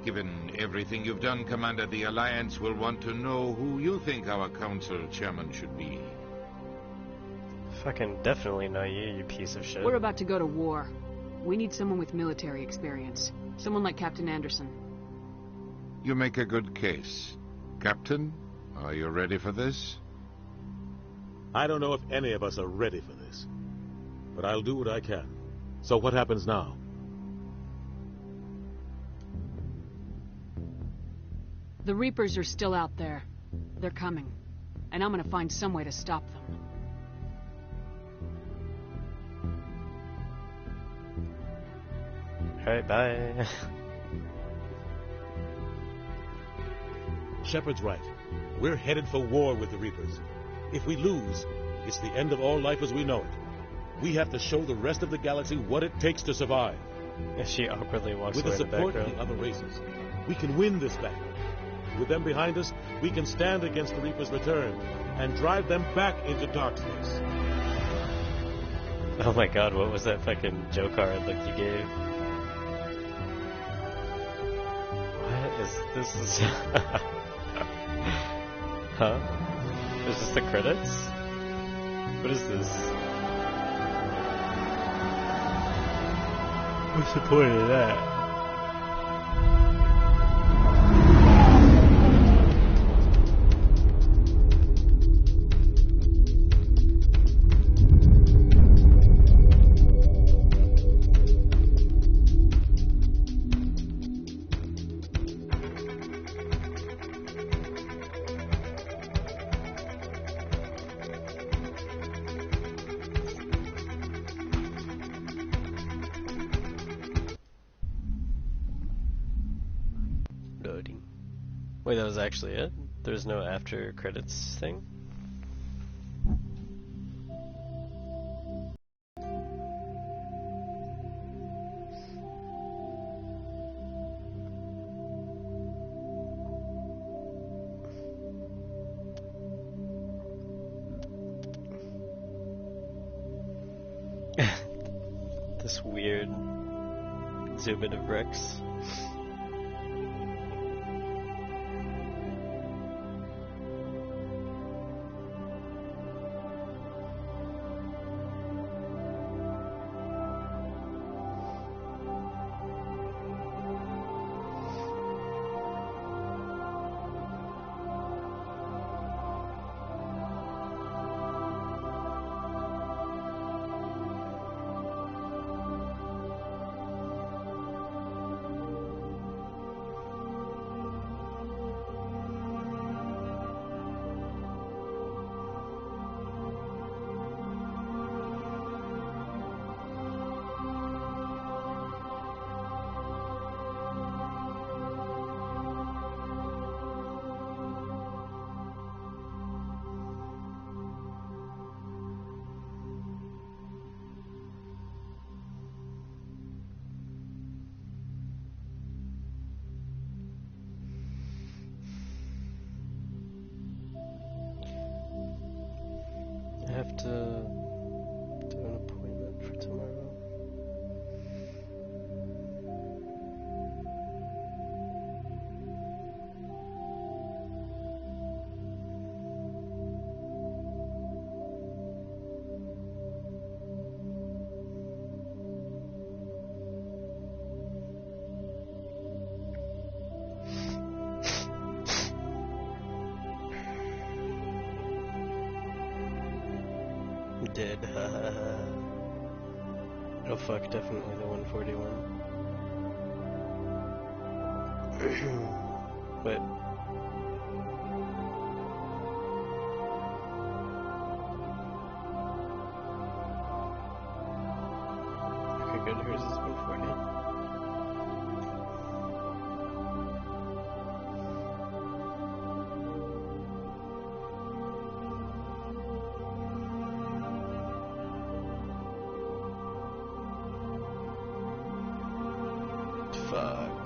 Given everything you've done, Commander, the Alliance will want to know who you think our council chairman should be. Fucking definitely not you, you piece of shit. We're about to go to war. We need someone with military experience. Someone like Captain Anderson. You make a good case. Captain, are you ready for this? I don't know if any of us are ready for this. But I'll do what I can. So what happens now? The Reapers are still out there. They're coming. And I'm gonna find some way to stop them. Alright, bye. Shepard's right. We're headed for war with the Reapers. If we lose, it's the end of all life as we know it. We have to show the rest of the galaxy what it takes to survive. She awkwardly walks With the away in the support of background. the other races, we can win this battle. With them behind us, we can stand against the Reapers' return and drive them back into dark space. Oh my god, what was that fucking Joe card look you gave? What is this? Is huh? Is this the credits? What is this? What's the point of that? Loading. Wait, that was actually it? There's no after credits thing? This weird zoom in of Rex. dead. Oh fuck, definitely the 141. But okay, good. Hers is 140. Fuck.